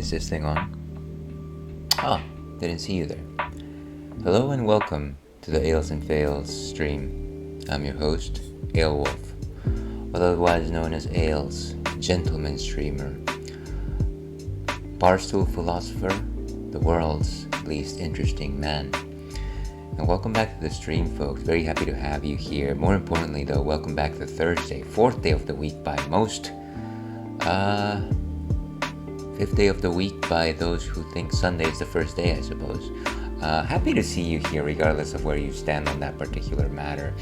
Is this thing on? Oh, didn't see you there. Hello and welcome to the Ales and Fails stream. I'm your host, Alewolf, otherwise known as Ales, gentleman streamer, barstool philosopher, the world's least interesting man. And welcome back to the stream, folks. Very happy to have you here. More importantly, though, welcome back to Thursday, fourth day of the week by most. Fifth day of the week by those who think Sunday is the first day, I suppose. Happy to see you here, regardless of where you stand on that particular matter.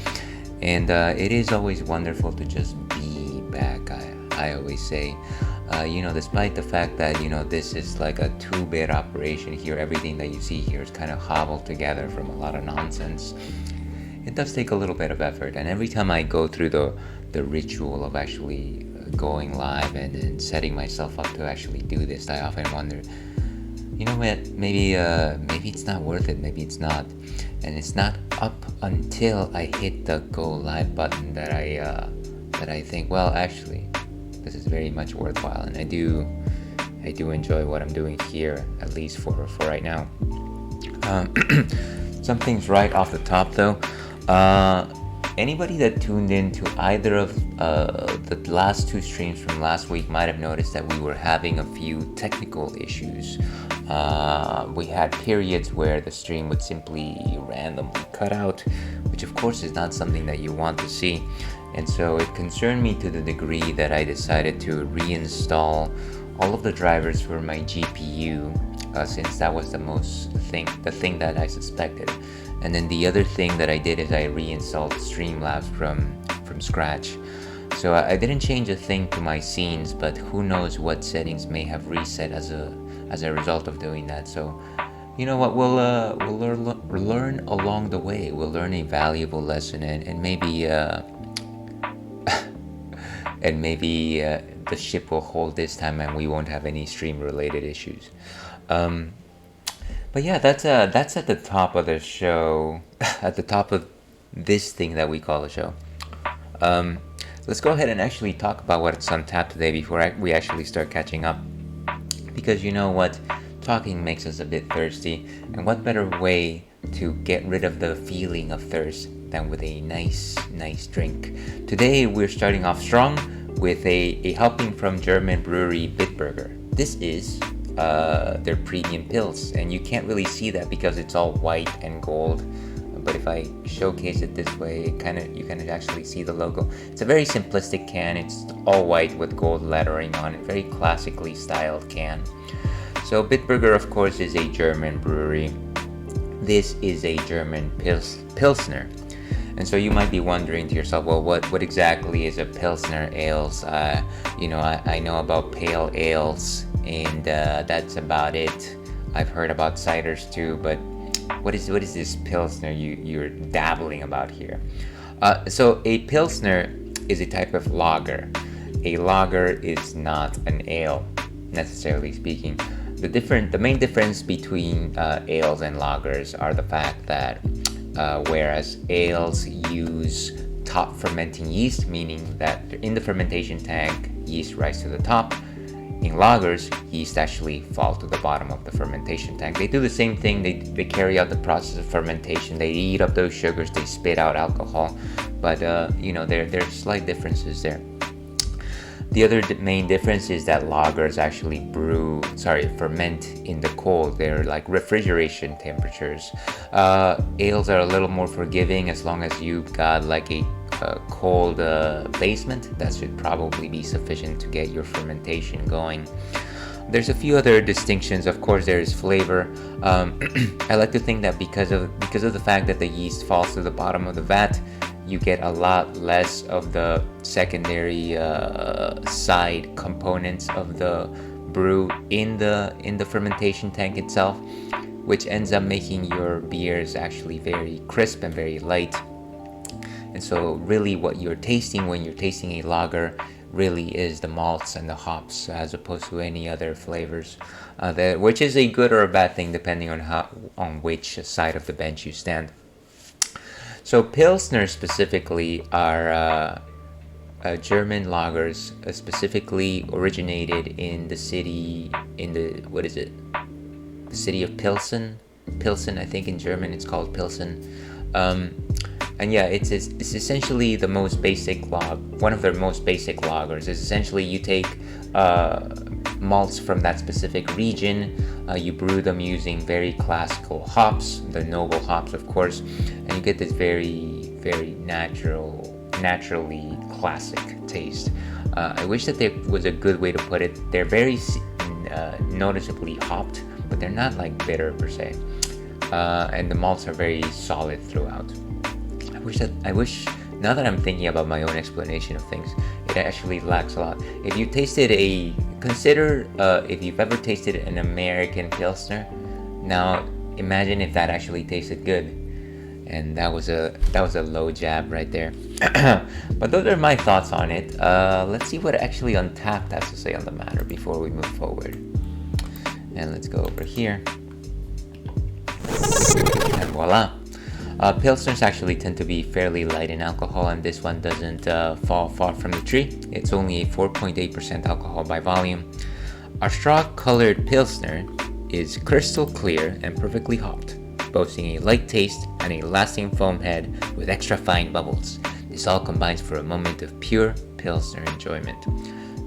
And it is always wonderful to just be back, I always say. Despite the fact that, this is like a two-bit operation here, everything that you see here is kind of hobbled together from a lot of nonsense. It does take a little bit of effort, and every time I go through the ritual of actually going live and setting myself up to actually do this, I often wonder, you know what, maybe it's not worth it, maybe it's not. And it's not up until I hit the go live button that I think, well, actually, this is very much worthwhile, and I do enjoy what I'm doing here, at least for right now. Some things right off the top, though. Anybody that tuned in to either of the last two streams from last week might have noticed that we were having a few technical issues. We had periods where the stream would simply randomly cut out, which of course is not something that you want to see. And so it concerned me to the degree that I decided to reinstall all of the drivers for my GPU, since that was the thing that I suspected. And then the other thing that I did is I reinstalled Streamlabs from scratch. So I didn't change a thing to my scenes, but who knows what settings may have reset as a result of doing that. So, you know what, we'll learn along the way. We'll learn a valuable lesson, and maybe the ship will hold this time, and we won't have any stream-related issues. But yeah, that's at the top of the show, at the top of this thing that we call a show. Let's go ahead and actually talk about what's on tap today before we actually start catching up. Because you know what, talking makes us a bit thirsty, and what better way to get rid of the feeling of thirst than with a nice drink. Today we're starting off strong with a helping from German brewery Bitburger. This is their premium pills, and you can't really see that because it's all white and gold, but if I showcase it this way, you kind of actually see the logo. It's a very simplistic can. It's all white with gold lettering on it, very classically styled can. So Bitburger, of course, is a German brewery. This is a German Pilsner. And so you might be wondering to yourself, well, what exactly is a Pilsner ales? I know about pale ales, and that's about it. I've heard about ciders too, but what is this Pilsner you're dabbling about here? So a Pilsner is a type of lager. A lager is not an ale, necessarily speaking. The main difference between ales and lagers are the fact that whereas ales use top fermenting yeast, meaning that in the fermentation tank, yeast rise to the top. In lagers, yeast actually fall to the bottom of the fermentation tank. They do the same thing. They carry out the process of fermentation. They eat up those sugars. They spit out alcohol. But there are slight differences there. The other main difference is that lagers actually ferment in the cold. They're like refrigeration temperatures. Ales are a little more forgiving as long as you've got like a cold basement. That should probably be sufficient to get your fermentation going. There's a few other distinctions. Of course, there is flavor. I like to think that because of the fact that the yeast falls to the bottom of the vat, you get a lot less of the secondary side components of the brew in the fermentation tank itself, which ends up making your beers actually very crisp and very light. And so really what you're tasting when you're tasting a lager really is the malts and the hops, as opposed to any other flavors, which is a good or a bad thing depending on which side of the bench you stand. So Pilsner specifically are German lagers, specifically originated in the city, what is it? The city of Pilsen. Pilsen, I think in German it's called Pilsen. And yeah, it's essentially the most basic one of their most basic lagers. Is essentially you take malts from that specific region, you brew them using very classical hops, the noble hops, of course, and you get this very, very naturally classic taste. I wish that there was a good way to put it. They're very noticeably hopped, but they're not like bitter per se. And the malts are very solid throughout. I wish, now that I'm thinking about my own explanation of things, it actually lacks a lot. If you tasted if you've ever tasted an American Pilsner, now imagine if that actually tasted good. And that was a low jab right there. But those are my thoughts on it. Let's see what actually Untapped has to say on the matter before we move forward. And let's go over here. And voila. Pilsners actually tend to be fairly light in alcohol, and this one doesn't fall far from the tree. It's only a 4.8% alcohol by volume. Our straw-colored Pilsner is crystal clear and perfectly hopped, boasting a light taste and a lasting foam head with extra fine bubbles. This all combines for a moment of pure Pilsner enjoyment.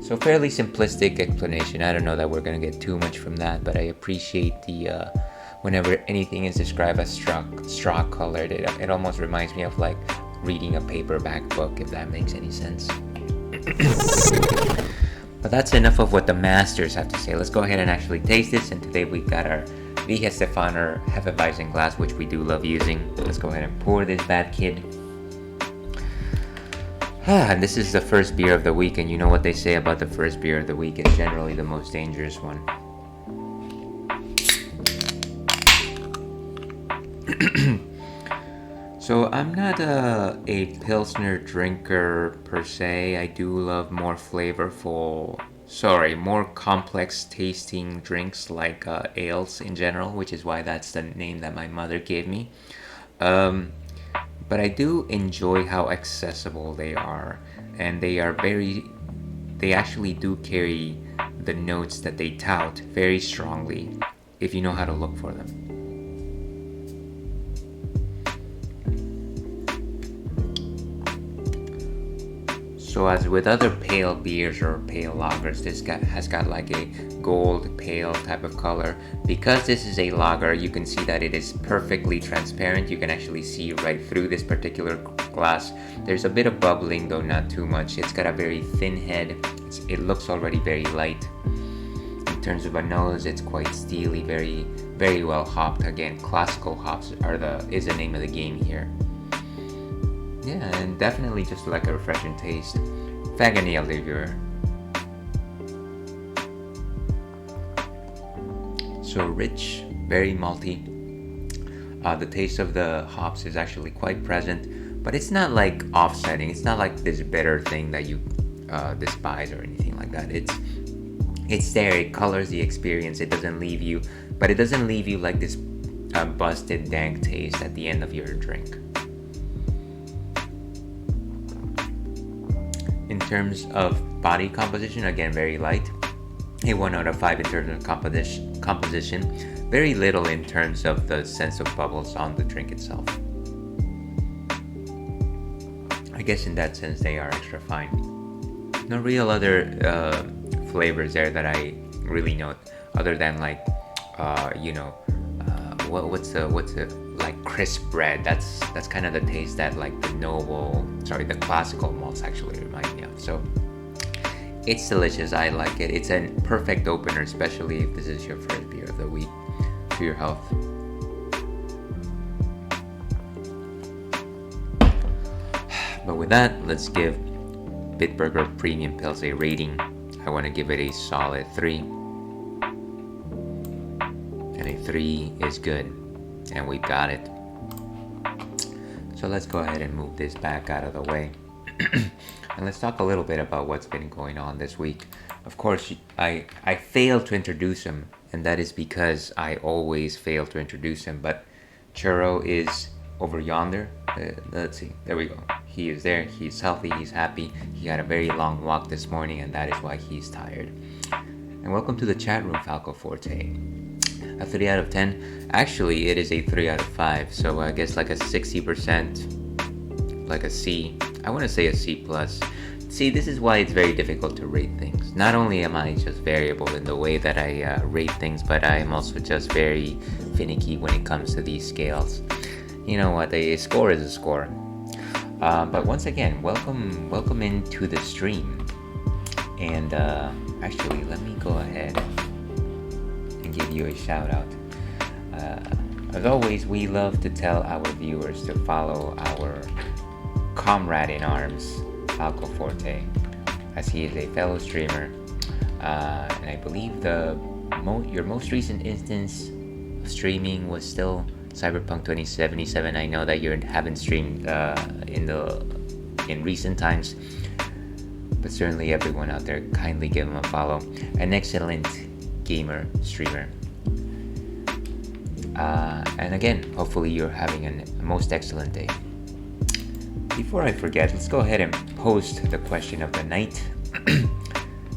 So fairly simplistic explanation. I don't know that we're going to get too much from that, but I appreciate the whenever anything is described as straw colored, it almost reminds me of like reading a paperback book, if that makes any sense. But that's enough of what the masters have to say. Let's go ahead and actually taste this. And today we've got our Vieja Stefaner Hefeweizen glass, which we do love using. Let's go ahead and pour this bad kid. And this is the first beer of the week, and you know what they say about the first beer of the week. It's generally the most dangerous one. So I'm not a Pilsner drinker per se. I do love more more complex tasting drinks like ales in general, which is why that's the name that my mother gave me. But I do enjoy how accessible they are, and they actually do carry the notes that they tout very strongly if you know how to look for them. So as with other pale beers or pale lagers, this has got like a gold pale type of color. Because this is a lager, you can see that it is perfectly transparent. You can actually see right through this particular glass. There's a bit of bubbling, though not too much. It's got a very thin head. It looks already very light. In terms of a nose, it's quite steely, very, very well hopped. Again, classical hops is the name of the game here. Yeah, and definitely just like a refreshing taste. Faganil liver. So rich, very malty. The taste of the hops is actually quite present, but it's not like offsetting. It's not like this bitter thing that you despise or anything like that. It's there. It colors the experience. It doesn't leave you like this busted, dank taste at the end of your drink. In terms of body composition, again, very light. A 1 out of 5 in terms of composition. Very little in terms of the sense of bubbles on the drink itself. I guess in that sense they are extra fine. No real other flavors there that I really note, other than like, what's the like crisp bread. That's kind of the taste that like the classical malts actually remind me of. So it's delicious. I like it. It's a perfect opener, especially if this is your first beer of the week. To your health. But with that, let's give Bitburger Premium Pils a rating. I want to give it a solid 3. And a 3 is good. And we got it. So let's go ahead and move this back out of the way. And let's talk a little bit about what's been going on this week. Of course, I failed to introduce him, and that is because I always fail to introduce him. But Churro is over yonder. Let's see. There we go. he is there, he's healthy, he's happy. He had a very long walk this morning, and that is why he's tired. And welcome to the chat room, Falco Forte. A 3 out of 10. Actually, it is a 3 out of 5, so I guess like a 60%, like a C. I want to say a C plus. See, this is why it's very difficult to rate things. Not only am I just variable in the way that I rate things, but I am also just very finicky when it comes to these scales. You know what, a score is a score. But once again, welcome into the stream. And actually, let me go ahead and give you a shout out. As always, we love to tell our viewers to follow our comrade in arms, Falco Forte, as he is a fellow streamer, and I believe your most recent instance of streaming was still Cyberpunk 2077. I know that you haven't streamed in recent times, but certainly everyone out there, kindly give him a follow. An excellent gamer streamer, and again, hopefully you're having a most excellent day. Before I forget, let's go ahead and post the question of the night.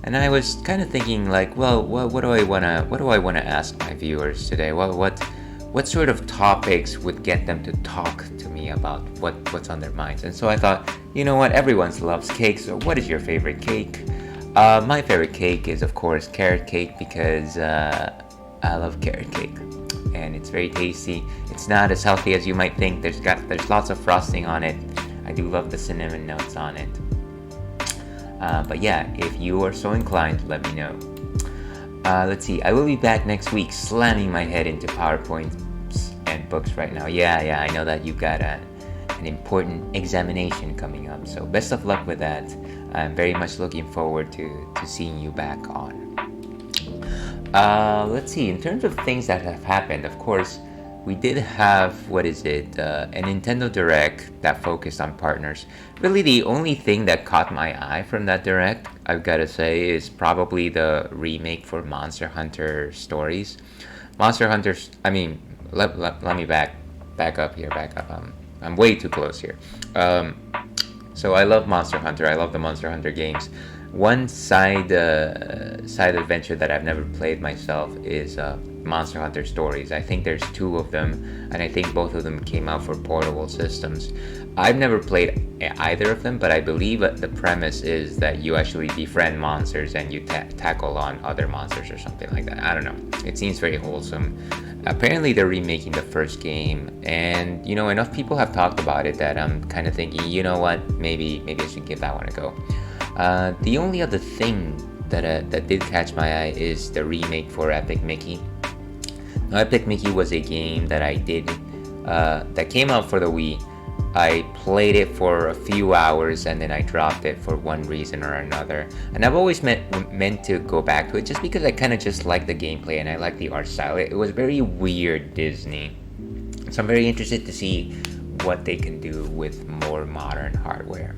And I was kind of thinking, like, well, what do I wanna ask my viewers today? What sort of topics would get them to talk to me about what's on their minds? And so I thought, you know what, everyone loves cake. So what is your favorite cake? My favorite cake is, of course, carrot cake, because I love carrot cake, and it's very tasty. It's not as healthy as you might think. There's lots of frosting on it. I do love the cinnamon notes on it. But yeah, if you are so inclined, let me know. Let's see, I will be back next week slamming my head into PowerPoints and books right now. Yeah, I know that you've got an important examination coming up, so best of luck with that. I'm very much looking forward to seeing you back on. Let's see, in terms of things that have happened, of course, we did have, a Nintendo Direct that focused on partners. Really, the only thing that caught my eye from that Direct, I've got to say, is probably the remake for Monster Hunter Stories. Monster Hunter, let me back up. I'm way too close here. So I love Monster Hunter. I love the Monster Hunter games. One side adventure that I've never played myself is Monster Hunter Stories. I think there's 2 of them, and I think both of them came out for portable systems. I've never played either of them, but I believe the premise is that you actually befriend monsters and you tackle on other monsters or something like that. I don't know. It seems very wholesome. Apparently they're remaking the first game, and you know, enough people have talked about it that I'm kind of thinking, you know what, maybe I should give that one a go. The only other thing that did catch my eye is the remake for Epic Mickey. Now, Epic Mickey was a game that I did that came out for the Wii. I played it for a few hours and then I dropped it for one reason or another. And I've always meant to go back to it just because I kind of just like the gameplay and I like the art style. It was very weird Disney. So I'm very interested to see what they can do with more modern hardware.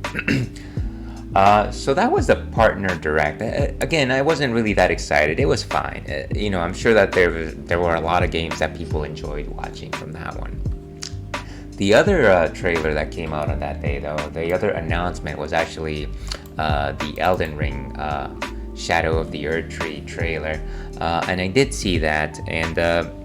So that was the partner direct. Again, I wasn't really that excited. It was fine. You know, I'm sure that there were a lot of games that people enjoyed watching from that one. The other trailer that came out on that day, though, the other announcement was actually the Elden Ring Shadow of the Earth Tree trailer. And I did see that. And,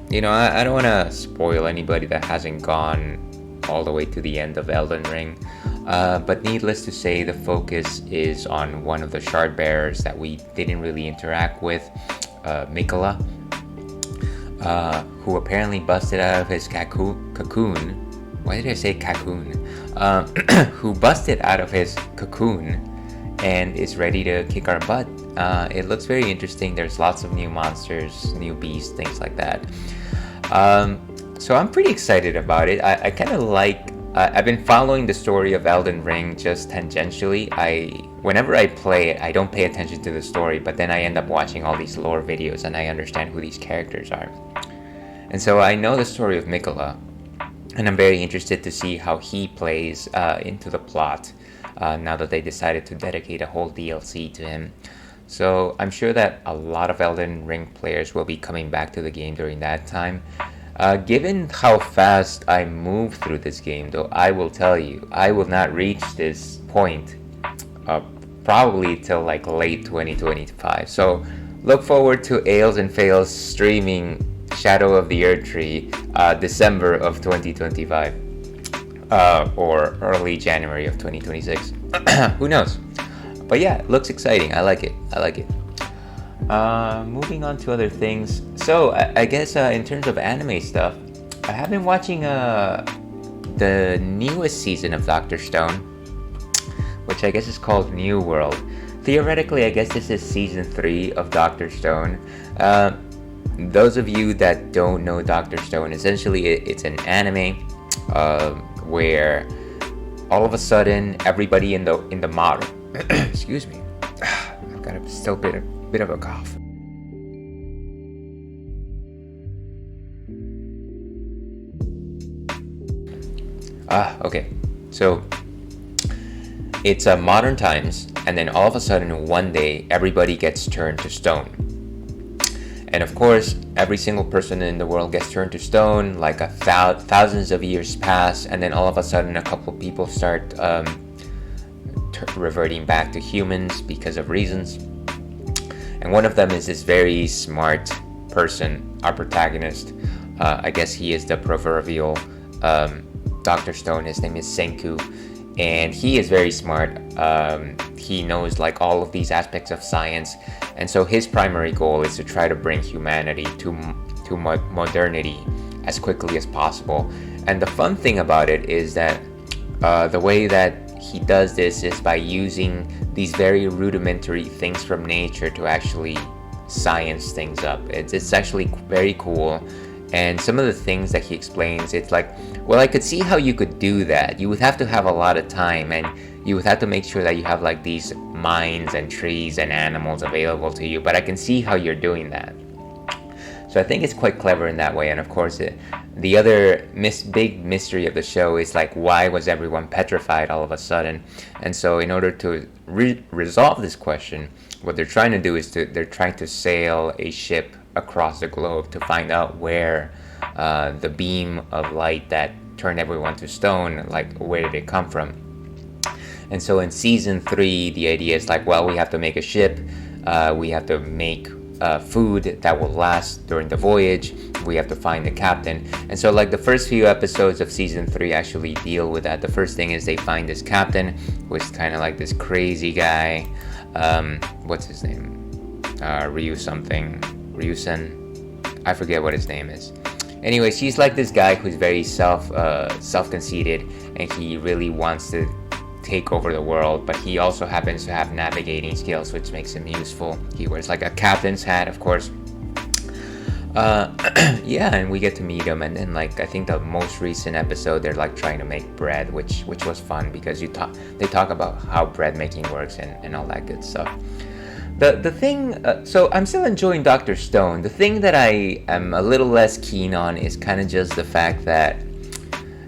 you know, I don't want to spoil anybody that hasn't gone all the way to the end of Elden Ring. But needless to say, the focus is on one of the shard bearers that we didn't really interact with, Mikola, who apparently busted out of his cocoon. Why did I say cocoon? Who busted out of his cocoon and is ready to kick our butt. It looks very interesting. There's lots of new monsters, new beasts, things like that. So I'm pretty excited about it. I kind of like... I've been following the story of Elden Ring just tangentially. Whenever I play it, I don't pay attention to the story, but then I end up watching all these lore videos and I understand who these characters are. And so I know the story of Mikola, and I'm very interested to see how he plays into the plot now that they decided to dedicate a whole DLC to him. So I'm sure that a lot of Elden Ring players will be coming back to the game during that time. Given how fast I move through this game, though, I will tell you, I will not reach this point uh, probably till like late 2025. So look forward to Ales and Fails streaming Shadow of the Erdtree December of 2025 or early January of 2026. Who knows? But yeah, it looks exciting. I like it. I like it. Moving on to other things. So I guess in terms of anime stuff, I have been watching the newest season of Doctor Stone, which I guess is called New World. Theoretically, I guess this is season 3 of Doctor Stone. Those of you that don't know Doctor Stone, essentially it's an anime where all of a sudden everybody in the modern excuse me, I've got a still bit of a cough. Okay. So it's modern times, and then all of a sudden one day everybody gets turned to stone. And of course, every single person in the world gets turned to stone, like thousands of years pass, and then all of a sudden a couple people start reverting back to humans because of reasons. And one of them is this very smart person, our protagonist. I guess he is the proverbial Dr. Stone. His name is Senku, and he is very smart. He knows like all of these aspects of science, and so his primary goal is to try to bring humanity to modernity as quickly as possible. And the fun thing about it is that the way that he does this is by using these very rudimentary things from nature to actually science things up. It's actually very cool. And some of the things that he explains, it's like, well, I could see how you could do that. You would have to have a lot of time, and you would have to make sure that you have like these mines and trees and animals available to you, but I can see how you're doing that. So I think it's quite clever in that way. And of course, the other big mystery of the show is like, why was everyone petrified all of a sudden? And so in order to resolve this question, what they're trying to do is they're trying to sail a ship across the globe to find out where the beam of light that turned everyone to stone, like where did it come from? And so in season 3, the idea is like, well, we have to make a ship, we have to make food that will last during the voyage, we have to find the captain. And so like the first few episodes of season 3 actually deal with that. The first thing is they find this captain, who is kind of like this crazy guy. What's his name? Ryusen. I forget what his name is. Anyways, he's like this guy who's very self-conceited, and he really wants to take over the world, but he also happens to have navigating skills, which makes him useful. He wears like a captain's hat, of course. Yeah, and we get to meet him, and then like I think the most recent episode they're like trying to make bread, which was fun because they talk about how bread making works and all that good stuff. The thing, so I'm still enjoying Dr. Stone. The thing that I am a little less keen on is kind of just the fact that,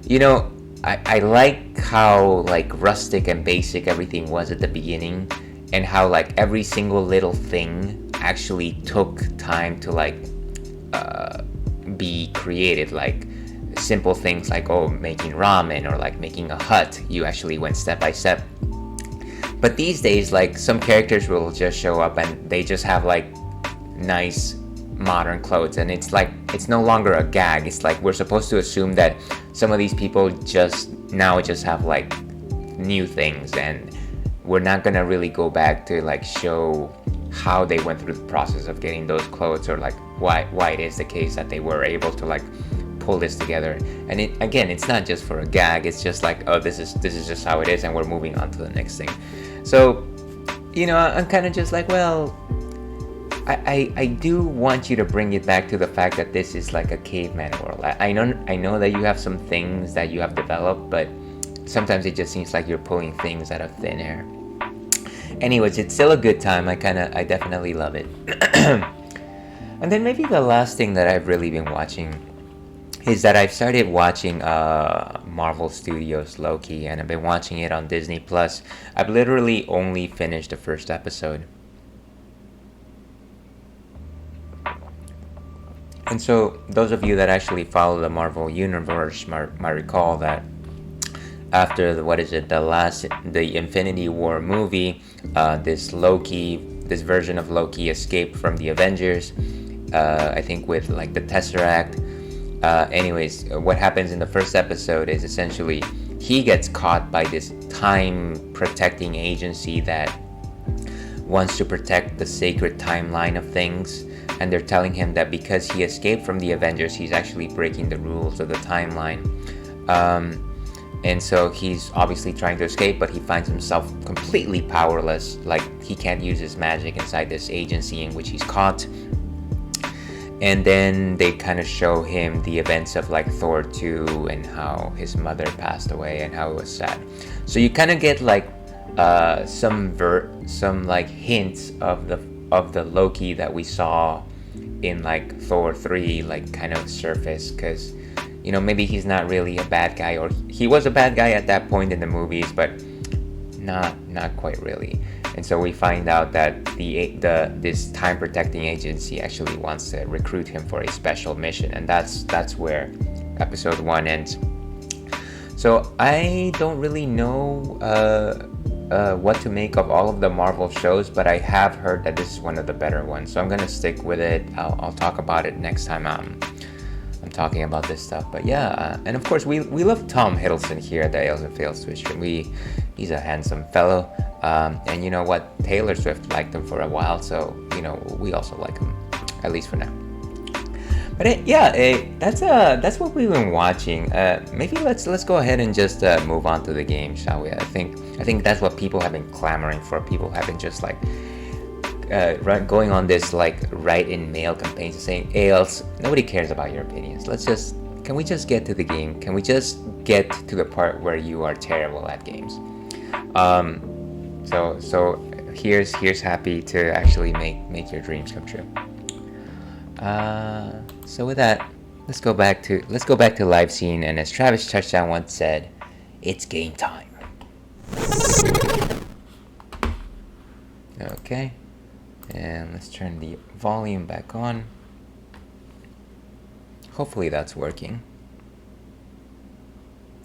you know, I like how like rustic and basic everything was at the beginning, and how like every single little thing actually took time to like be created. Like simple things like making ramen or like making a hut, you actually went step by step. But these days, like some characters will just show up and they just have like nice modern clothes, and it's like it's no longer a gag. It's like we're supposed to assume that some of these people just have like new things, and we're not gonna really go back to like show how they went through the process of getting those clothes, or like why it is the case that they were able to like pull this together. And it's not just for a gag. It's just like, oh, this is just how it is, and we're moving on to the next thing. So, you know, I'm kind of just like, well, I do want you to bring it back to the fact that this is like a caveman world. I know that you have some things that you have developed, but sometimes it just seems like you're pulling things out of thin air. Anyways, it's still a good time. I definitely love it. And then maybe the last thing that I've really been watching is that I've started watching Marvel Studios Loki, and I've been watching it on Disney Plus. I've literally only finished the first episode. And so those of you that actually follow the Marvel Universe might recall that after the Infinity War movie, this version of Loki escaped from the Avengers, I think with like the Tesseract. Anyways, what happens in the first episode is essentially he gets caught by this time protecting agency that wants to protect the sacred timeline of things, and they're telling him that because he escaped from the Avengers, he's actually breaking the rules of the timeline. And so he's obviously trying to escape, but he finds himself completely powerless. Like, he can't use his magic inside this agency in which he's caught. And then they kind of show him the events of like Thor 2 and how his mother passed away and how it was sad. So you kind of get like some like hints of the Loki that we saw in like Thor 3, like kind of surface, because you know, maybe he's not really a bad guy, or he was a bad guy at that point in the movies, but not quite really. And so we find out that this time protecting agency actually wants to recruit him for a special mission, and that's where episode 1 ends. So I don't really know what to make of all of the Marvel shows, but I have heard that this is one of the better ones, so I'm gonna stick with it. I'll talk about it next time I'm talking about this stuff. But yeah, and of course we love Tom Hiddleston here at the Ales and Fails Twitch stream. He's a handsome fellow, and you know what, Taylor Swift liked him for a while, so you know we also like him, at least for now. But that's what we've been watching. Maybe let's go ahead and just move on to the game, shall we? I think that's what people have been clamoring for. People have been just like going on this like write-in mail campaigns saying, Ales, nobody cares about your opinions. Can we just get to the game? Can we just get to the part where you are terrible at games? So here's happy to actually make your dreams come true. So with that, let's go back to live scene, and as Travis Touchdown once said, it's game time. Okay. And let's turn the volume back on. Hopefully that's working.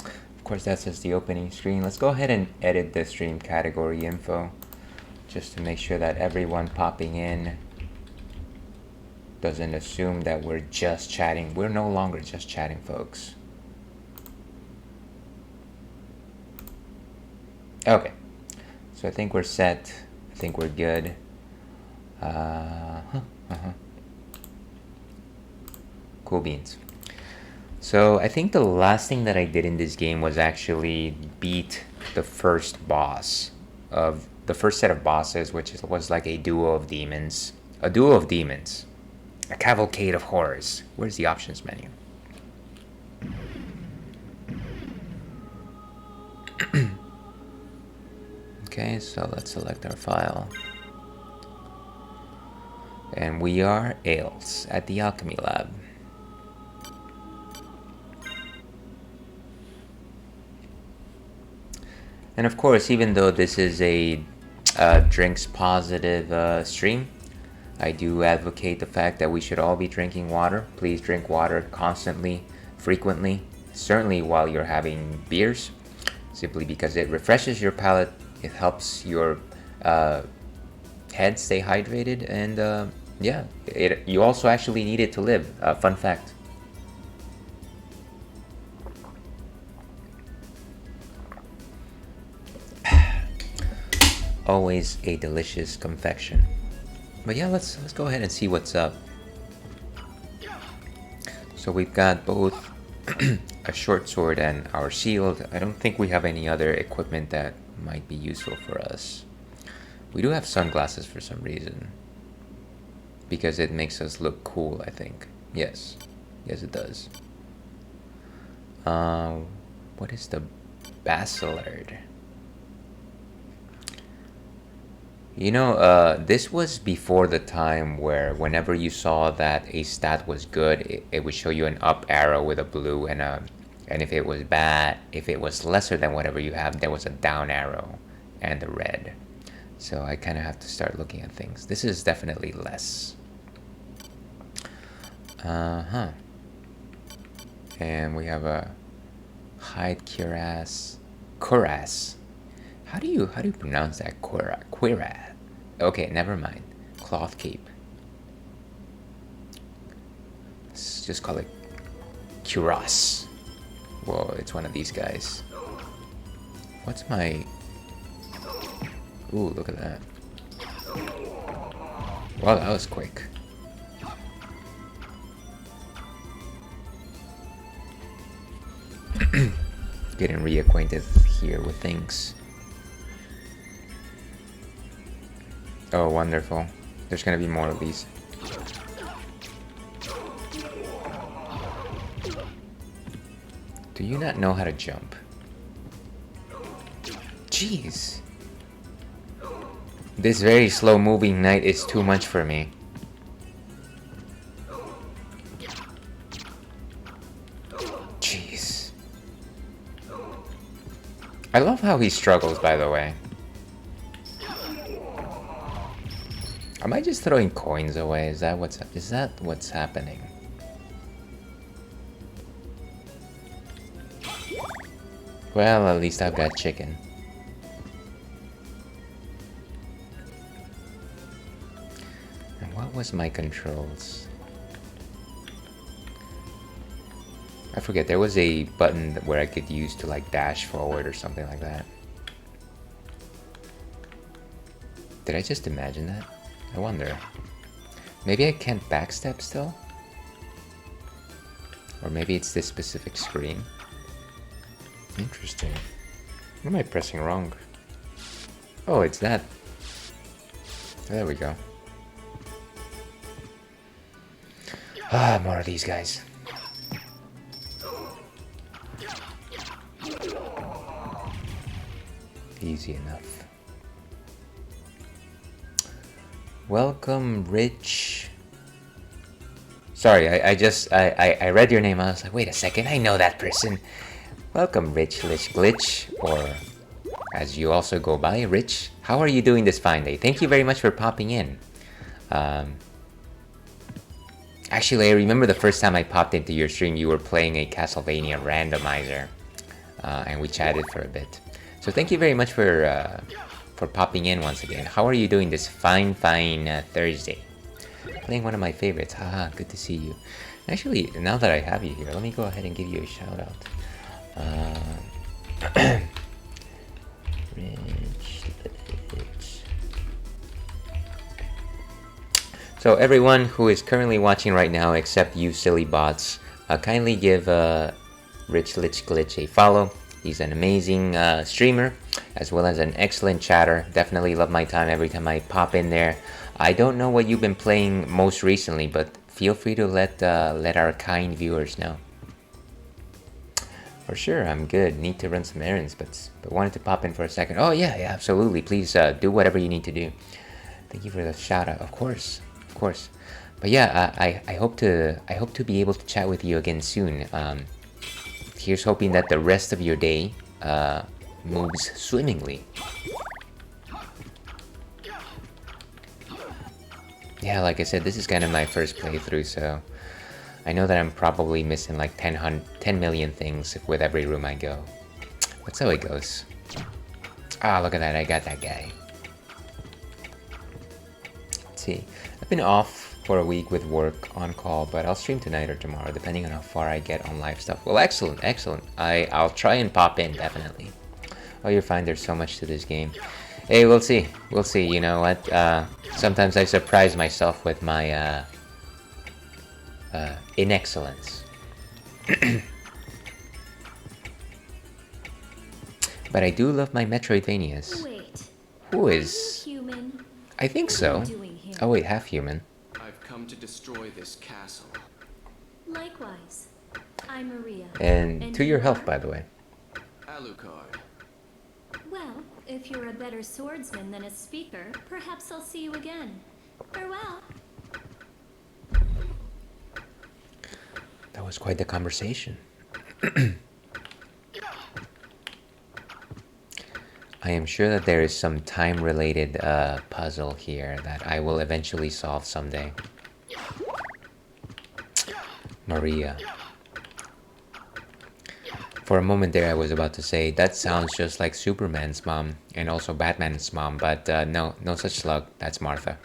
Of course, that's just the opening screen. Let's go ahead and edit the stream category info just to make sure that everyone popping in doesn't assume that we're just chatting. We're no longer just chatting, folks. Okay. So I think we're set. I think we're good. Cool beans. So I think the last thing that I did in this game was actually beat the first boss of the first set of bosses, which was like a duo of demons. A cavalcade of horrors. Where's the options menu? Okay, so let's select our file. And we are Ales at the Alchemy Lab. And of course, even though this is a drinks positive stream, I do advocate the fact that we should all be drinking water. Please drink water constantly, frequently, certainly while you're having beers, simply because it refreshes your palate, it helps your head stay hydrated, and yeah, you also actually need it to live. Fun fact. Always a delicious confection. But yeah, let's go ahead and see what's up. So we've got both a short sword and our shield. I don't think we have any other equipment that might be useful for us. We do have sunglasses for some reason, because it makes us look cool, I think. Yes it does. What is the Basilard? You know, this was before the time where whenever you saw that a stat was good, it would show you an up arrow with a blue, and if it was bad, if it was lesser than whatever you have, there was a down arrow and a red. So I kind of have to start looking at things. This is definitely less. Uh-huh. And we have a hide cuirass. Cuirass. How do you pronounce that? Cuirass. Okay, never mind. Cloth cape. Let's just call it cuirass. Whoa, it's one of these guys. What's my... Ooh, look at that. Wow, that was quick. Getting reacquainted here with things. Oh, wonderful. There's gonna be more of these. Do you not know how to jump? Jeez. This very slow moving knight is too much for me. Jeez. I love how he struggles, by the way. Am I just throwing coins away? Is that what's happening? Well, at least I've got chicken. And what was my controls? I forget, there was a button where I could use to like dash forward or something like that. Did I just imagine that? I wonder. Maybe I can't backstep still? Or maybe it's this specific screen? Interesting. What am I pressing wrong? Oh, it's that. There we go. Ah, more of these guys. Easy enough. Welcome, Rich. Sorry, I read your name. I was like, wait a second, I know that person. Welcome, Rich Lich Glitch, or as you also go by, Rich. How are you doing this fine day? Thank you very much for popping in. Actually, I remember the first time I popped into your stream, you were playing a Castlevania randomizer, and we chatted for a bit. So thank you very much for popping in once again. How are you doing this fine Thursday? Playing one of my favorites. Haha, good to see you. Actually, now that I have you here, let me go ahead and give you a shout out. So everyone who is currently watching right now, except you silly bots, kindly give Rich Lich Glitch a follow. He's an amazing streamer, as well as an excellent chatter. Definitely love my time every time I pop in there. I don't know what you've been playing most recently, but feel free to let our kind viewers know. For sure, I'm good. Need to run some errands, but wanted to pop in for a second. Oh yeah, absolutely. Please do whatever you need to do. Thank you for the shout out. Of course. But yeah, I hope to be able to chat with you again soon. Here's hoping that the rest of your day moves swimmingly. Yeah, like I said, this is kind of my first playthrough, so I know that I'm probably missing like 10 million things with every room I go. That's how it goes. Ah, look at that, I got that guy. Let's see. I've been off for a week with work on call, but I'll stream tonight or tomorrow, depending on how far I get on live stuff. Well, excellent. I'll try and pop in, definitely. Oh, you're fine, there's so much to this game. Hey, we'll see, you know what? Sometimes I surprise myself with my, inexcellence. But I do love my Metroidvanias. Wait. Who is... Human? I think so. Oh wait, half human. I've come to destroy this castle. Likewise. I'm Maria. And to your health, by the way. Alucard. Well, if you're a better swordsman than a speaker, perhaps I'll see you again. Farewell. That was quite the conversation. I am sure that there is some time-related puzzle here that I will eventually solve someday. Maria. For a moment there, I was about to say, that sounds just like Superman's mom, and also Batman's mom, but no, no such luck, that's Martha.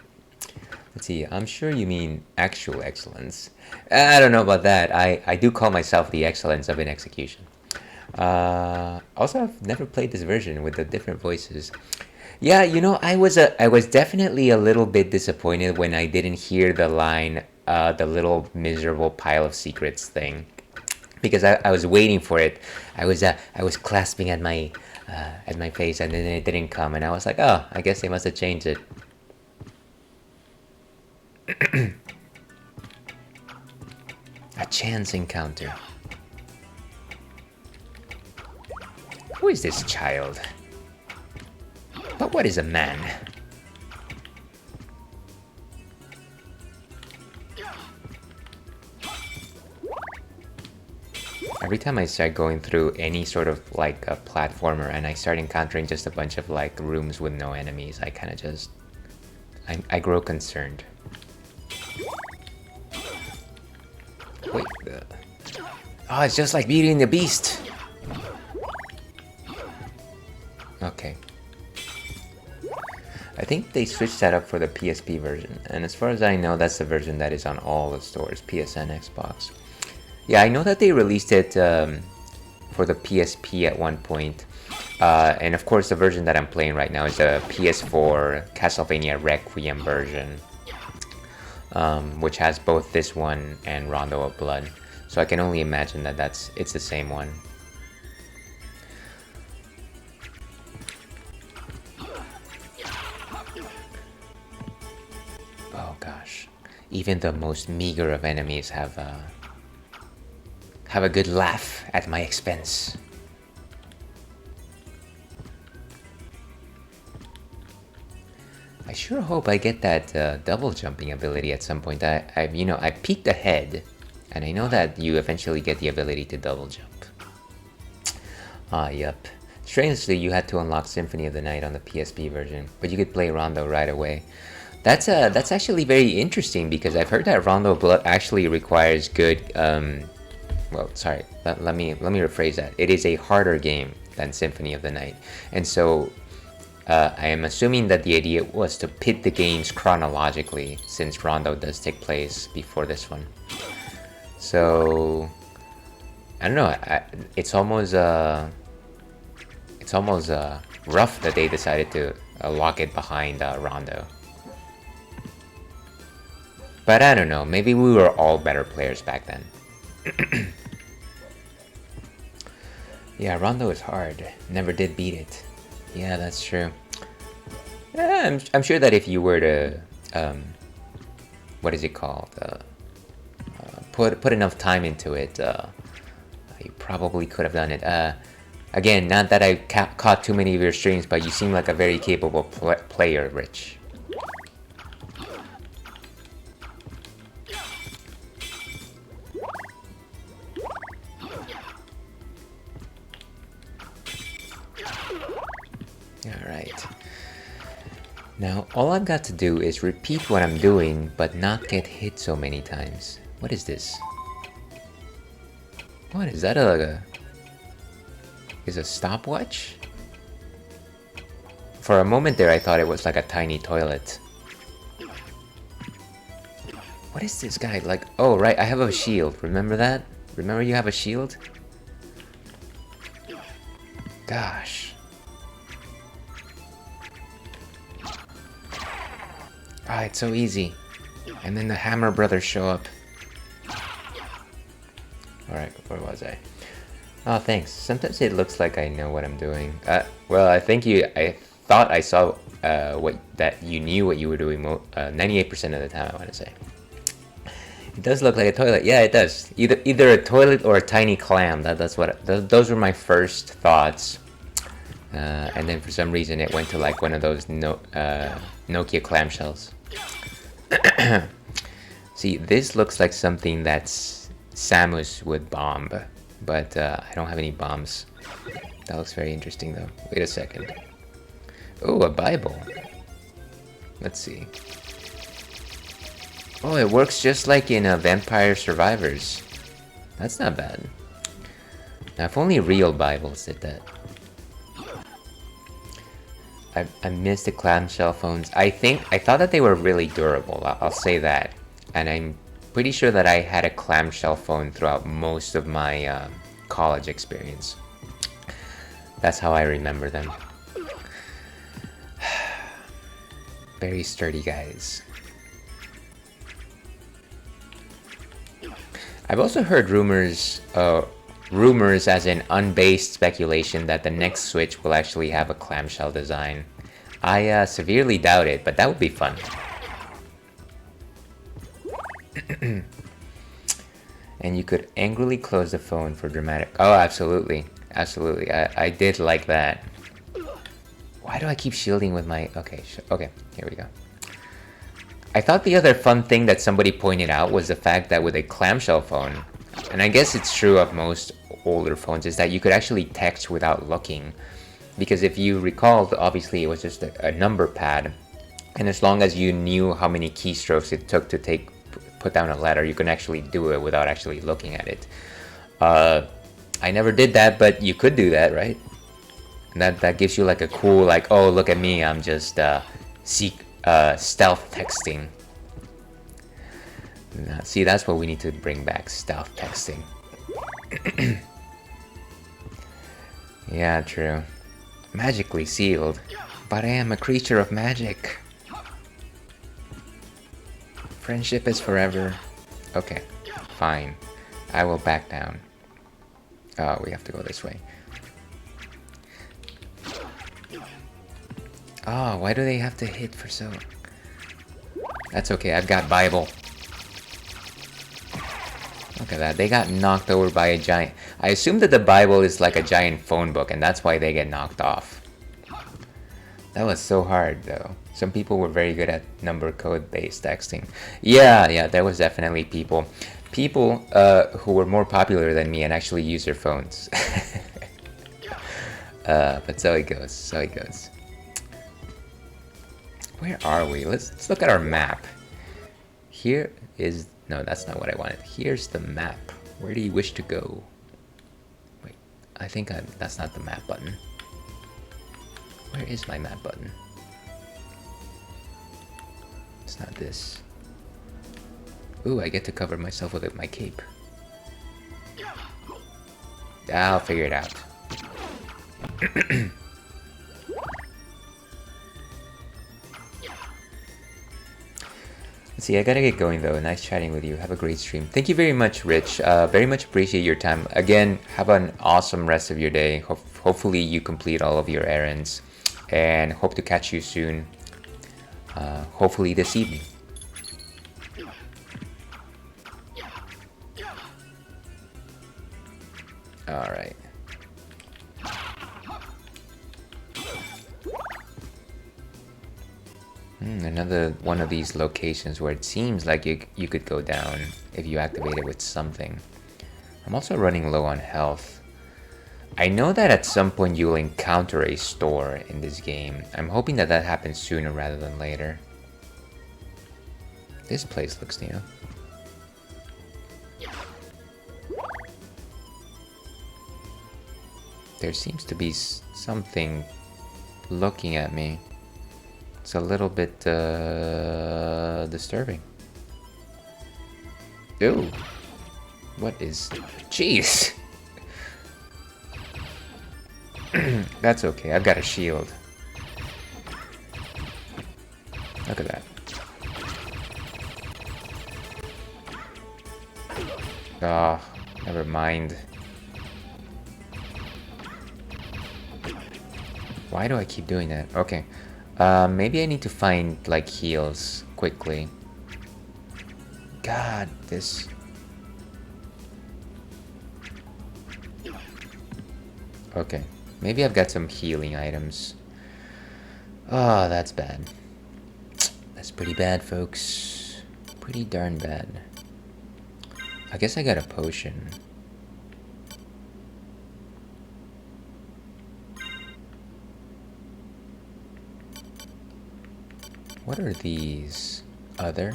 Let's see, I'm sure you mean actual excellence. I don't know about that, I do call myself the excellence of an execution. Also, I've never played this version with the different voices. Yeah, you know, I was definitely a little bit disappointed when I didn't hear the line, the little miserable pile of secrets thing. Because I was waiting for it. I was clasping at my face, and then it didn't come, and I was like, oh, I guess they must have changed it. A chance encounter. Who is this child? But what is a man? Every time I start going through any sort of like a platformer and I start encountering just a bunch of like rooms with no enemies, I kind of just... I grow concerned. Wait, oh, it's just like Beauty and the Beast! Okay. I think they switched that up for the PSP version, and as far as I know, that's the version that is on all the stores, PSN, Xbox. Yeah, I know that they released it for the PSP at one point. And of course, the version that I'm playing right now is the PS4 Castlevania Requiem version. Which has both this one and Rondo of Blood. So I can only imagine that it's the same one. Oh gosh. Even the most meager of enemies have a good laugh at my expense. I sure hope I get that double jumping ability at some point. I peeked ahead, and I know that you eventually get the ability to double jump. Ah, yup. Strangely, you had to unlock Symphony of the Night on the PSP version, but you could play Rondo right away. That's actually very interesting because I've heard that Rondo of Blood actually requires good. Well, sorry. Let me rephrase that. It is a harder game than Symphony of the Night, and so. I am assuming that the idea was to pit the games chronologically, since Rondo does take place before this one. So I don't know. It's almost rough that they decided to lock it behind Rondo. But I don't know. Maybe we were all better players back then. Yeah, Rondo is hard. Never did beat it. Yeah, that's true. Yeah, I'm sure that if you were to, what is it called? Put enough time into it, you probably could have done it. Again, not that I caught too many of your streams, but you seem like a very capable player, Rich. Alright. Now, all I've got to do is repeat what I'm doing, but not get hit so many times. What is this? What is that? Is a stopwatch? For a moment there, I thought it was like a tiny toilet. What is this guy like? Oh, right, I have a shield. Remember that? Remember you have a shield? Gosh. Ah, it's so easy. And then the Hammer Brothers show up. Alright, where was I? Oh, thanks. Sometimes it looks like I know what I'm doing. Well, I thought I saw that you knew what you were doing 98% of the time, I want to say. It does look like a toilet. Yeah, it does. Either a toilet or a tiny clam. Those were my first thoughts. And then for some reason it went to like one of those Nokia clamshells. See, this looks like something that Samus would bomb, but I don't have any bombs. That looks very interesting though. Wait a second. Oh, a Bible. Let's see. Oh, it works just like in Vampire Survivors. That's not bad. Now, if only real Bibles did that. I miss the clamshell phones. I thought that they were really durable. I'll say that. And I'm pretty sure that I had a clamshell phone throughout most of my college experience. That's how I remember them. Very sturdy guys. I've also heard rumors as in unbased speculation that the next Switch will actually have a clamshell design. I severely doubt it, but that would be fun. And you could angrily close the phone for dramatic... Oh, absolutely. Absolutely. I did like that. Why do I keep shielding with my... Okay, okay, here we go. I thought the other fun thing that somebody pointed out was the fact that with a clamshell phone, and I guess it's true of most older phones, is that you could actually text without looking. Because if you recall, obviously it was just a number pad, and as long as you knew how many keystrokes it took to put down a letter, you can actually do it without actually looking at it. I never did that, but you could do that, right? And that gives you like a cool, like, oh, look at me, I'm just stealth texting. See, that's what we need to bring back, stealth texting. Yeah, true. Magically sealed. But I am a creature of magic. Friendship is forever. Okay, fine. I will back down. Oh, we have to go this way. Oh, why do they have to hit for so... That's okay, I've got Bible. Look at that, they got knocked over by a giant... I assume that the Bible is like a giant phone book, and that's why they get knocked off. That was so hard, though. Some people were very good at number code-based texting. Yeah, there was definitely people. People who were more popular than me and actually use their phones. But so it goes, so it goes. Where are we? Let's look at our map. Here is... No, that's not what I wanted. Here's the map. Where do you wish to go? Wait, I think that's not the map button. Where is my map button? It's not this. Ooh, I get to cover myself with my cape. I'll figure it out. Let's see, I gotta get going though. Nice chatting with you. Have a great stream. Thank you very much, Rich. Very much appreciate your time. Again, have an awesome rest of your day. Hopefully you complete all of your errands. And hope to catch you soon. Hopefully this evening. Alright. Another one of these locations where it seems like you could go down if you activate it with something. I'm also running low on health. I know that at some point you'll encounter a store in this game. I'm hoping that happens sooner rather than later. This place looks new. There seems to be something looking at me. It's a little bit disturbing. Ooh. What is... Jeez! That's okay, I've got a shield. Look at that. Oh, never mind. Why do I keep doing that? Okay. Maybe I need to find, like, heals quickly. God, this... Okay. Maybe I've got some healing items. Oh, that's bad. That's pretty bad, folks. Pretty darn bad. I guess I got a potion. What are these? Other?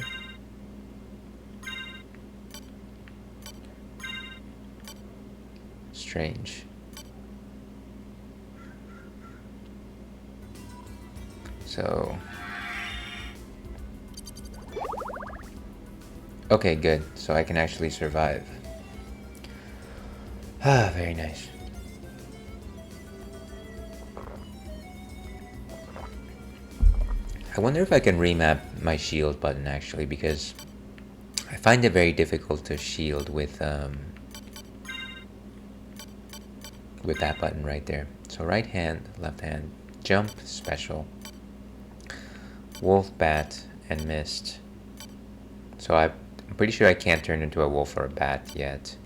strange. So... Okay, good. So I can actually survive. Ah, very nice. I wonder if I can remap my shield button actually, because I find it very difficult to shield with that button right there. So right hand, left hand, jump, special, wolf, bat, and mist. So I'm pretty sure I can't turn into a wolf or a bat yet.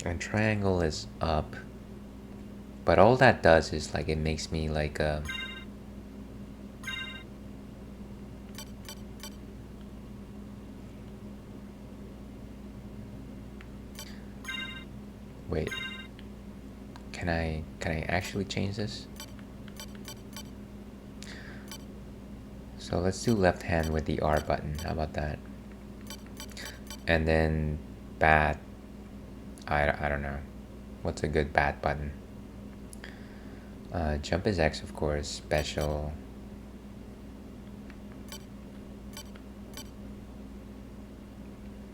And triangle is up. But all that does is like it makes me like a... Wait. Can I actually change this? So let's do left hand with the R button. How about that? And then bat. I don't know. What's a good bat button? Jump is X, of course. Special.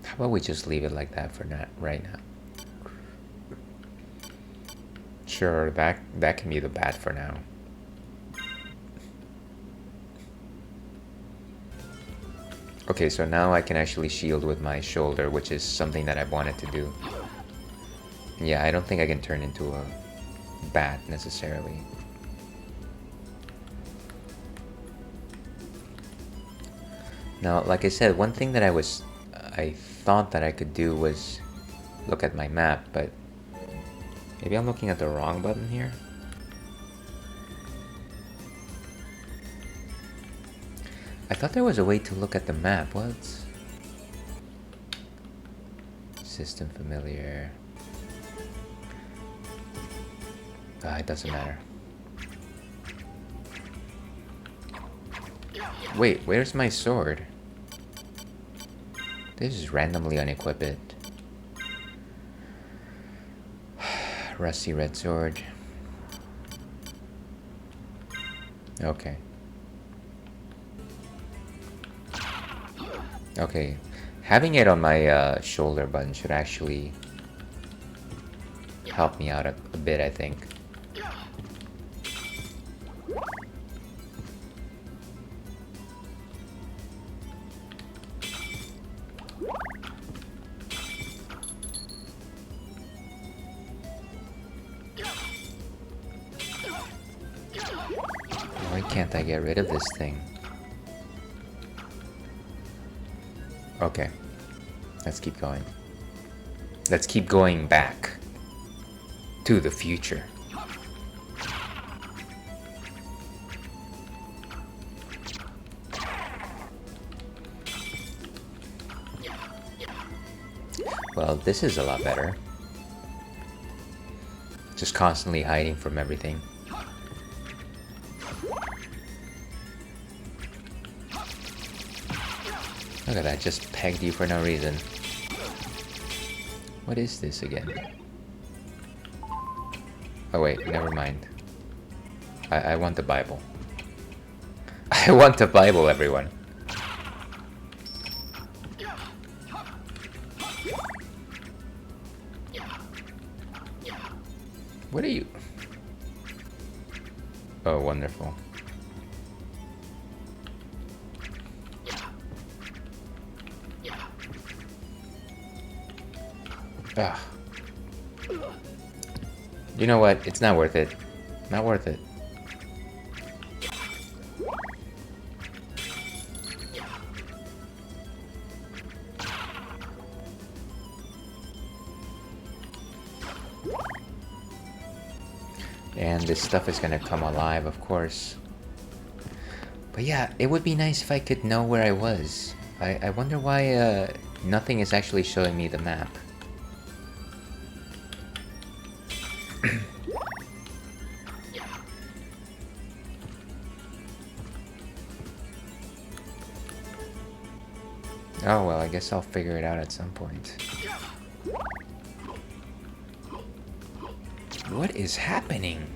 How about we just leave it like that for now, right now? Sure, that can be the bat for now. Okay, so now I can actually shield with my shoulder, which is something that I wanted to do. Yeah, I don't think I can turn into a bat necessarily. Now, like I said, one thing that I thought that I could do was look at my map, but maybe I'm looking at the wrong button here. I thought there was a way to look at the map. What? System familiar. It doesn't matter. Wait, where's my sword? This is randomly unequipped. Rusty red sword. Okay. Okay. Having it on my shoulder button should actually help me out a bit, I think. Why can't I get rid of this thing? Okay. Let's keep going. Let's keep going back to the future. Well, this is a lot better. Just constantly hiding from everything. Look at that, just pegged you for no reason. What is this again? Oh wait, never mind. I want the Bible. I want the Bible, everyone. What are you? Oh, wonderful. Ugh. You know what? It's not worth it. Not worth it. And this stuff is gonna come alive, of course. But yeah, it would be nice if I could know where I was. I wonder why nothing is actually showing me the map. Oh well, I guess I'll figure it out at some point. What is happening?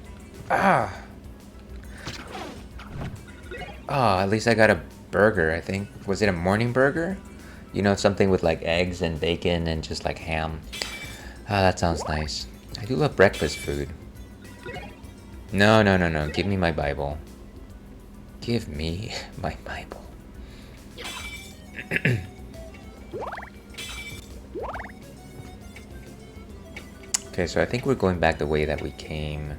Ah. Oh, at least I got a burger, I think. Was it a morning burger? You know, something with like eggs and bacon and just like ham. Ah, that sounds nice. I do love breakfast food. No, no, no, no. Give me my Bible. Give me my Bible. Okay, so I think we're going back the way that we came.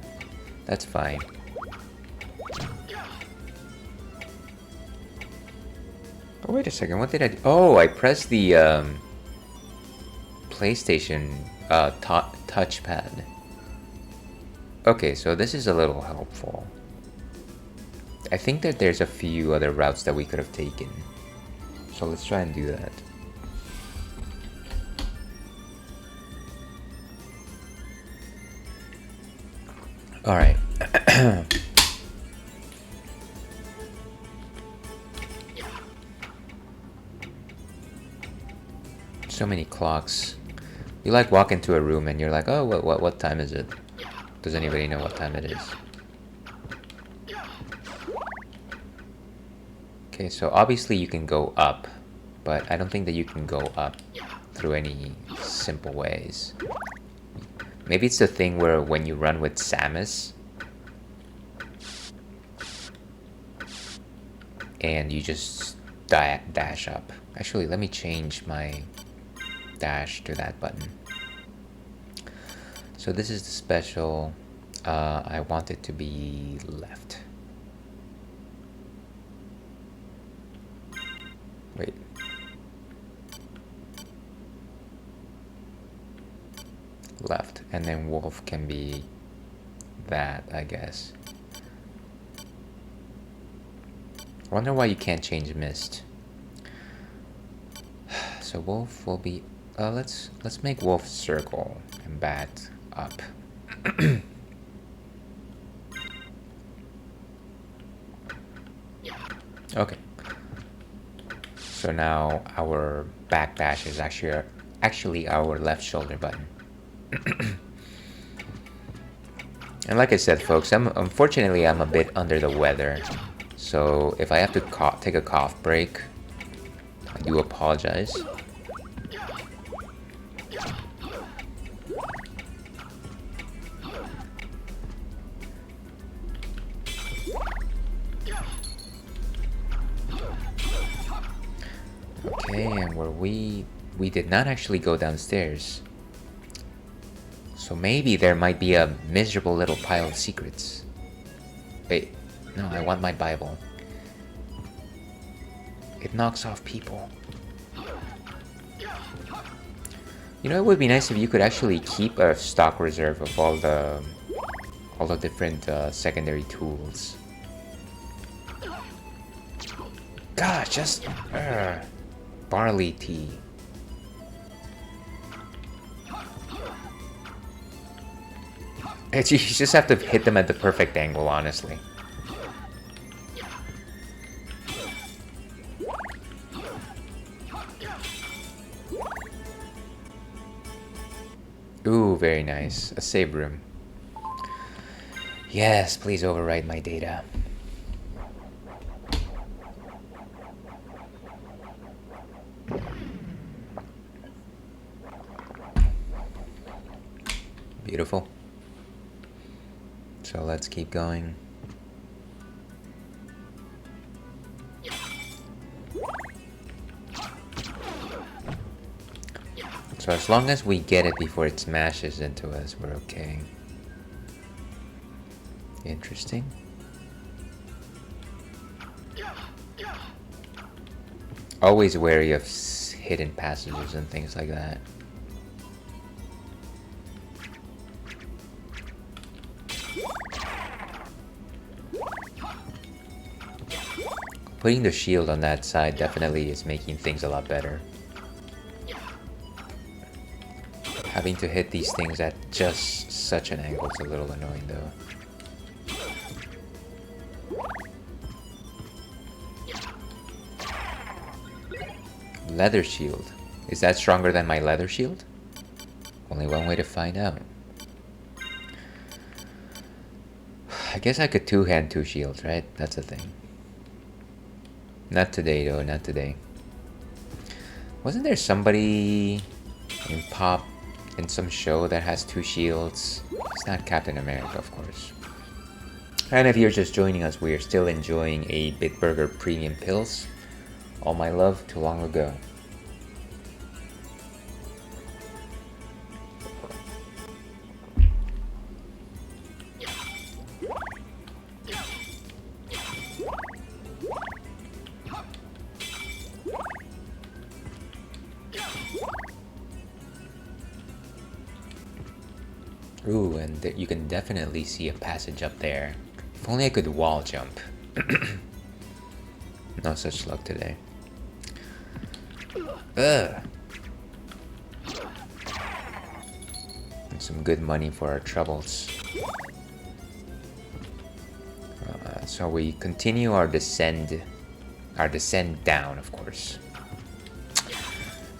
That's fine. Oh, wait a second. What did I do? Oh, I pressed the PlayStation touchpad. Okay, so this is a little helpful. I think that there's a few other routes that we could have taken. So let's try and do that. Alright. So many clocks. You like walk into a room and you're like, oh, what time is it? Does anybody know what time it is? Okay, so obviously you can go up, but I don't think that you can go up through any simple ways. Maybe it's the thing where when you run with Samus and you just dash up. Actually, let me change my dash to that button. So this is the special. I want it to be left. Wait. Left, and then wolf can be that, I guess. I wonder why you can't change mist. So wolf will be let's make wolf circle and bat up. Okay. So now our back dash is actually our left shoulder button. And like I said, folks, unfortunately I'm a bit under the weather. So if I have to take a cough break, I do apologize. Okay, and we did not actually go downstairs. So maybe there might be a miserable little pile of secrets. Wait, no, I want my Bible. It knocks off people. You know, it would be nice if you could actually keep a stock reserve of all the different secondary tools. God, just barley tea. You just have to hit them at the perfect angle, honestly. Ooh, very nice. A save room. Yes, please overwrite my data. Beautiful. So let's keep going. So as long as we get it before it smashes into us, we're okay. Interesting. Always wary of hidden passages and things like that. Putting the shield on that side definitely is making things a lot better. Having to hit these things at just such an angle is a little annoying though. Leather shield. Is that stronger than my leather shield? Only one way to find out. I guess I could two-hand two shields, right? That's the thing. Not today, though. Not today. Wasn't there somebody in Pop in some show that has two shields? It's not Captain America, of course. And if you're just joining us, we are still enjoying a Bitburger Premium Pills. All my love, too long ago. Ooh, and you can definitely see a passage up there. If only I could wall jump. No such luck today. Ugh. And some good money for our troubles. So we continue our descend down, of course.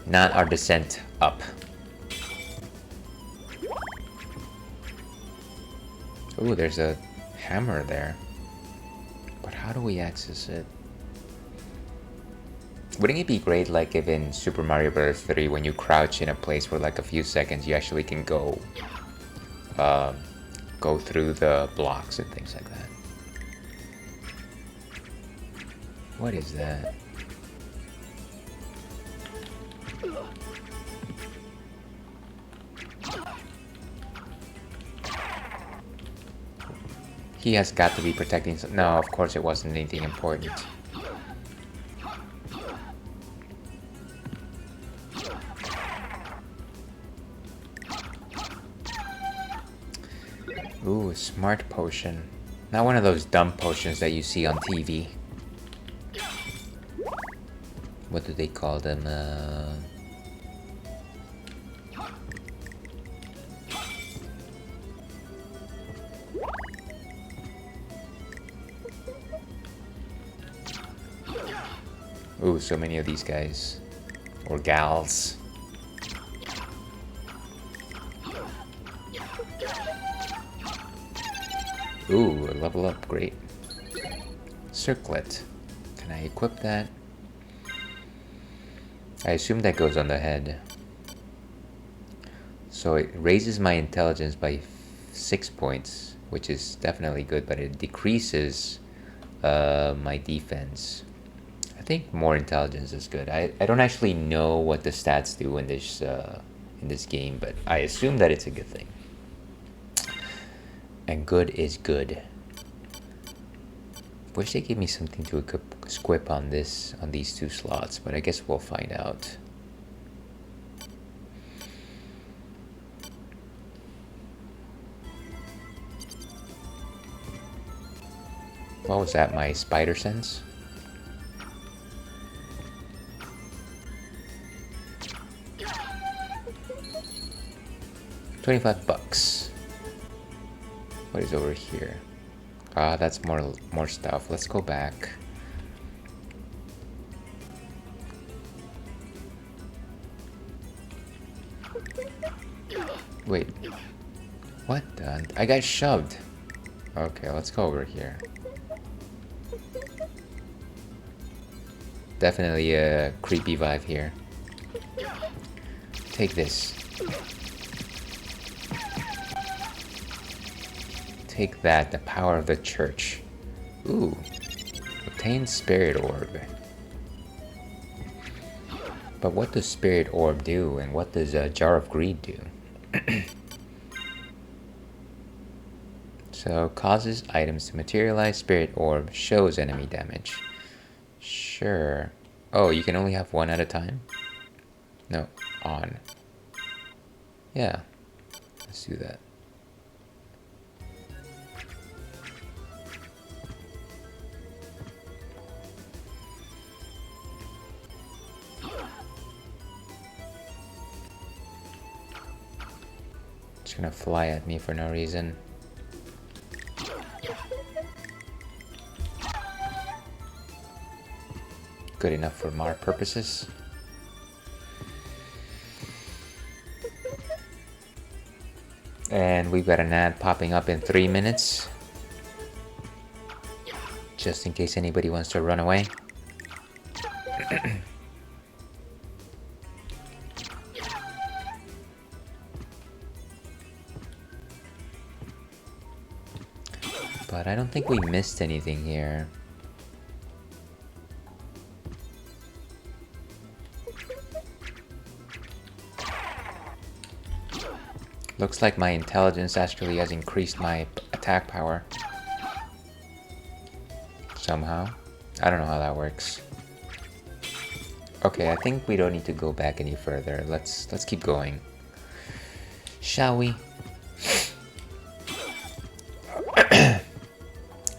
Not our descent up. Ooh, there's a hammer there. But how do we access it? Wouldn't it be great, like, if in Super Mario Bros. 3, when you crouch in a place for like a few seconds, you actually can go through the blocks and things like that? What is that? He has got to be protecting some. No, of course it wasn't anything important. Ooh, smart potion. Not one of those dumb potions that you see on TV. What do they call them? Ooh, so many of these guys. Or gals. Ooh, a level up, great. Circlet. Can I equip that? I assume that goes on the head. So it raises my intelligence by 6 points, which is definitely good, but it decreases my defense. I think more intelligence is good. I don't actually know what the stats do in this game, but I assume that it's a good thing. And good is good. Wish they gave me something to equip on these two slots, but I guess we'll find out. What was that? My spider sense? $25. What is over here? Ah, that's more stuff. Let's go back. Wait. What? I got shoved. Okay, let's go over here. Definitely a creepy vibe here. Take this. Take that, the power of the church. Ooh. Obtain spirit orb. But what does spirit orb do, and what does a jar of greed do? So, causes items to materialize. Spirit orb shows enemy damage. Sure. Oh, you can only have one at a time? No, on. Yeah. Let's do that. It's gonna fly at me for no reason. Good enough for our purposes. And we've got an ad popping up in 3 minutes. just in case anybody wants to run away. But I don't think we missed anything here. Looks like my intelligence actually has increased my attack power. Somehow. I don't know how that works. Okay, I think we don't need to go back any further. Let's keep going. Shall we?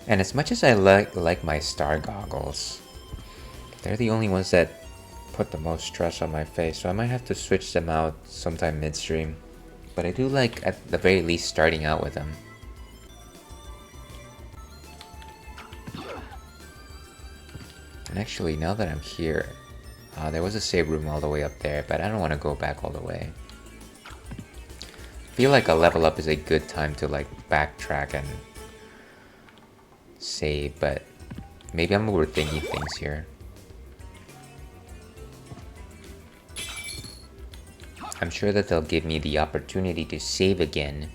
And as much as I like my star goggles, they're the only ones that put the most stress on my face, so I might have to switch them out sometime midstream. But I do like, at the very least, starting out with them. And actually, now that I'm here, there was a save room all the way up there, but I don't want to go back all the way. I feel like a level up is a good time to like backtrack and save, but maybe I'm overthinking things here. I'm sure that they'll give me the opportunity to save again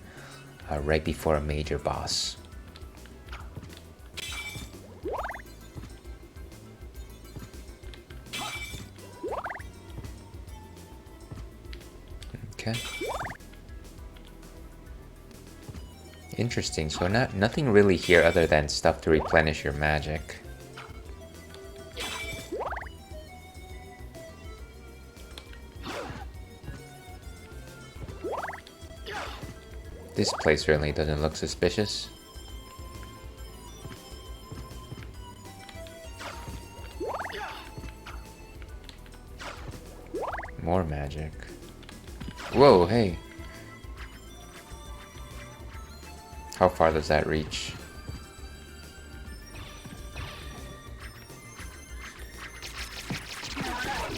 right before a major boss. Okay. Interesting, so nothing really here other than stuff to replenish your magic. This place certainly doesn't look suspicious. More magic. Whoa, hey. How far does that reach?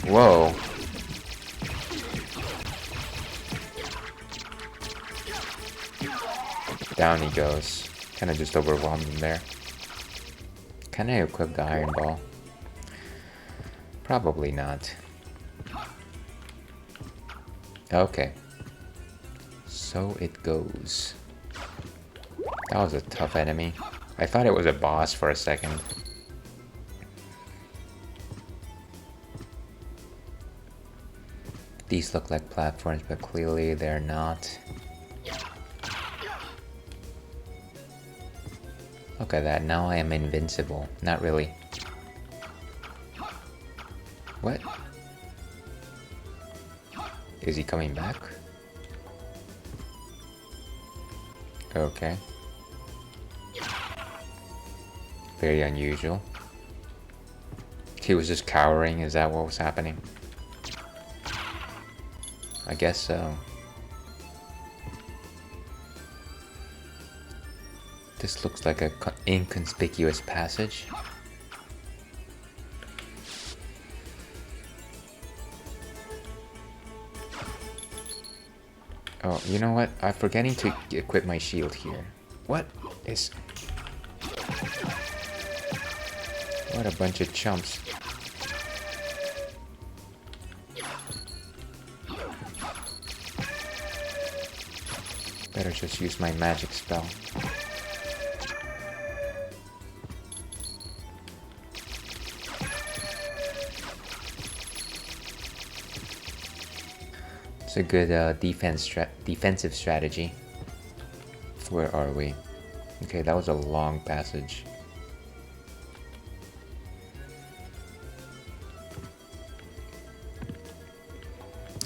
Whoa. Down he goes. Kinda just overwhelmed him there. Can I equip the Iron Ball? Probably not. Okay. So it goes. That was a tough enemy. I thought it was a boss for a second. These look like platforms, but clearly they're not. Look at that, now I am invincible. Not really. What? Is he coming back? Okay. Very unusual. He was just cowering, is that what was happening? I guess so. This looks like an inconspicuous passage. Oh, you know what? I'm forgetting to equip my shield here. What is... What a bunch of chumps. Better just use my magic spell. It's a good defensive strategy. Where are we? Okay, that was a long passage.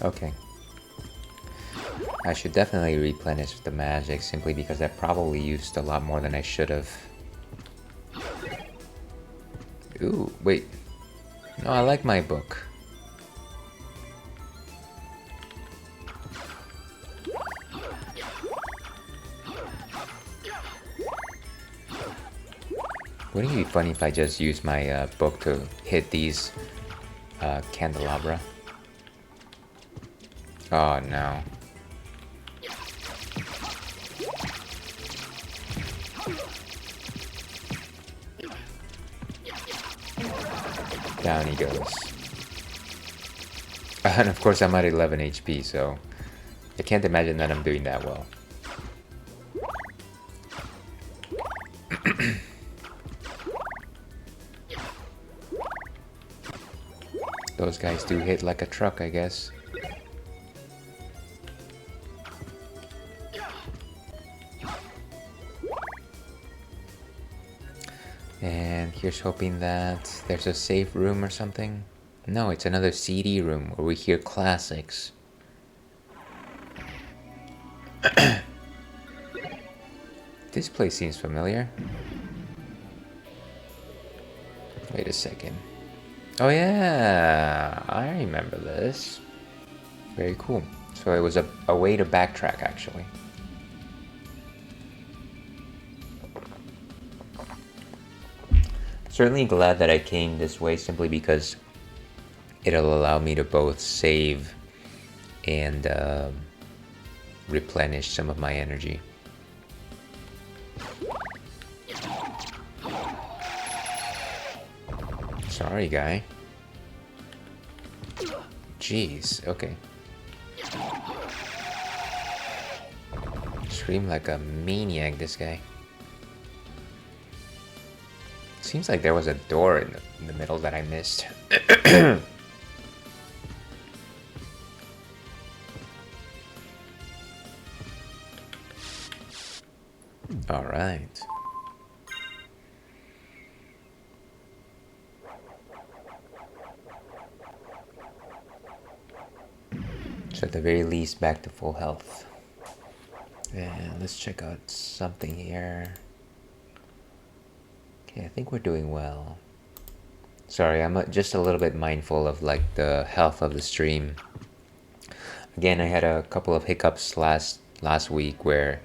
Okay. I should definitely replenish the magic simply because I probably used a lot more than I should have. Ooh, wait. No, I like my book. Wouldn't it be funny if I just use my book to hit these candelabra? Oh no. Down he goes. And of course I'm at 11 HP, so I can't imagine that I'm doing that well. Those guys do hit like a truck, I guess. And here's hoping that there's a safe room or something. No, it's another CD room where we hear classics. This place seems familiar. Wait a second. Oh yeah, I remember this. Very cool. So it was a way to backtrack, actually. Certainly glad that I came this way simply because it'll allow me to both save and replenish some of my energy. Sorry, guy. Jeez, okay. Scream like a maniac, this guy. Seems like there was a door in the middle that I missed. All right. So at the very least, back to full health. And let's check out something here. Okay, I think we're doing well. Sorry, I'm just a little bit mindful of like the health of the stream. Again, I had a couple of hiccups last week where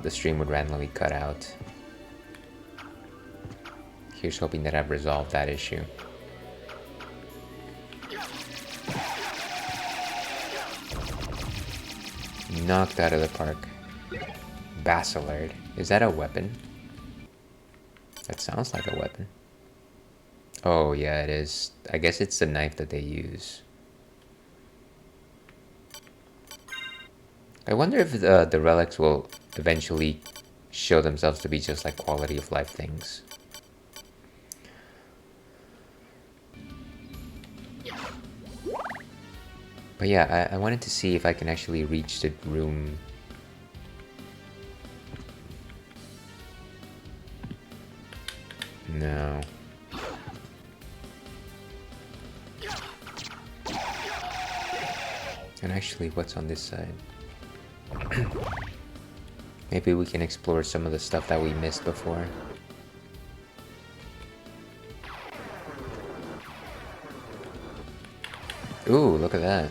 the stream would randomly cut out. Here's hoping that I've resolved that issue. Knocked out of the park. Basilard. Is that a weapon? That sounds like a weapon. Oh yeah, it is. I guess it's the knife that they use. I wonder if the relics will eventually show themselves to be just like quality of life things. But yeah, I wanted to see if I can actually reach the room. No. And actually, what's on this side? Maybe we can explore some of the stuff that we missed before. Ooh, look at that.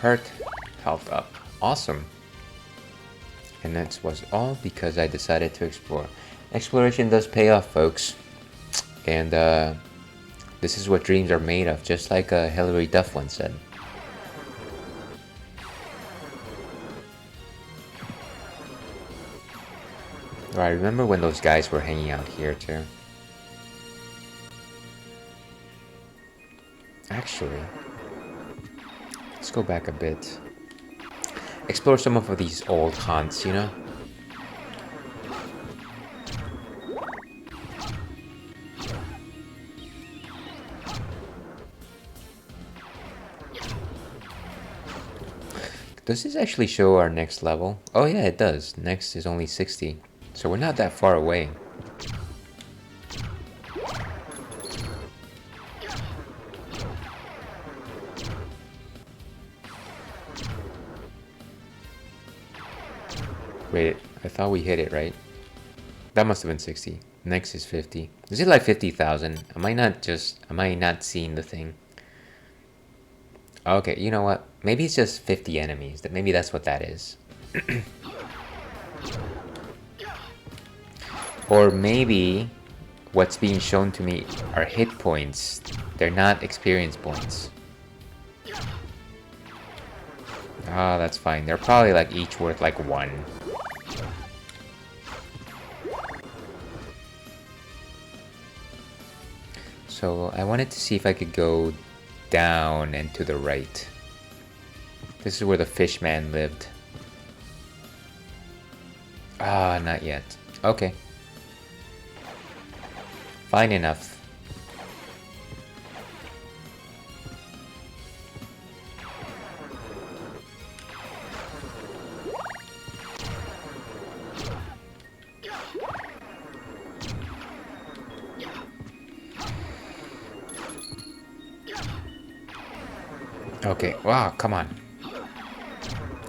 Heart health up. Awesome. And that was all because I decided to explore. Exploration does pay off, folks. And this is what dreams are made of, just like Hilary Duff once said. Oh, I remember when those guys were hanging out here too. Actually, let's go back a bit. Explore some of these old haunts, you know? Does this actually show our next level? Oh yeah, it does. Next is only 60. So we're not that far away. Wait, I thought we hit it, right? That must have been 60. Next is 50. Is it like 50,000? Am I not seeing the thing? Okay, you know what? Maybe it's just 50 enemies. Maybe that's what that is. Or maybe what's being shown to me are hit points. They're not experience points. Ah, that's fine. They're probably like each worth like 1. So I wanted to see if I could go down and to the right. This is where the fish man lived. Ah, not yet. Okay. Fine enough. Okay, wow, come on.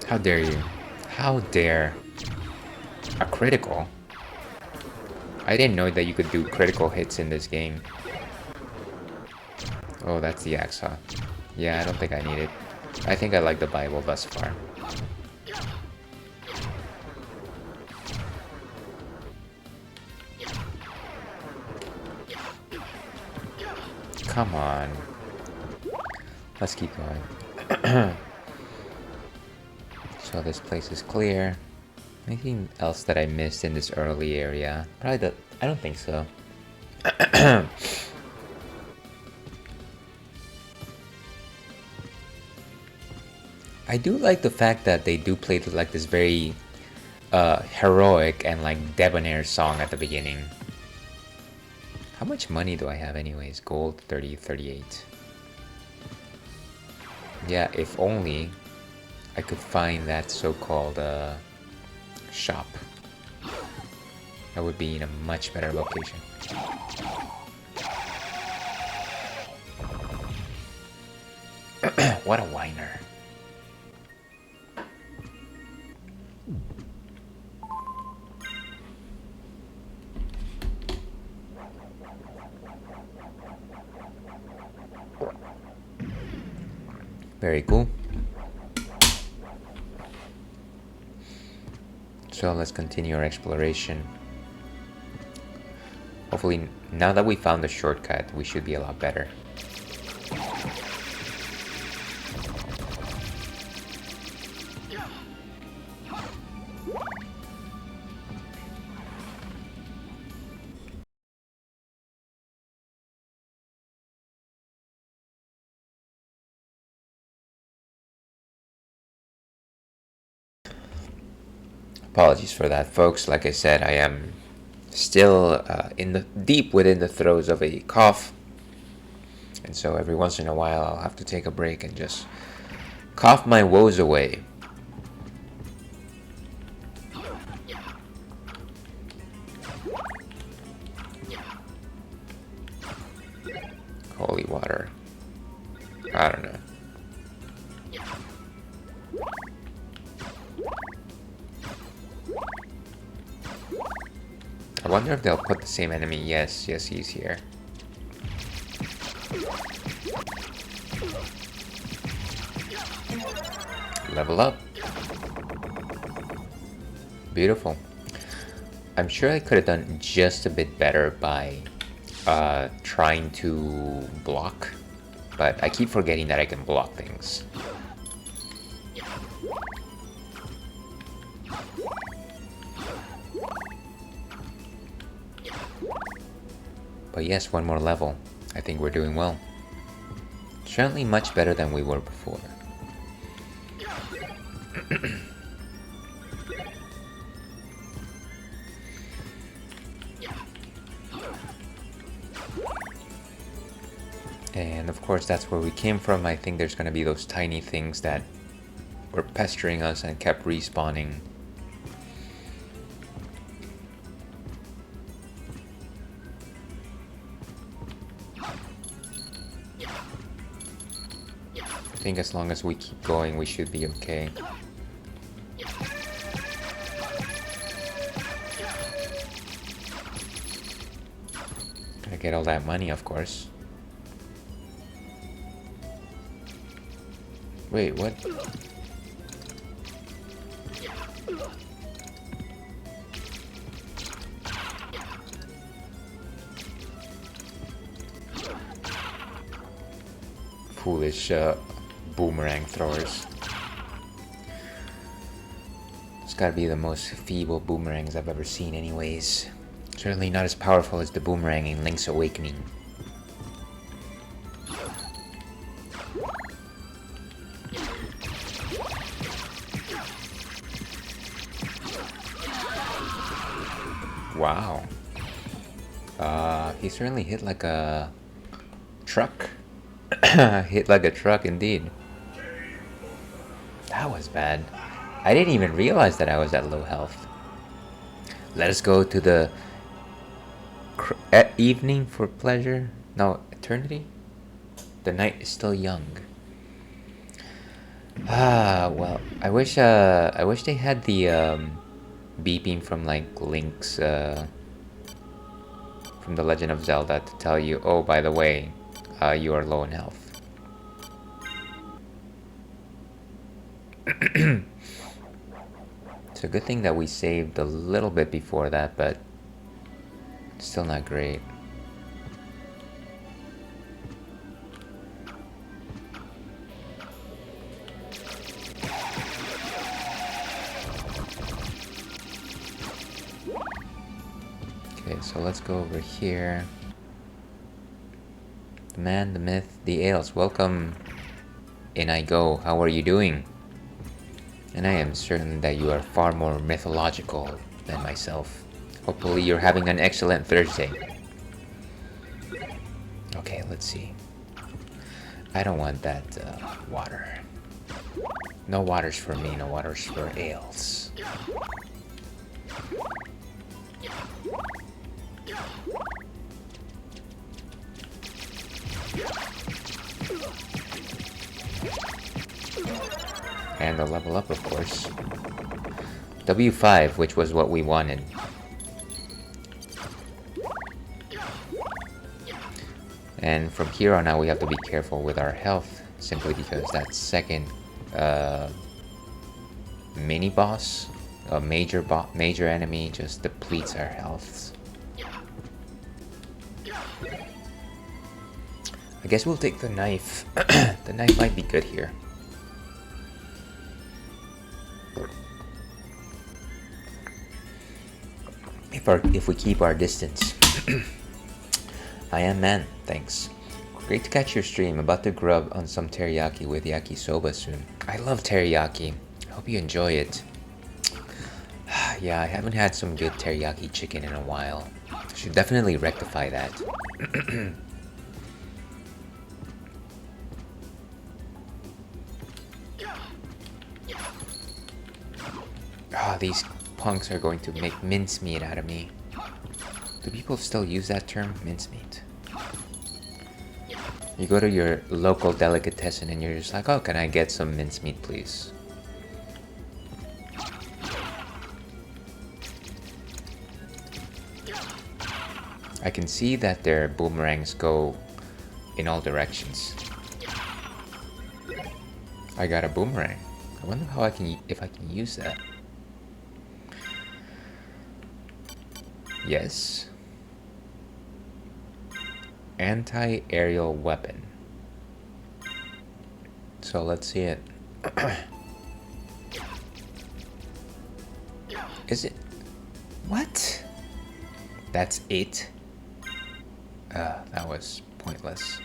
How dare you? How dare? A critical? I didn't know that you could do critical hits in this game. Oh, that's the axe, huh? Yeah, I don't think I need it. I think I like the Bible thus far. Come on. Let's keep going. So this place is clear. Anything else that I missed in this early area? Probably I don't think so. I do like the fact that they do play like this very heroic and like debonair song at the beginning. How much money do I have anyways? Gold 30, 38. Yeah, if only I could find that so-called shop. I would be in a much better location. What a whiner. Very cool. So let's continue our exploration. Hopefully, now that we found the shortcut, we should be a lot better. Apologies for that, folks. Like I said, I am still deep within the throes of a cough, and so every once in a while I'll have to take a break and just cough my woes away. Holy water. I don't know. I wonder if they'll put the same enemy. Yes, he's here. Level up. Beautiful. I'm sure I could have done just a bit better by trying to block, but I keep forgetting that I can block things. But yes, one more level. I think we're doing well. Certainly much better than we were before. And of course, that's where we came from. I think there's going to be those tiny things that were pestering us and kept respawning. I think as long as we keep going, we should be okay. Gotta get all that money, of course. Wait, what? Foolish boomerang throwers. It's gotta be the most feeble boomerangs I've ever seen anyways. Certainly not as powerful as the boomerang in Link's Awakening. Wow. He certainly hit like a truck. Hit like a truck indeed. That was bad. I didn't even realize that I was at low health. Let us go to the evening for pleasure. No, eternity? The night is still young. Well, I wish they had the beeping from like Link's from The Legend of Zelda to tell you, oh, by the way, you are low in health. It's a good thing that we saved a little bit before that, but still not great. Okay, so let's go over here. The man, the myth, the ales. Welcome. In I go. How are you doing? And I am certain that you are far more mythological than myself. Hopefully you're having an excellent Thursday. Okay, let's see. I don't want that water. No waters for me, no waters for ales. And a level up, of course. W5, which was what we wanted. And from here on out, we have to be careful with our health, simply because that second mini boss, a major enemy, just depletes our health. I guess we'll take the knife. The knife might be good here. If we keep our distance. I am man, thanks. Great to catch your stream. About to grub on some teriyaki with yakisoba soon. I love teriyaki. Hope you enjoy it. Yeah, I haven't had some good teriyaki chicken in a while. Should definitely rectify that. These punks are going to make mincemeat out of me. Do people still use that term, mincemeat? You go to your local delicatessen and you're just like, oh, can I get some mincemeat, please? I can see that their boomerangs go in all directions. I got a boomerang. I wonder how if I can use that. Yes. Anti-aerial weapon. So let's see it. Is it? What? That's it? That was pointless.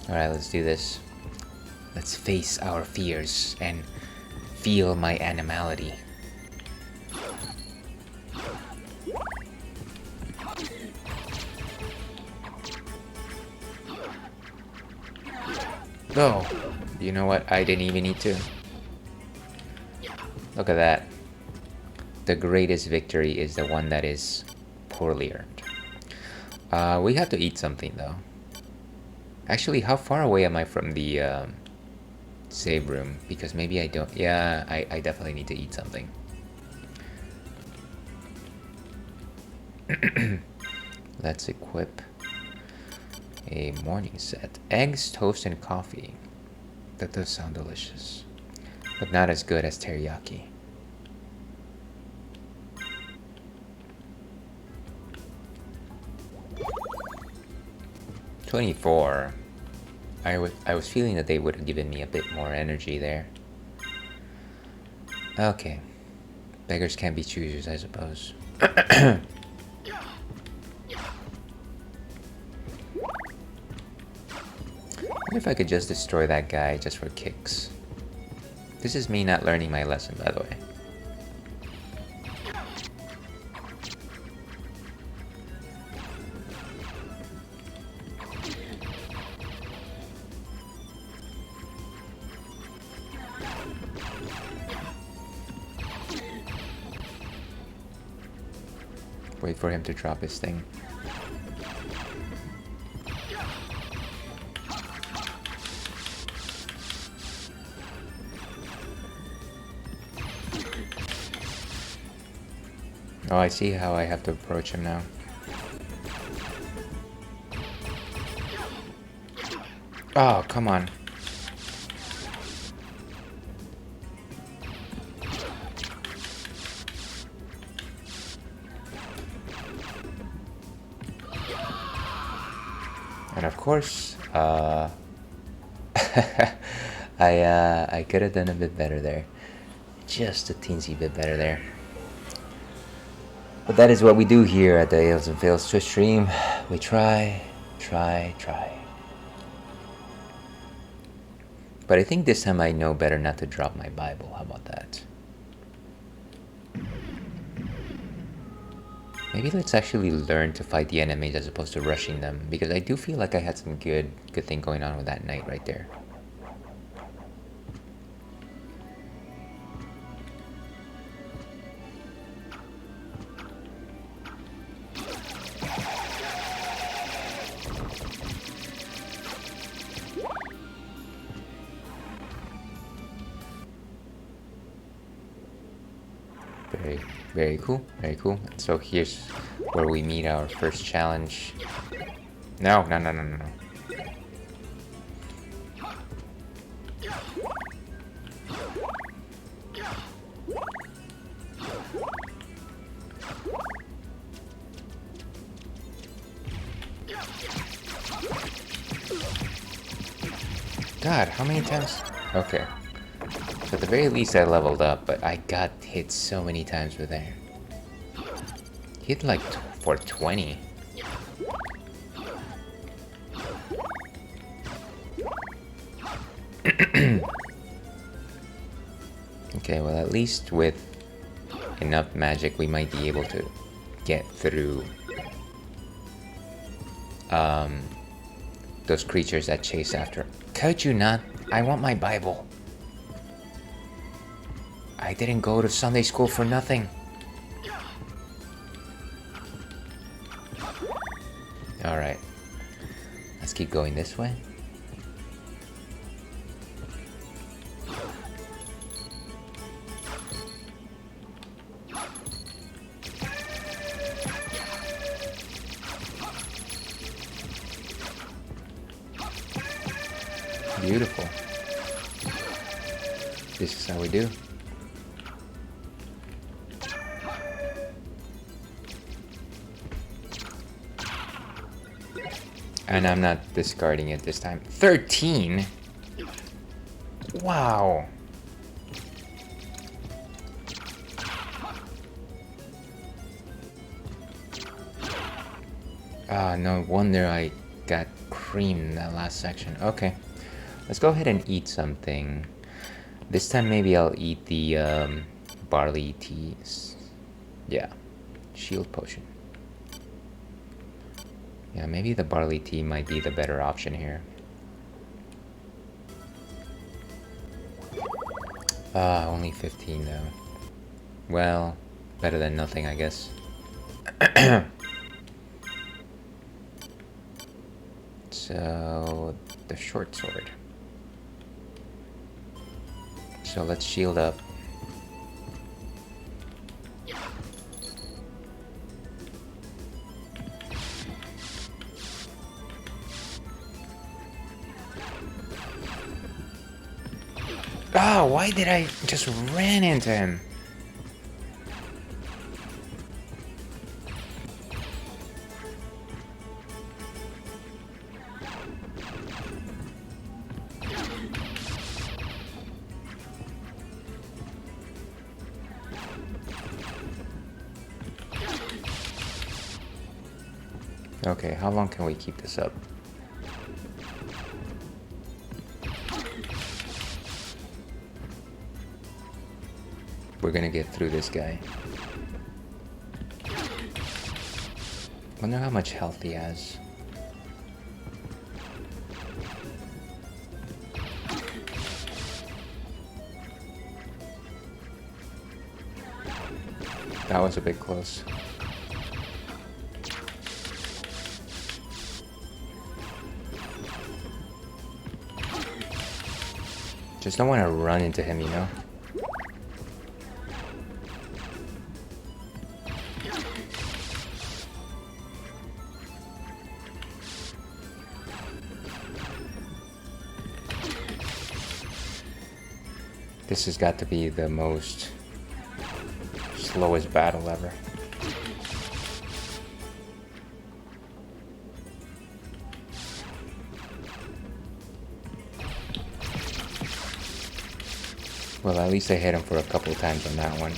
Alright, let's do this. Let's face our fears and feel my animality. Go! You know what? I didn't even need to. Look at that. The greatest victory is the one that is poorly earned. We have to eat something though. Actually, how far away am I from the save room? Because maybe I don't. Yeah, I definitely need to eat something. Let's equip a morning set. Eggs, toast, and coffee. That does sound delicious. But not as good as teriyaki. $24. I was feeling that they would have given me a bit more energy there. Okay. Beggars can't be choosers, I suppose. I wonder if I could just destroy that guy just for kicks. This is me not learning my lesson, by the way. Wait for him to drop his thing. Oh, I see how I have to approach him now. Oh, come on. And of course, I could have done a bit better there. Just a teensy bit better there. But that is what we do here at the Ales and Fails Twitch stream. We try. But I think this time I know better not to drop my Bible. How about that? Maybe let's actually learn to fight the enemies as opposed to rushing them, because I do feel like I had some good thing going on with that knight right there. Very cool, very cool. So here's where we meet our first challenge. No. God, how many times? Okay. So at the very least I leveled up, but I got hit so many times with there. Hit like for 20. Okay, well at least with enough magic we might be able to get through those creatures that chase after. Could you not? I want my Bible. I didn't go to Sunday school for nothing. Alright. Let's keep going this way. Beautiful. This is how we do. And I'm not discarding it this time. 13? Wow. Ah, no wonder I got creamed in that last section. Okay. Let's go ahead and eat something. This time maybe I'll eat the barley teas. Yeah. Shield potion. Yeah, maybe the barley tea might be the better option here. Ah, only 15 though. Well, better than nothing, I guess. So, the short sword. So let's shield up. Oh, why did I just ran into him? Okay, how long can we keep this up? we're gonna get through this guy. Wonder how much health he has. That was a bit close. Just don't want to run into him, you know? This has got to be the most slowest battle ever. Well, at least I hit him for a couple of times on that one.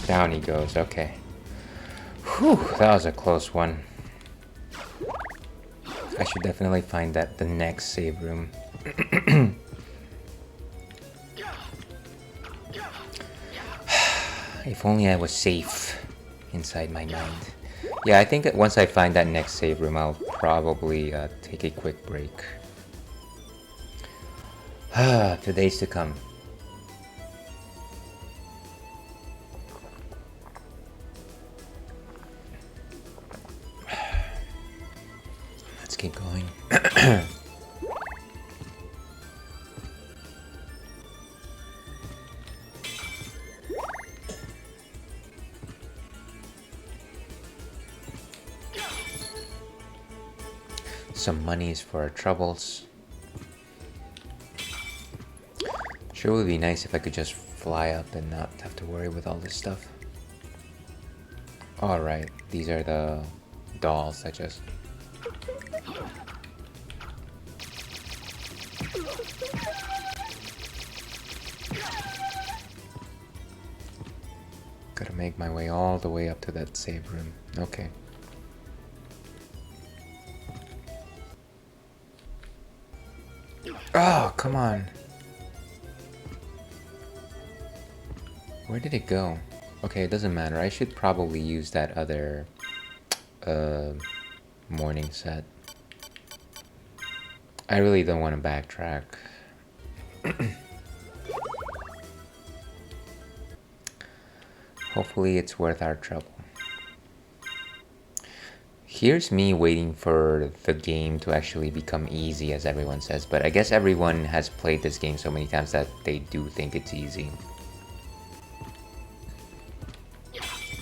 Down he goes, okay. Whew, that was a close one. I should definitely find that the next save room. If only I was safe inside my mind. Yeah, I think that once I find that next save room, I'll probably take a quick break. For days to come. Let's keep going. Some monies for our troubles. Sure would be nice if I could just fly up and not have to worry with all this stuff. Alright, these are the dolls that just... Gotta make my way all the way up to that save room. Okay. Oh, come on. Where did it go? Okay, it doesn't matter. I should probably use that other morning set. I really don't want to backtrack. Hopefully it's worth our trouble. Here's me waiting for the game to actually become easy, as everyone says, but I guess everyone has played this game so many times that they do think it's easy.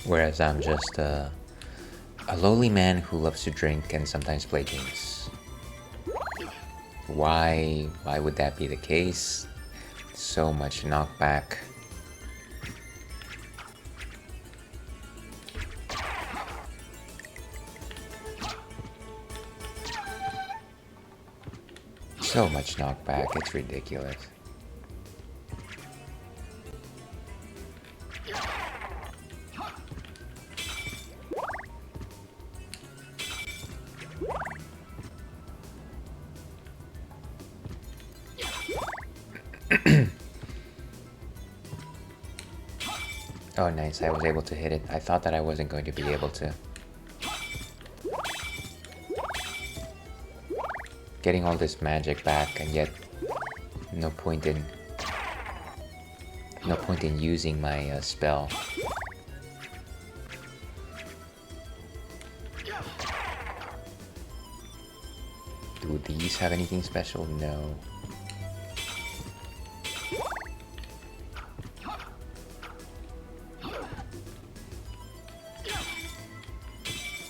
Whereas I'm just a lowly man who loves to drink and sometimes play games. Why would that be the case? So much knockback. So much knockback, it's ridiculous. Oh nice, I was able to hit it. I thought that I wasn't going to be able to. Getting all this magic back, and yet no point in using my spell. Do these have anything special? No.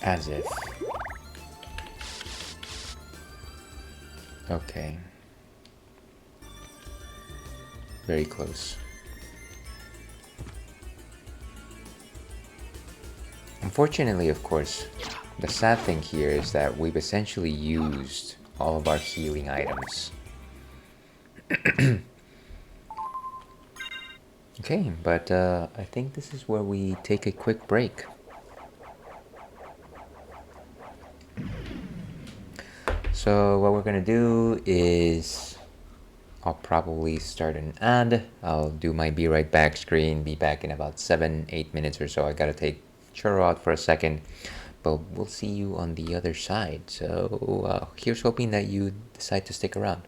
As if. Okay. Very close. Unfortunately, of course, the sad thing here is that we've essentially used all of our healing items. Okay, but I think this is where we take a quick break. So what we're gonna do is I'll probably start an ad. I'll do my be right back screen, be back in about 7-8 minutes or so. I gotta take Churro out for a second, but we'll see you on the other side. So here's hoping that you decide to stick around.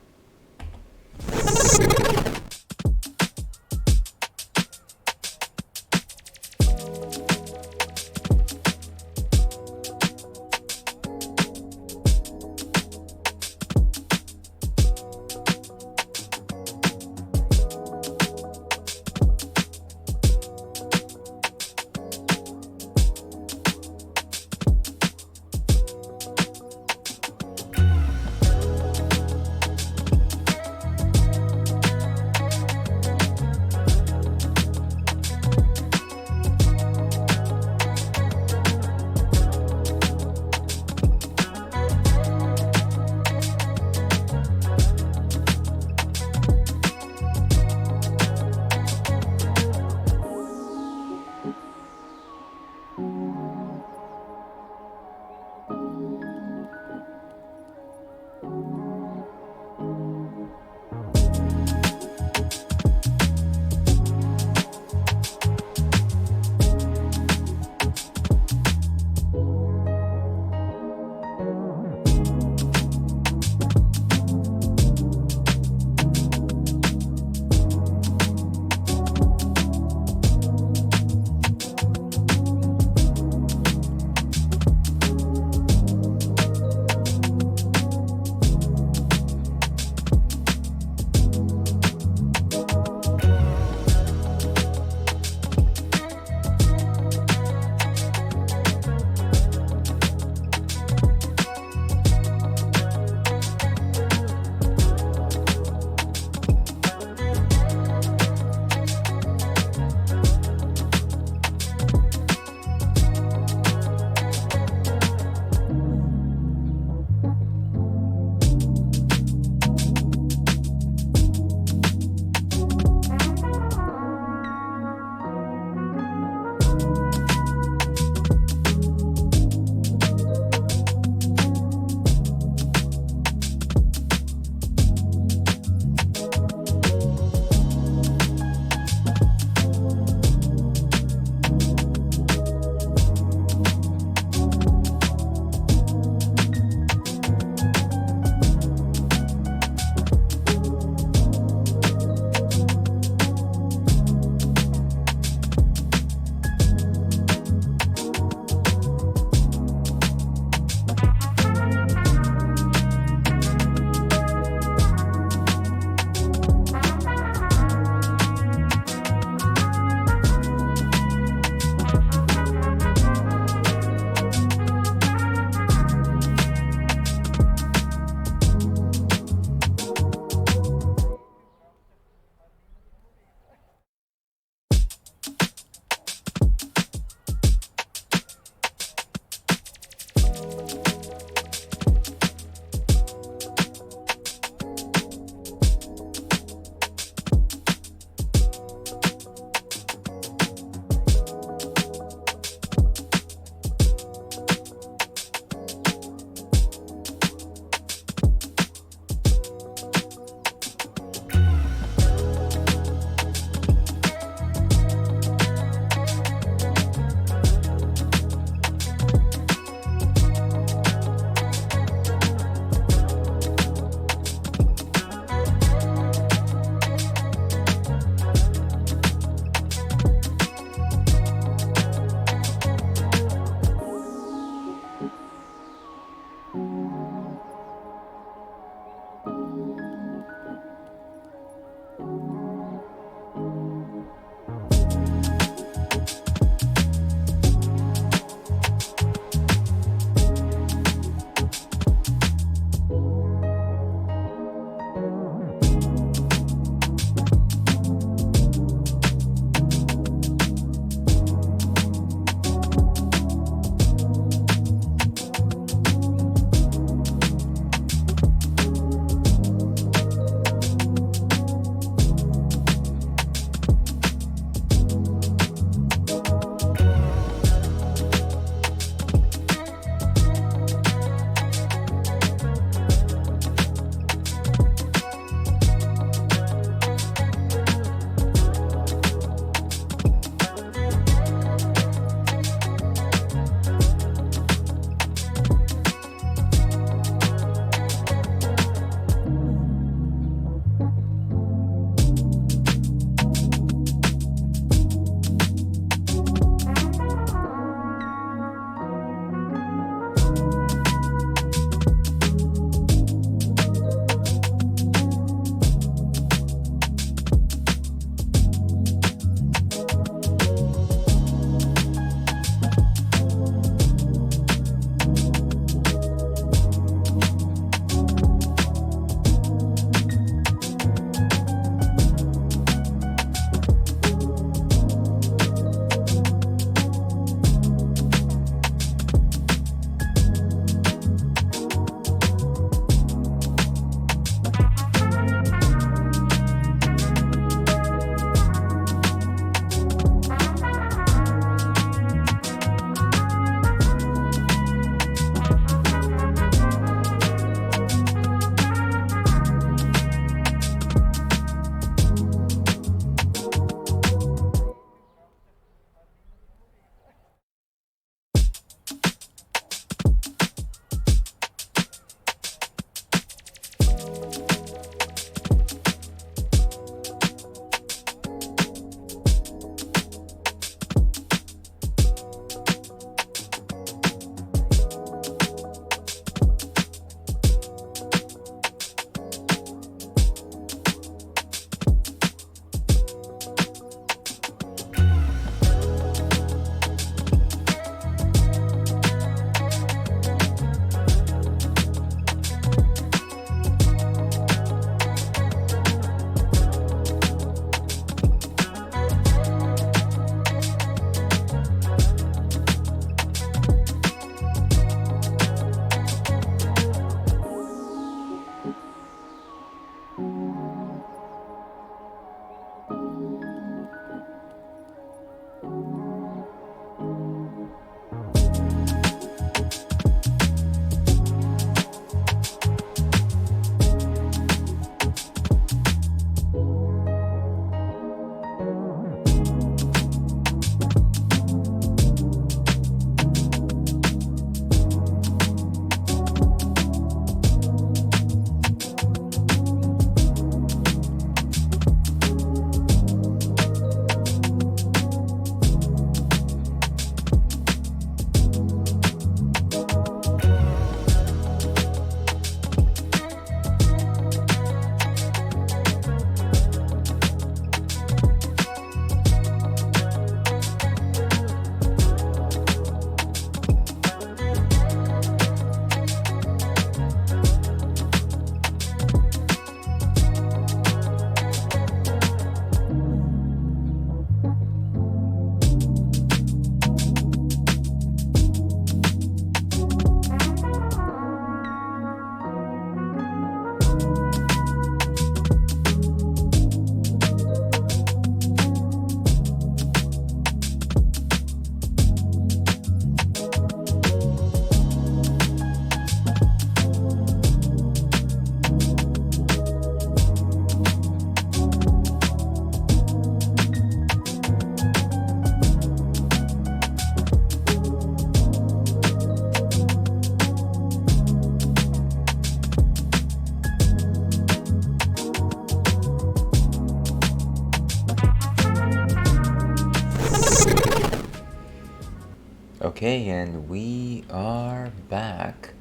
Okay, and we are back.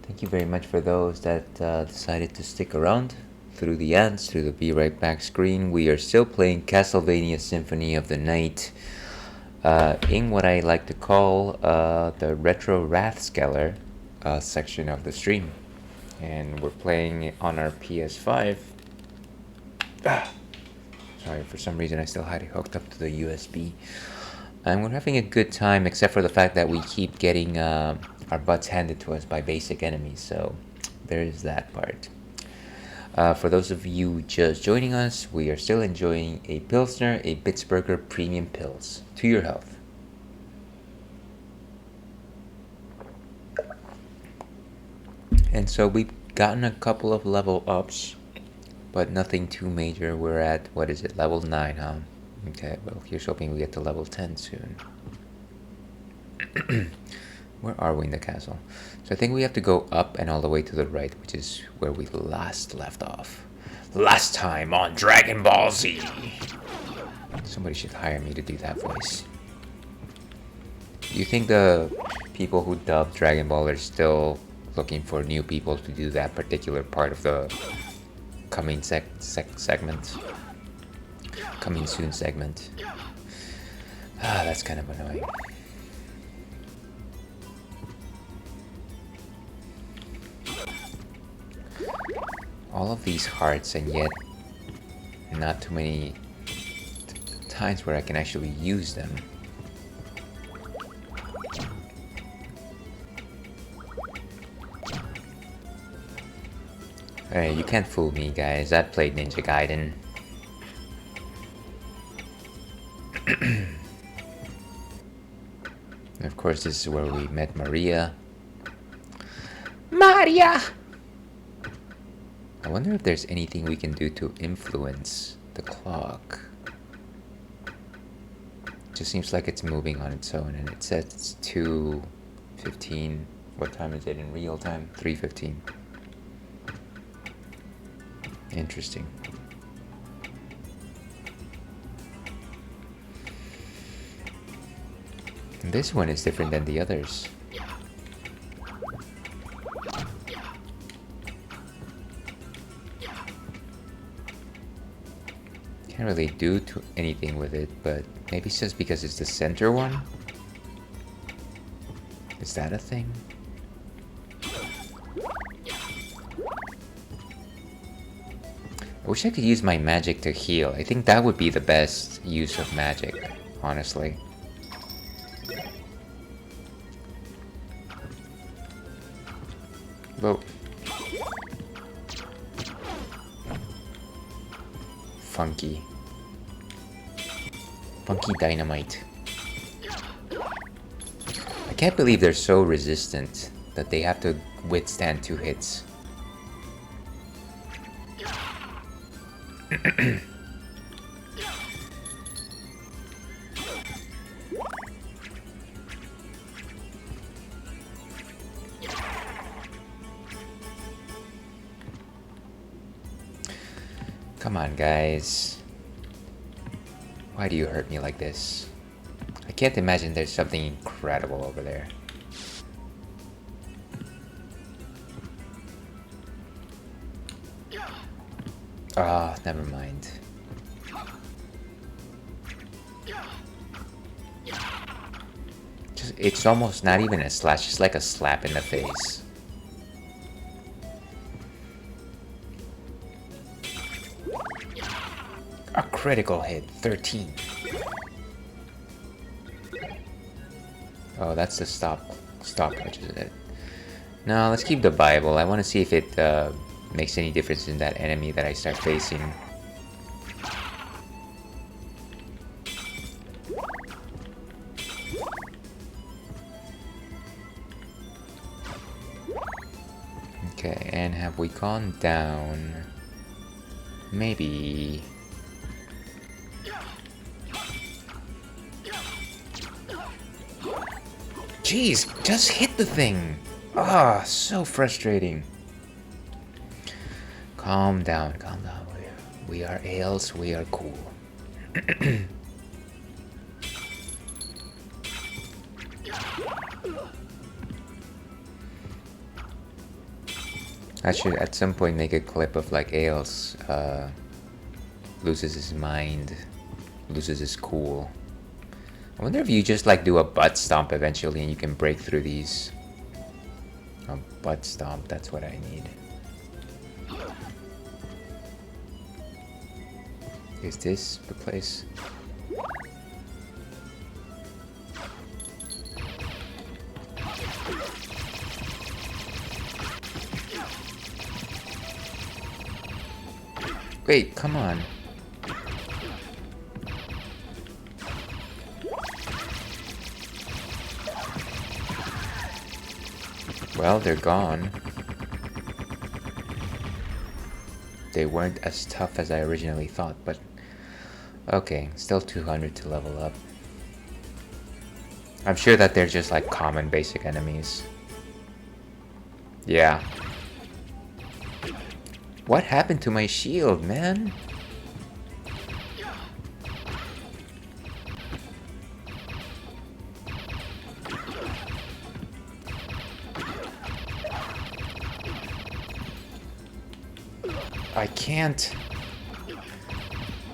Thank you very much for those that decided to stick around through the ads, through the Be Right Back screen. We are still playing Castlevania Symphony of the Night in what I like to call the Retro Rathskeller section of the stream. And we're playing on our PS5. Sorry, for some reason I still had it hooked up to the USB. And we're having a good time, except for the fact that we keep getting our butts handed to us by basic enemies, so there's that part. For those of you just joining us, we are still enjoying a Pilsner, a Bittsburger Premium Pils. To your health. And so we've gotten a couple of level ups, but nothing too major. We're at, what is it, level 9, huh? Okay, well, here's hoping we get to level 10 soon. Where are we in the castle? So I think we have to go up and all the way to the right, which is where we last left off. Last time on Dragon Ball Z! Somebody should hire me to do that voice. Do you think the people who dubbed Dragon Ball are still looking for new people to do that particular part of the coming segment? Coming soon segment. That's kind of annoying. All of these hearts, and yet not too many times where I can actually use them. Hey, you can't fool me, guys. I played Ninja Gaiden. Of course, this is where we met Maria. Maria! I wonder if there's anything we can do to influence the clock. It just seems like it's moving on its own, and it says it's 2:15. What time is it in real time? 3:15. Interesting. And this one is different than the others. Can't really do anything with it, but maybe it's just because it's the center one? Is that a thing? I wish I could use my magic to heal. I think that would be the best use of magic, honestly. Whoa. Funky. Funky dynamite. I can't believe they're so resistant that they have to withstand 2 hits. Come on, guys. Why do you hurt me like this? I can't imagine there's something incredible over there. Ah, oh, never mind. It's almost not even a slash, it's like a slap in the face. A critical hit, 13. Oh, that's the stopwatch, isn't it? No, let's keep the Bible. I want to see if it makes any difference in that enemy that I start facing. Okay, and have we gone down? Maybe. Jeez, just hit the thing! Ah, so frustrating. Calm down, calm down. We are ales, we are cool. I should at some point make a clip of like Ails loses his mind, loses his cool. I wonder if you just like do a butt stomp eventually and you can break through these. A butt stomp, that's what I need. Is this the place? Wait, come on. Well, they're gone. They weren't as tough as I originally thought, but okay, still 200 to level up. I'm sure that they're just like common basic enemies. Yeah. What happened to my shield, man? I can't.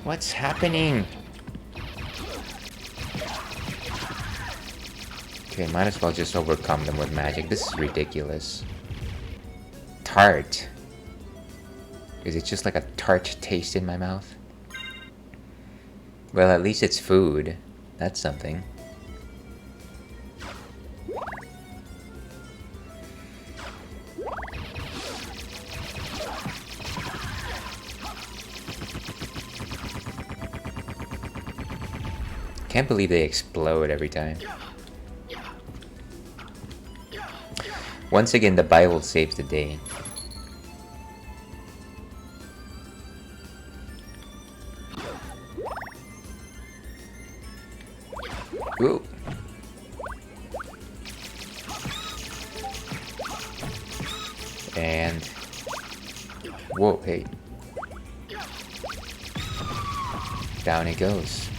What's happening? Okay, might as well just overcome them with magic. This is ridiculous. Tart. Is it just like a tart taste in my mouth? Well, at least it's food. That's something. Can't believe they explode every time. Once again, the Bible saves the day. Ooh. And whoa, hey. Down it goes.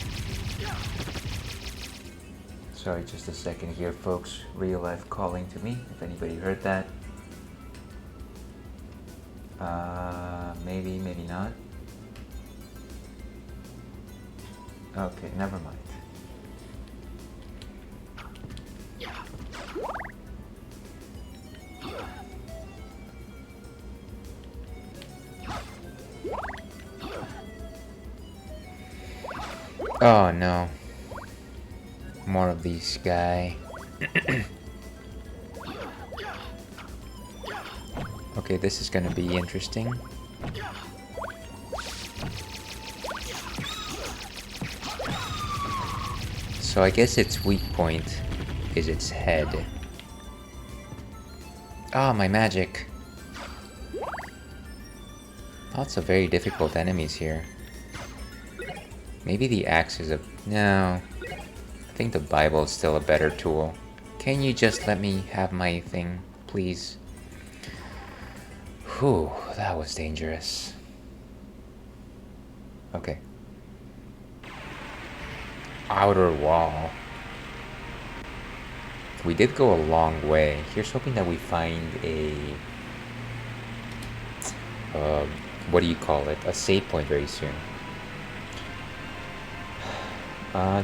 Sorry, just a second here, folks. Real life calling to me, if anybody heard that. Maybe, maybe not. Okay, never mind. Oh no. More of these guy. Okay, this is gonna be interesting. So I guess its weak point is its head. Ah, my magic. Lots of very difficult enemies here. Maybe the axe is a... No. I think the Bible is still a better tool. Can you just let me have my thing, please? Whew, that was dangerous. Okay. Outer wall. We did go a long way. Here's hoping that we find a... what do you call it? A save point very soon.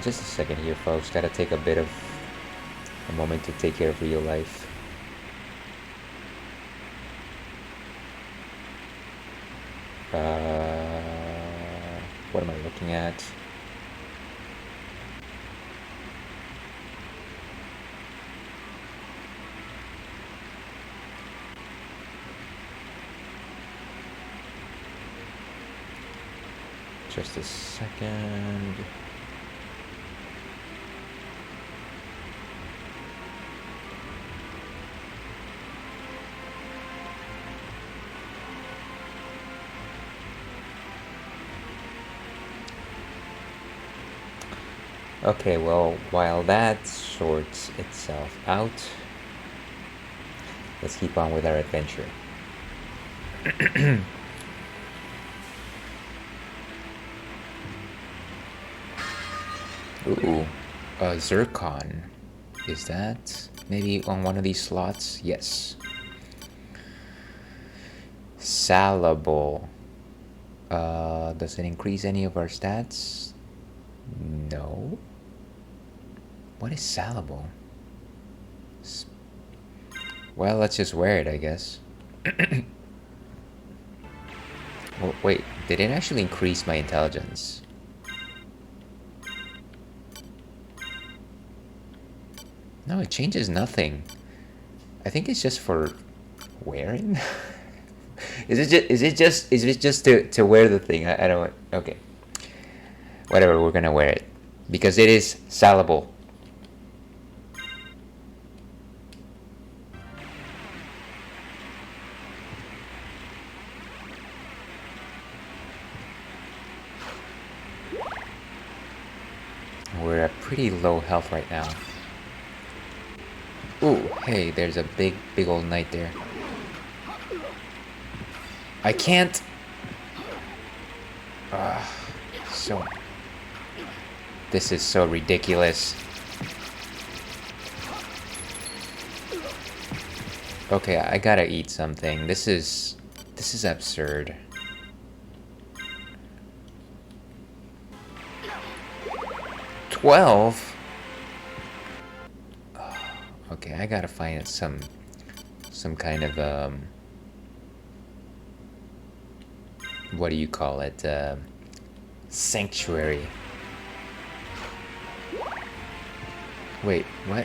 Just a second here, folks. Gotta take a bit of a moment to take care of real life. What am I looking at? Just a second. Okay, well, while that sorts itself out, let's keep on with our adventure. Ooh, Zircon. Is that maybe on one of these slots? Yes. Salable. Does it increase any of our stats? No. What is salable? Well, let's just wear it, I guess. Well, wait, did it actually increase my intelligence? No, it changes nothing. I think it's just for wearing. Is it just to wear the thing? I don't want, okay. Whatever, we're gonna wear it because it is salable. We're at pretty low health right now. Ooh, hey, there's a big old knight there. I can't. So. This is so ridiculous. Okay, I gotta eat something. This is absurd. $12? Okay, I gotta find some kind of what do you call it? Sanctuary. Wait, what?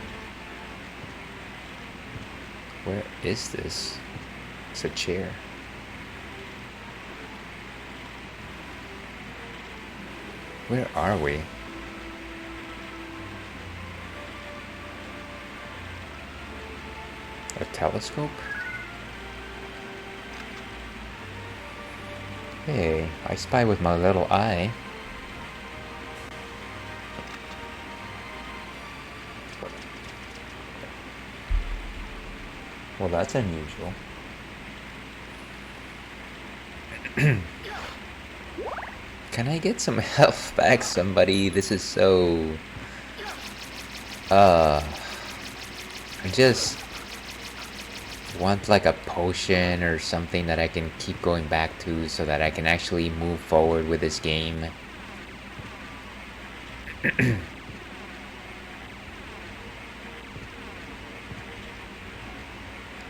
Where is this? It's a chair. Where are we? A telescope? Hey, I spy with my little eye. Well, that's unusual. Can I get some health back, somebody? This is so... I just want like a potion or something that I can keep going back to so that I can actually move forward with this game.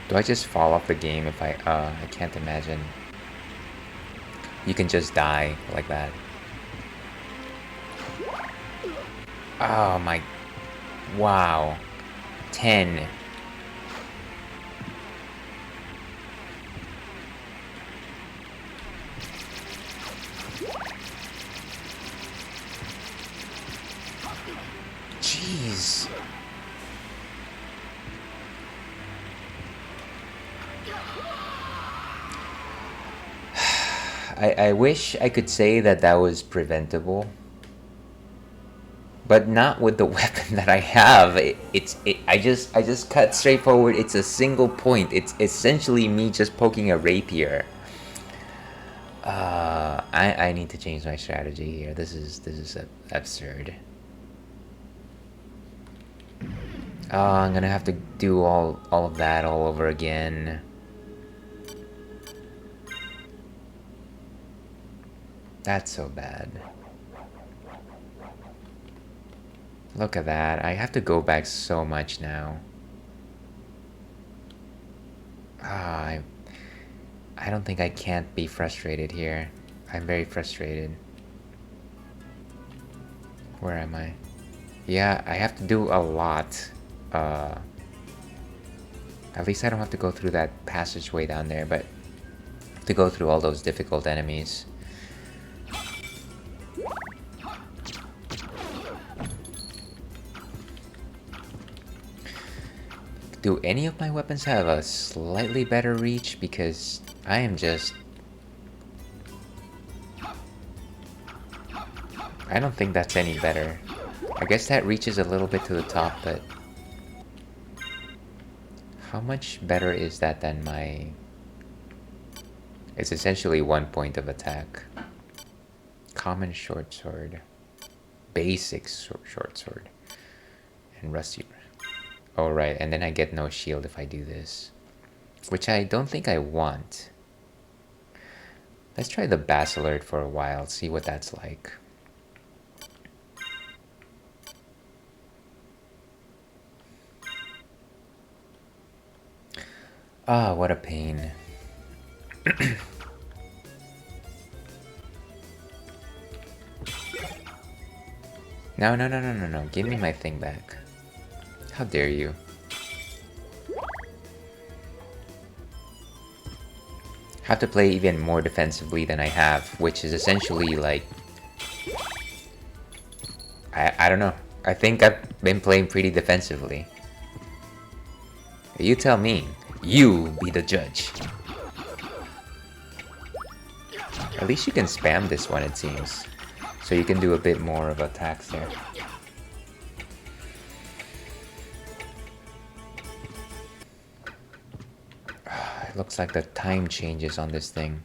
Do I just fall off the game if I can't imagine. You can just die like that. Oh my... Wow. 10. Jeez. I wish I could say that that was preventable, but not with the weapon that I have. I just cut straight forward. It's a single point. It's essentially me just poking a rapier. I need to change my strategy here. This is absurd. I'm gonna have to do all of that all over again. That's so bad. Look at that. I have to go back so much now. I don't think I can't be frustrated here. I'm very frustrated. Where am I? Yeah, I have to do a lot. At least I don't have to go through that passageway down there, but I have to go through all those difficult enemies. Do any of my weapons have a slightly better reach? Because I am just... I don't think that's any better. I guess that reaches a little bit to the top, but... How much better is that than my... It's essentially 1 point of attack. Common short sword. Basic short sword. And rusty... Oh, right, and then I get no shield if I do this. Which I don't think I want. Let's try the Bass Alert for a while, see what that's like. Ah, what a pain. No, no, no, no, no, no. Give me my thing back. How dare you? Have to play even more defensively than I have, which is essentially like... I don't know. I think I've been playing pretty defensively. You tell me. You be the judge. At least you can spam this one, it seems. So you can do a bit more of attacks there. It looks like the time changes on this thing.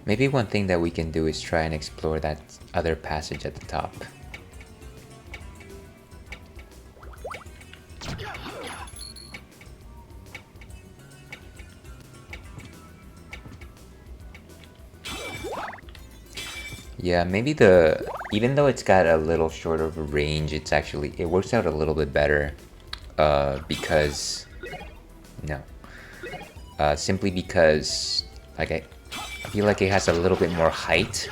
Maybe one thing that we can do is try and explore that other passage at the top. Yeah, maybe even though it's got a little shorter of a range, it works out a little bit better, simply because, like, I feel like it has a little bit more height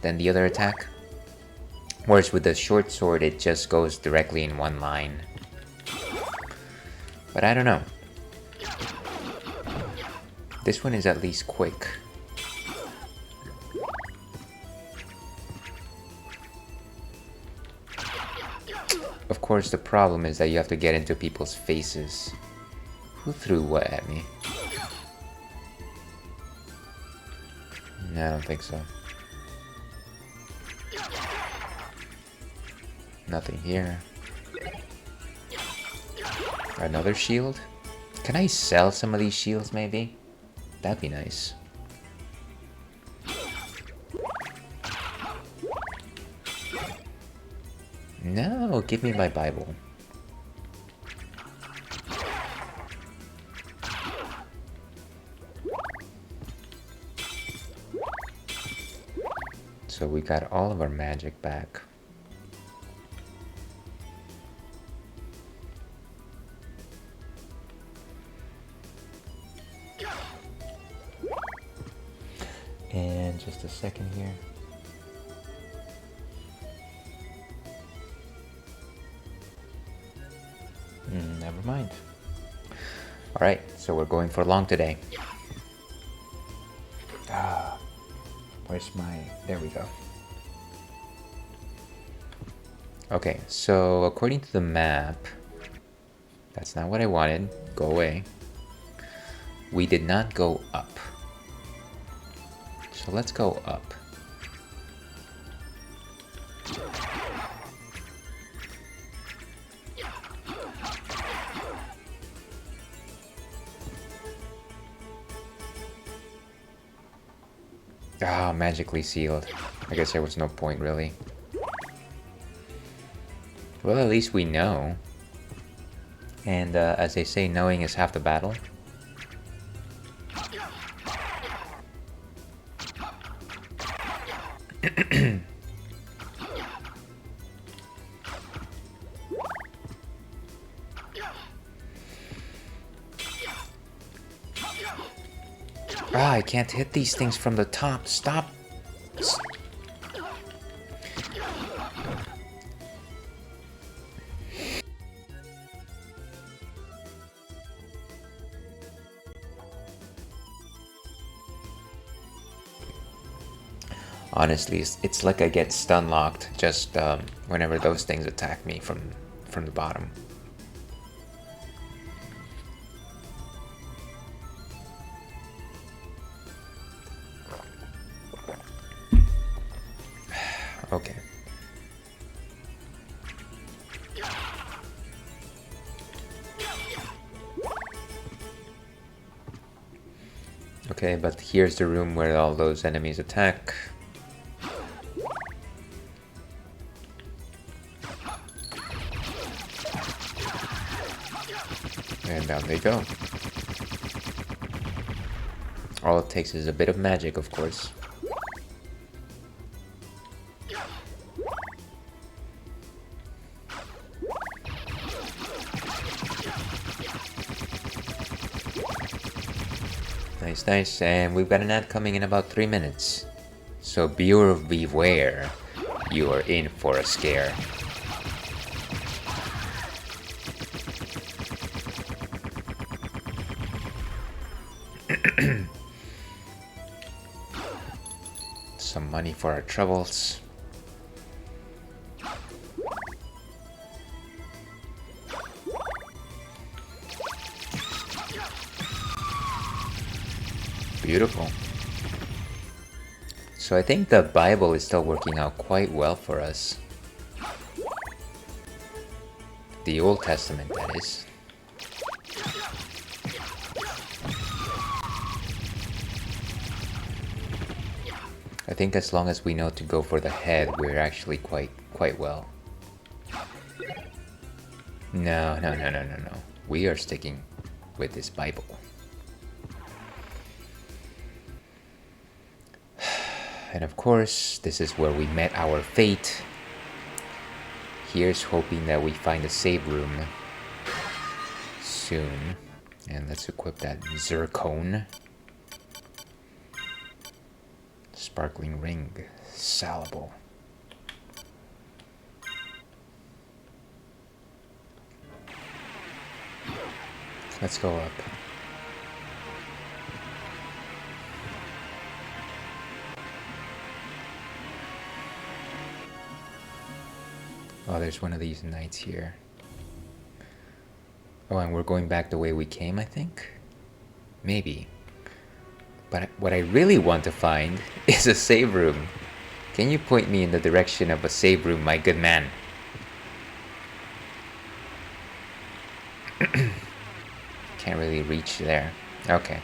than the other attack, whereas with the short sword, it just goes directly in one line. But I don't know. This one is at least quick. Of course, the problem is that you have to get into people's faces. Who threw what at me? No, I don't think so. Nothing here. Another shield? Can I sell some of these shields, maybe? That'd be nice. No, give me my Bible. So we got all of our magic back. And just a second here. Never mind. Alright, so we're going for long today. Where's my... There we go. Okay, so according to the map... That's not what I wanted. Go away. We did not go up. So let's go up. Ah, magically sealed. I guess there was no point, really. Well, at least we know. And as they say, knowing is half the battle. Ah, I can't hit these things from the top. Stop. Honestly, it's like I get stun locked just whenever those things attack me from the bottom. Okay. Okay, but here's the room where all those enemies attack. And down they go. All it takes is a bit of magic, of course. Nice, nice. And we've got an ad coming in about 3 minutes. So beware. You are in for a scare. Some money for our troubles. Beautiful. So I think the Bible is still working out quite well for us. The Old Testament, that is. I think as long as we know to go for the head, we're actually quite well. No. We are sticking with this Bible. And of course, this is where we met our fate. Here's hoping that we find a save room soon. And let's equip that zircon. Sparkling ring, salable. Let's go up. Oh, there's one of these knights here. Oh, and we're going back the way we came, I think? Maybe. But what I really want to find is a save room. Can you point me in the direction of a save room, my good man? Can't really reach there. Okay.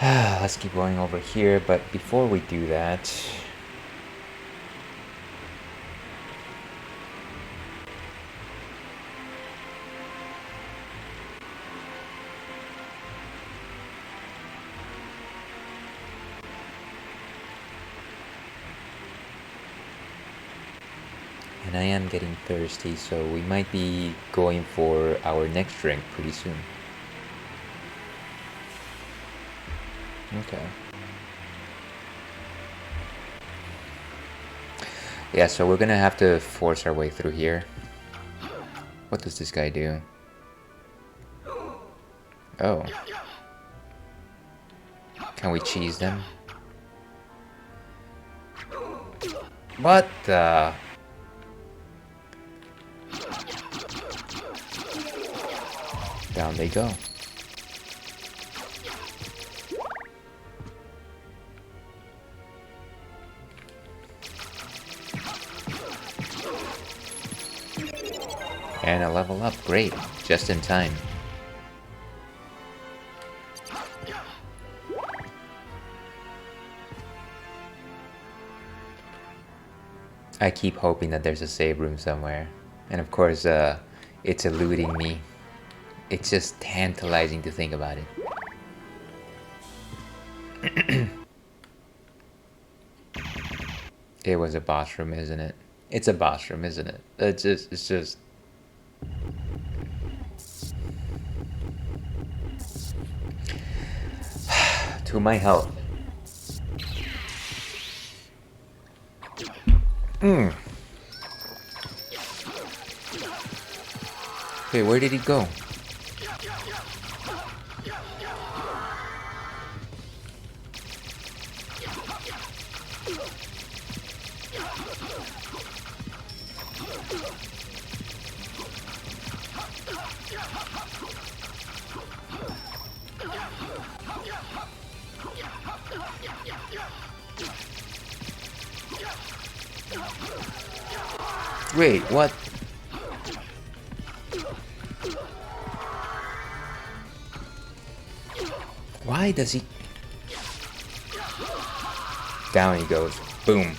Let's keep going over here, but before we do that... And I am getting thirsty, so we might be going for our next drink pretty soon. Okay. Yeah, so we're gonna have to force our way through here. What does this guy do? Oh. Can we cheese them? What the... Down they go. And a level up, great, just in time. I keep hoping that there's a save room somewhere. And of course, it's eluding me. It's just tantalizing to think about it. It was a boss room, isn't it? It's a boss room, isn't it? It's just... To my health. Wait, where did he go? Wait, what? Why does he... Down he goes. Boom.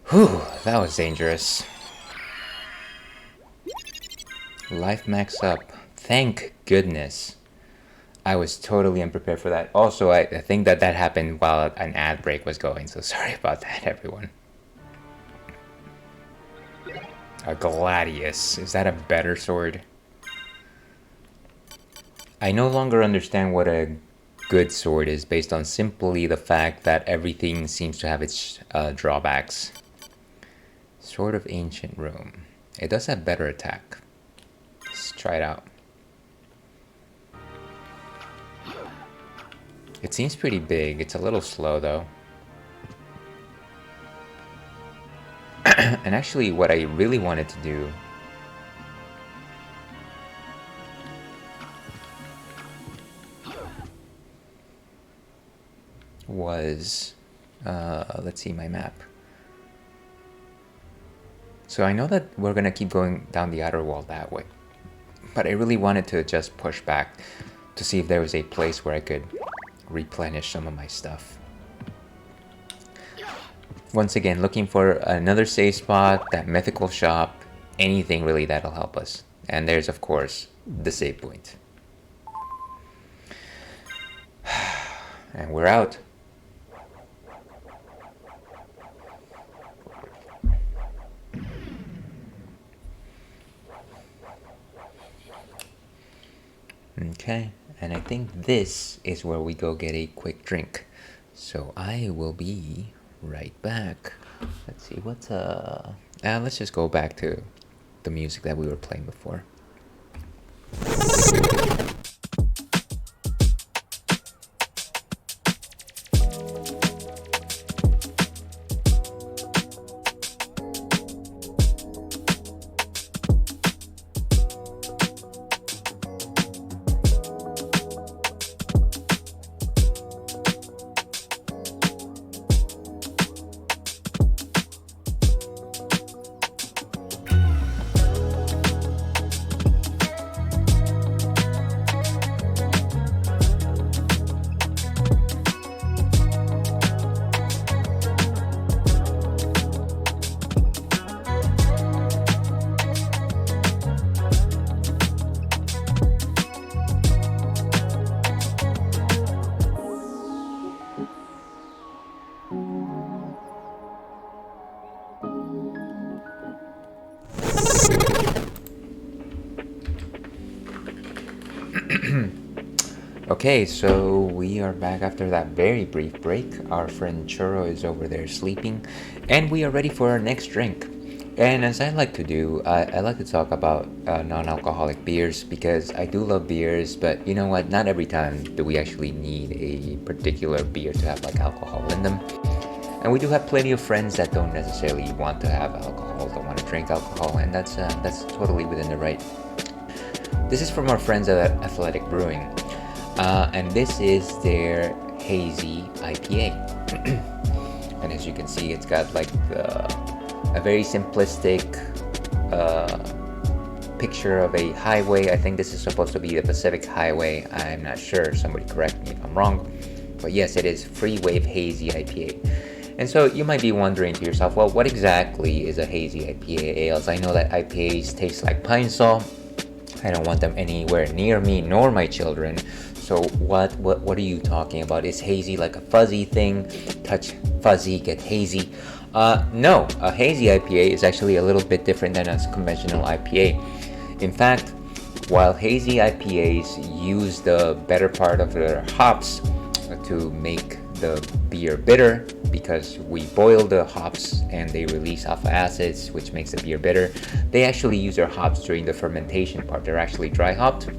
Whew, that was dangerous. Life max up. Thank goodness. I was totally unprepared for that. Also, I think that happened while an ad break was going, so sorry about that, everyone. A Gladius. Is that a better sword? I no longer understand what a good sword is based on simply the fact that everything seems to have its drawbacks. Sword of Ancient Rome. It does have better attack. Let's try it out. It seems pretty big. It's a little slow though. And actually what I really wanted to do was let's see my map. So I know that we're gonna keep going down the outer wall that way, but I really wanted to just push back to see if there was a place where I could replenish some of my stuff. Once again, looking for another save spot, that mythical shop, anything really that'll help us. And there's of course the save point. And we're out. Okay, and I think this is where we go get a quick drink. So I will be right back. Let's see, what's let's just go back to the music that we were playing before. Okay, so we are back after that very brief break. Our friend Churro is over there sleeping, and we are ready for our next drink. And as I like to do, I like to talk about non-alcoholic beers because I do love beers, but you know what? Not every time do we actually need a particular beer to have like alcohol in them. And we do have plenty of friends that don't necessarily want to have alcohol, don't want to drink alcohol, and that's totally within the right. This is from our friends at Athletic Brewing. And this is their hazy IPA. And as you can see, it's got like a very simplistic picture of a highway. I think this is supposed to be the Pacific Highway. I'm not sure. Somebody correct me if I'm wrong. But yes, it is Free Wave Hazy IPA. And so you might be wondering to yourself, well, what exactly is a hazy IPA ales? I know that IPAs taste like pine sol. I don't want them anywhere near me nor my children. So what are you talking about? Is hazy like a fuzzy thing? Touch fuzzy, get hazy? No, a hazy IPA is actually a little bit different than a conventional IPA. In fact, while hazy IPAs use the better part of their hops to make the beer bitter, because we boil the hops and they release alpha acids, which makes the beer bitter, they actually use their hops during the fermentation part. They're actually dry hopped.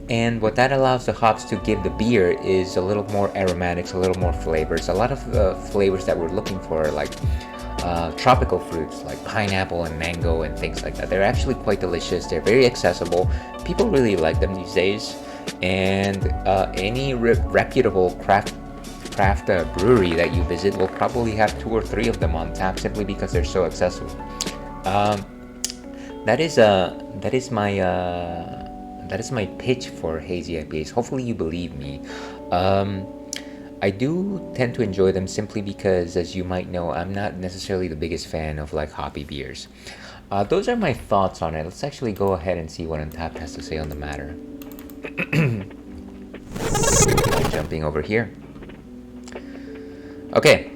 And what that allows the hops to give the beer is a little more aromatics, a little more flavors. A lot of the flavors that we're looking for, like tropical fruits, like pineapple and mango and things like that. They're actually quite delicious. They're very accessible. People really like them these days. And any reputable craft brewery that you visit will probably have 2 or 3 of them on tap simply because they're so accessible. That is my pitch for hazy IPAs. Hopefully you believe me. I do tend to enjoy them simply because, as you might know, I'm not necessarily the biggest fan of like hoppy beers. Those are my thoughts on it. Let's actually go ahead and see what Untapped has to say on the matter. Jumping over here. Okay,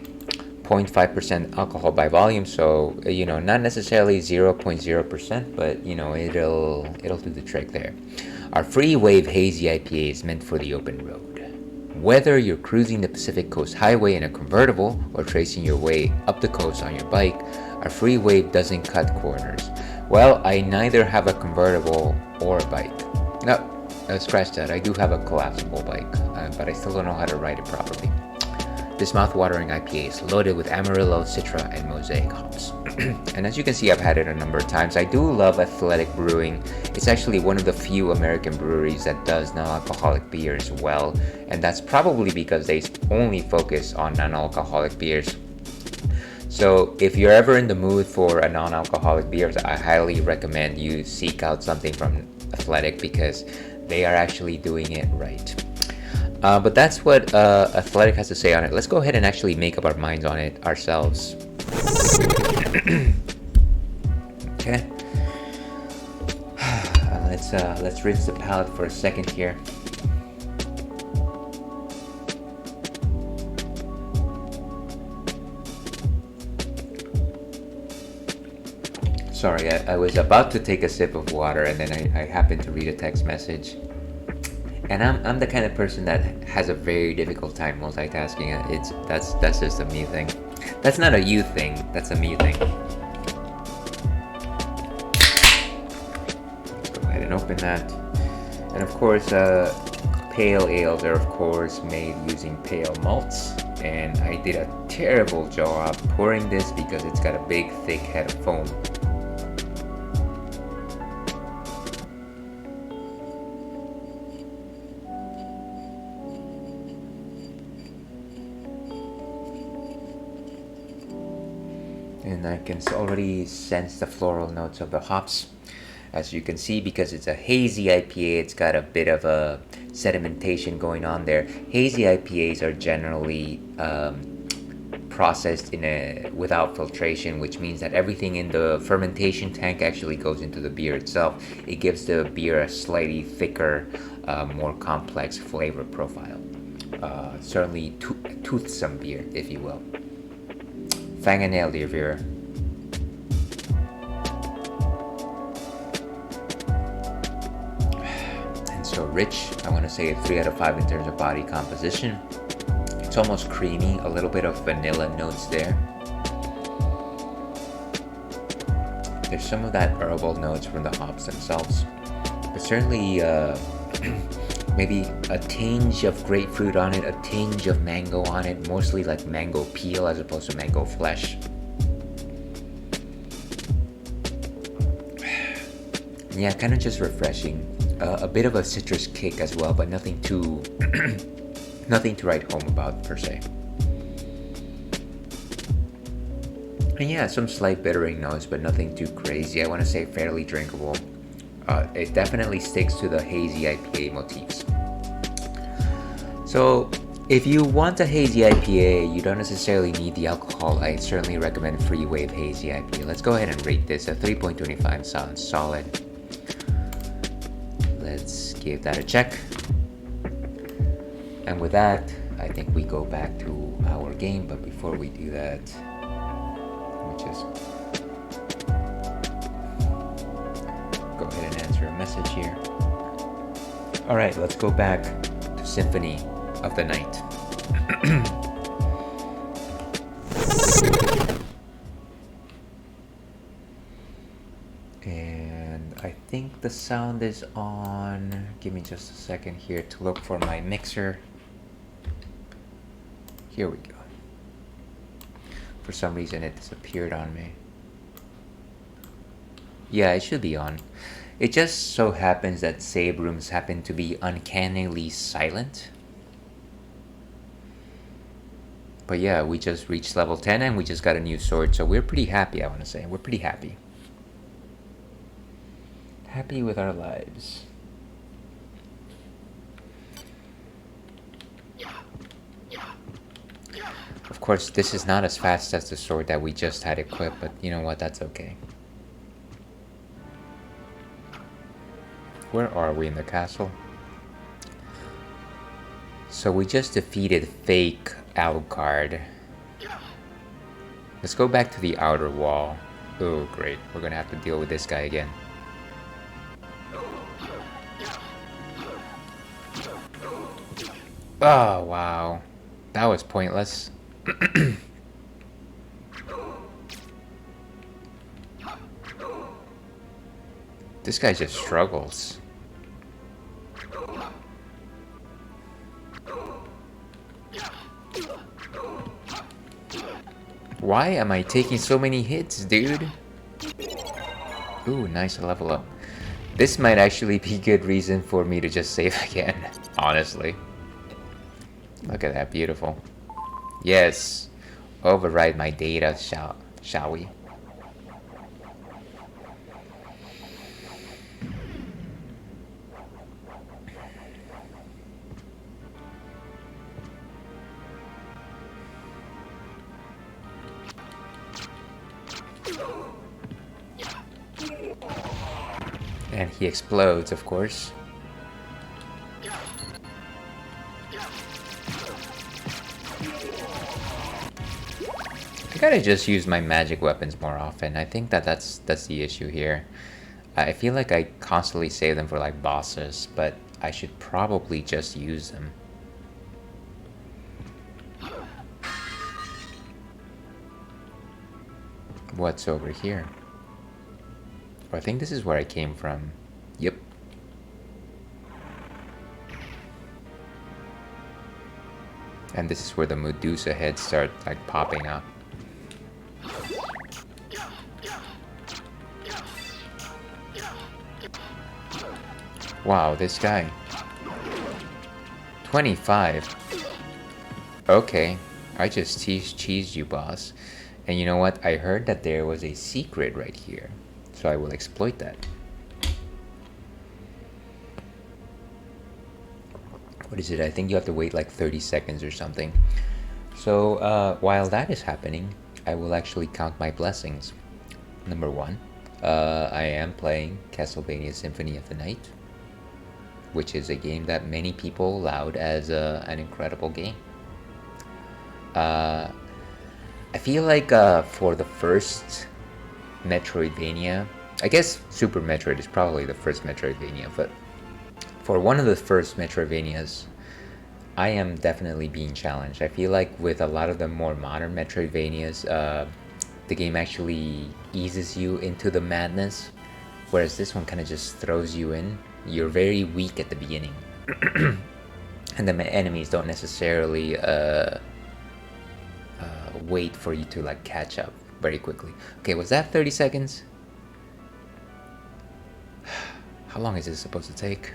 0.5% alcohol by volume, so not necessarily 0.0%, but it'll do the trick there. Our free wave hazy IPA is meant for the open road. Whether you're cruising the Pacific Coast Highway in a convertible or tracing your way up the coast on your bike, our free wave doesn't cut corners. Well, I neither have a convertible or a bike. No, scratch that. I do have a collapsible bike, but I still don't know how to ride it properly. This mouth-watering IPA is loaded with Amarillo, Citra, and Mosaic hops. And as you can see, I've had it a number of times. I do love Athletic Brewing. It's actually one of the few American breweries that does non-alcoholic beers well, and that's probably because they only focus on non-alcoholic beers. So if you're ever in the mood for a non-alcoholic beer, I highly recommend you seek out something from Athletic because they are actually doing it right. But that's what Athletic has to say on it. Let's go ahead and actually make up our minds on it ourselves. Okay. Let's rinse the palate for a second here. Sorry, I was about to take a sip of water and then I happened to read a text message. And I'm the kind of person that has a very difficult time multitasking. That's just a me thing. That's not a you thing. That's a me thing. Let's go ahead and open that. And of course, pale ales are of course made using pale malts. And I did a terrible job pouring this because it's got a big, thick head of foam. And I can already sense the floral notes of the hops. As you can see, because it's a hazy IPA, it's got a bit of a sedimentation going on there. Hazy IPAs are generally processed without filtration, which means that everything in the fermentation tank actually goes into the beer itself. It gives the beer a slightly thicker, more complex flavor profile. Certainly toothsome beer, if you will. Fang a nail, dear viewer. And so rich, I want to say a 3 out of 5 in terms of body composition. It's almost creamy, a little bit of vanilla notes there. There's some of that herbal notes from the hops themselves, but certainly maybe a tinge of grapefruit on it, a tinge of mango on it, mostly like mango peel as opposed to mango flesh. Yeah, kind of just refreshing. A bit of a citrus kick as well, but nothing too nothing to write home about per se. And yeah, some slight bittering notes, but nothing too crazy. I want to say fairly drinkable. It definitely sticks to the hazy IPA motifs. So if you want a hazy IPA, you don't necessarily need the alcohol. I certainly recommend Free Wave Hazy IPA. Let's go ahead and rate this. A 3.25 sounds solid. Let's give that a check. And with that, I think we go back to our game. But before we do that, let me just go ahead and answer a message here. Alright, let's go back to Symphony of the Night. And I think the sound is on. Give me just a second here to look for my mixer. Here we go. For some reason it disappeared on me. Yeah, it should be on. It just so happens that save rooms happen to be uncannily silent. But yeah, we just reached level 10 and we just got a new sword, so we're pretty happy, I want to say. We're pretty happy. Happy with our lives. Of course, this is not as fast as the sword that we just had equipped, but you know what, that's okay. Where are we in the castle? So we just defeated fake Alucard. Let's go back to the outer wall. Oh great, we're gonna have to deal with this guy again. Oh wow, that was pointless. This guy just struggles. Why am I taking so many hits, dude? Ooh, nice level up. This might actually be good reason for me to just save again, honestly. Look at that, beautiful. Yes, override my data, shall we? And he explodes, of course. I gotta just use my magic weapons more often. I think that's the issue here. I feel like I constantly save them for like bosses, but I should probably just use them. What's over here? I think this is where I came from. Yep. And this is where the Medusa heads start like popping up. Wow, this guy. 25. Okay, I just cheesed you, boss. And you know what? I heard that there was a secret right here. So I will exploit that. What is it? I think you have to wait like 30 seconds or something. So while that is happening, I will actually count my blessings. Number 1, I am playing Castlevania Symphony of the Night, which is a game that many people laud as an incredible game. I feel like for the first Metroidvania, I guess Super Metroid is probably the first Metroidvania, but for one of the first Metroidvanias, I am definitely being challenged. I feel like with a lot of the more modern Metroidvanias, the game actually eases you into the madness, whereas this one kind of just throws you in. You're very weak at the beginning, and the enemies don't necessarily wait for you to like catch up very quickly. Okay, was that 30 seconds? How long is this supposed to take?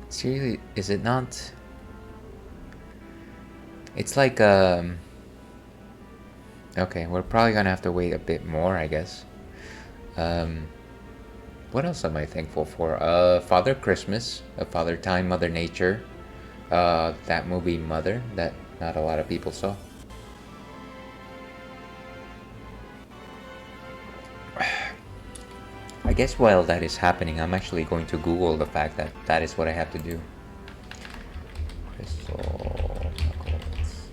Seriously, is it not? It's like okay, we're probably gonna have to wait a bit more, I guess. What else am I thankful for? Father Christmas, Father Time, Mother Nature, that movie Mother that not a lot of people saw. I guess while that is happening, I'm actually going to Google the fact that that is what I have to do. Crystal Knuckles.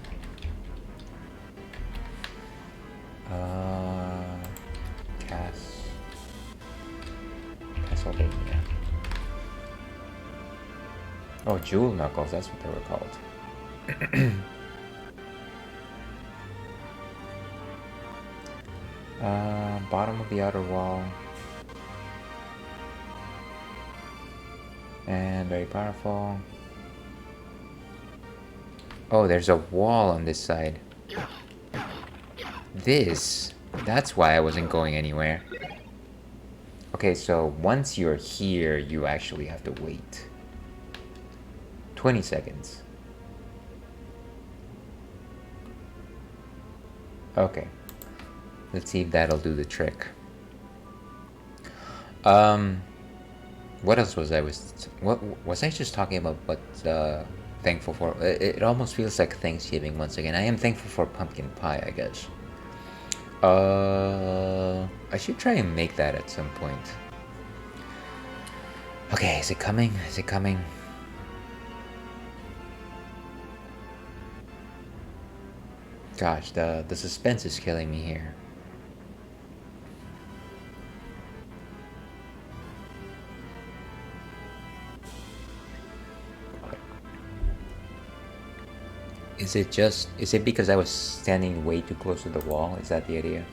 Castlevania. Oh, Jewel Knuckles, that's what they were called. Bottom of the outer wall. And very powerful. Oh, there's a wall on this side. That's why I wasn't going anywhere. Okay, so once you're here, you actually have to wait 20 seconds. Okay. Let's see if that'll do the trick. What else was I what was I just talking about? What thankful for. It almost feels like Thanksgiving once again. I am thankful for pumpkin pie, I guess. I should try and make that at some point. Okay, is it coming? Is it coming? Gosh, the suspense is killing me here. Is it because I was standing way too close to the wall? Is that the idea?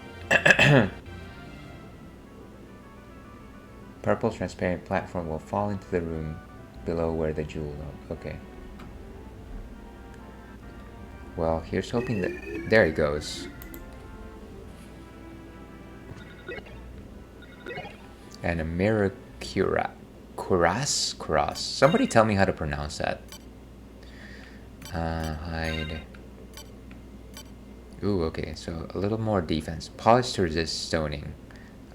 Purple transparent platform will fall into the room below where the jewel is. Okay. Well, here's hoping that... There it goes. And a mirror cuirass? Somebody tell me how to pronounce that. Hide. Ooh, okay, so a little more defense. Polish to resist stoning.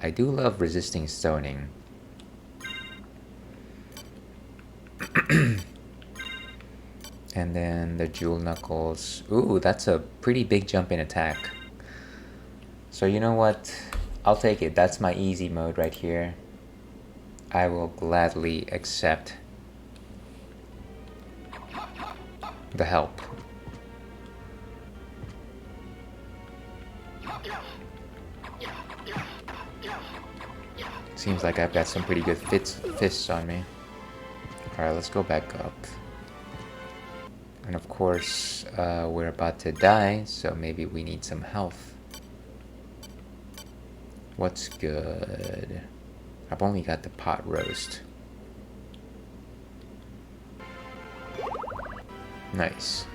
I do love resisting stoning. And then the jewel knuckles. Ooh, that's a pretty big jump in attack. So you know what? I'll take it. That's my easy mode right here. I will gladly accept the help. Seems like I've got some pretty good fists on me. Alright, let's go back up. And of course, we're about to die, so maybe we need some health. What's good? I've only got the pot roast. Nice.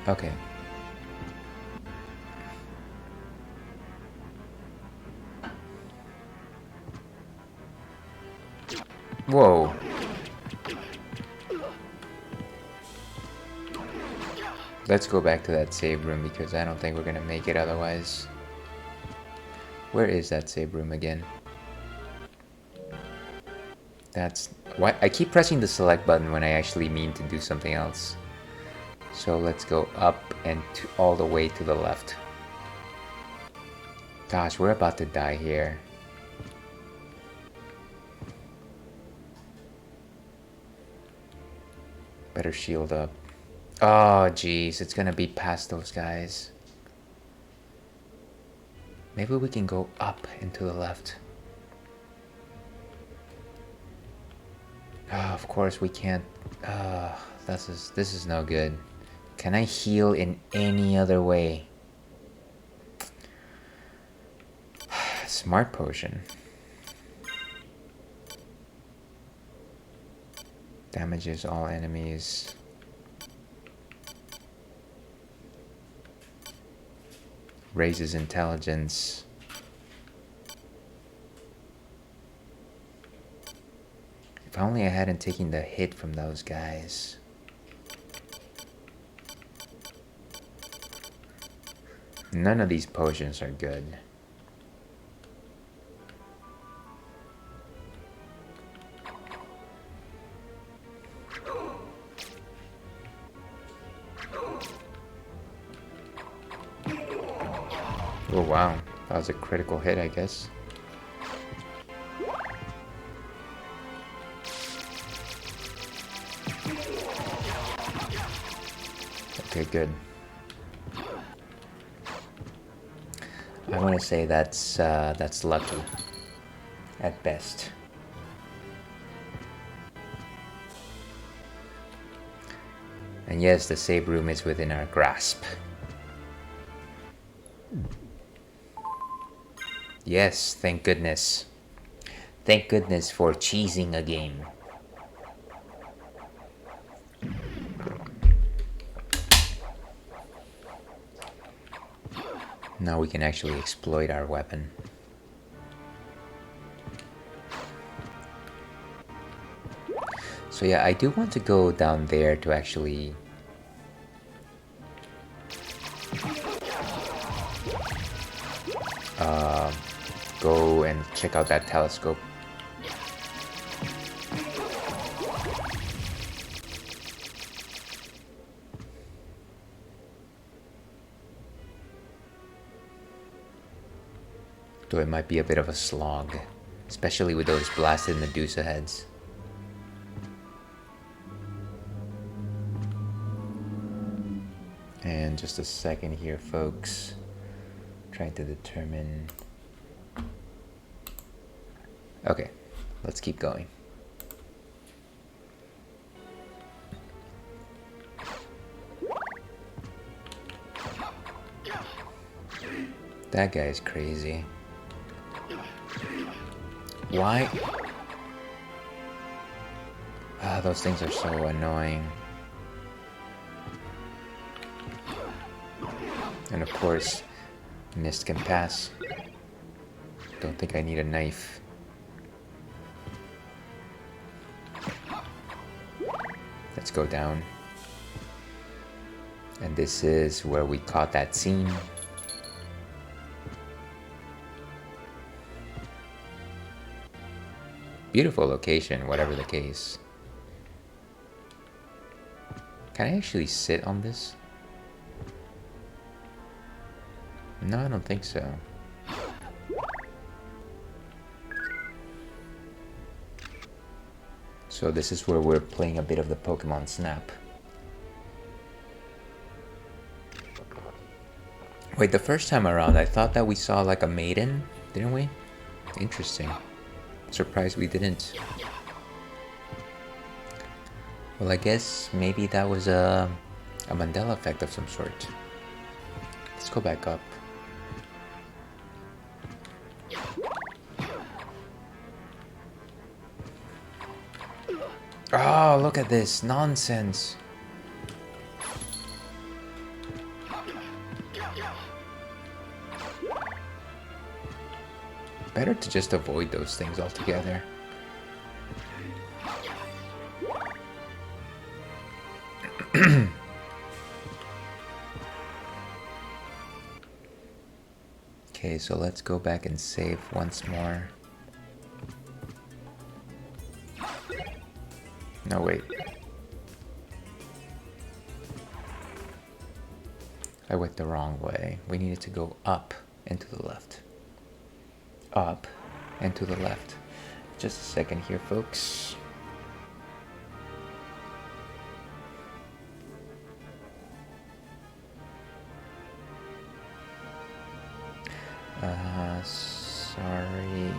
Okay. Whoa. Let's go back to that save room because I don't think we're gonna make it otherwise. Where is that save room again? That's why I keep pressing the select button when I actually mean to do something else. So let's go up and all the way to the left. Gosh, we're about to die here. Better shield up. Oh, jeez, it's gonna be past those guys. Maybe we can go up and to the left. Of course we can't. This is no good. Can I heal in any other way? Smart potion. Damages all enemies. Raises intelligence. If only I hadn't taken the hit from those guys. None of these potions are good. Oh wow, that was a critical hit, I guess. Okay, good. I want to say that's lucky, at best. And yes, the save room is within our grasp. Yes, thank goodness. Thank goodness for cheesing a game. Now we can actually exploit our weapon. So yeah, I do want to go down there to actually... go and check out that telescope. Though it might be a bit of a slog, especially with those blasted Medusa heads. And just a second here, folks. Trying to determine... Okay, let's keep going. That guy's crazy. Why? Ah, those things are so annoying. And of course, mist can pass. Don't think I need a knife. Let's go down. And this is where we caught that scene. Beautiful location, whatever the case. Can I actually sit on this? No, I don't think so. So this is where we're playing a bit of the Pokemon Snap. Wait, the first time around I thought that we saw like a maiden, didn't we? Interesting. Surprised we didn't. Well, I guess maybe that was a Mandela effect of some sort. Let's go back up. Oh, look at this nonsense. Better to just avoid those things altogether. Okay, so let's go back and save once more. No, wait. I went the wrong way. We needed to go up and to the left. Up and to the left. Just a second here, folks. Sorry.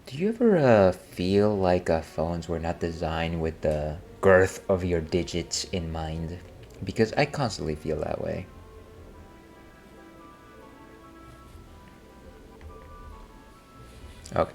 Do you ever feel like phones were not designed with the girth of your digits in mind? Because I constantly feel that way. Okay.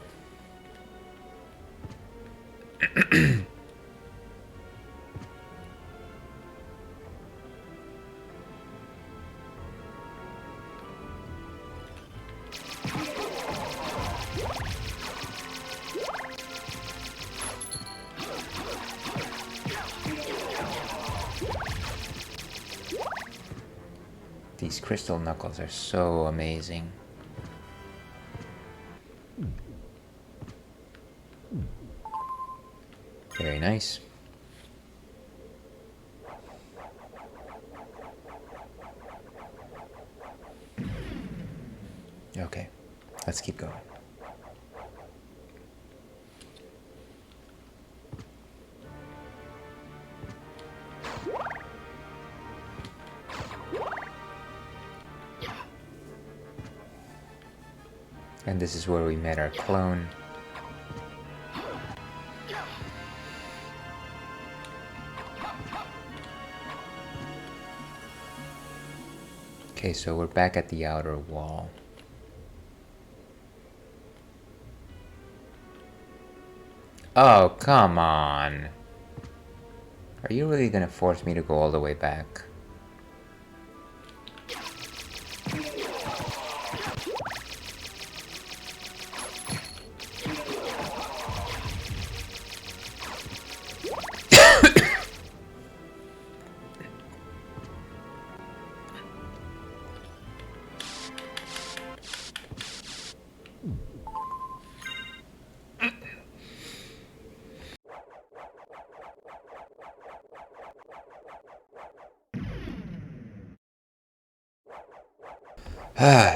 These crystal knuckles are so amazing. Very nice. Okay, let's keep going. And this is where we met our clone. Okay, so we're back at the outer wall. Oh, come on. Are you really gonna force me to go all the way back?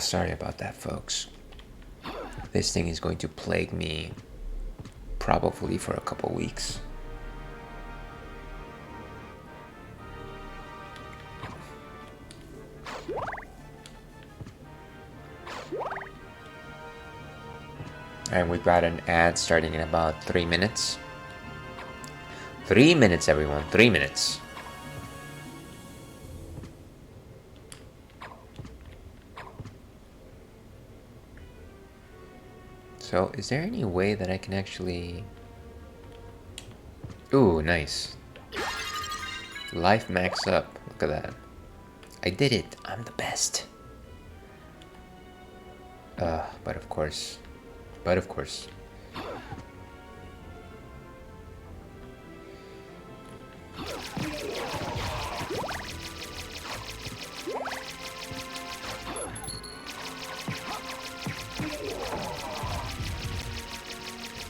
Sorry about that, folks. This thing is going to plague me probably for a couple weeks. And we've got an ad starting in about 3 minutes. 3 minutes, everyone. 3 minutes. So, is there any way that I can actually... Ooh, nice. Life max up. Look at that. I did it. I'm the best. But of course.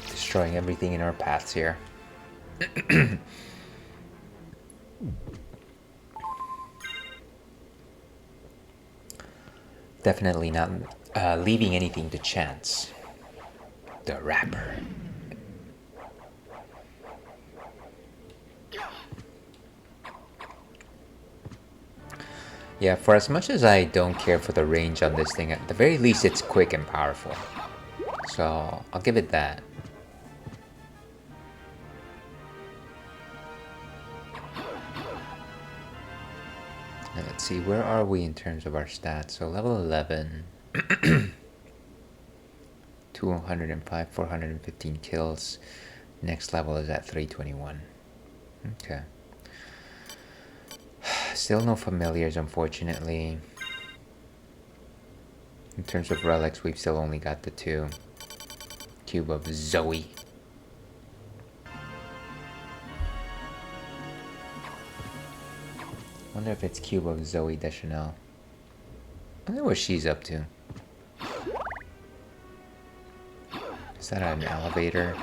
Destroying everything in our paths here. Definitely not leaving anything to chance. The rapper. Yeah, for as much as I don't care for the range on this thing, at the very least it's quick and powerful. So, I'll give it that. Now, let's see, where are we in terms of our stats? So, level 11. 205, 415 kills. Next level is at 321. Okay. Still no familiars, unfortunately. In terms of relics, we've still only got the 2. Cube of Zoe. Wonder if it's Cube of Zoe Deschanel. Wonder what she's up to. Is that an elevator?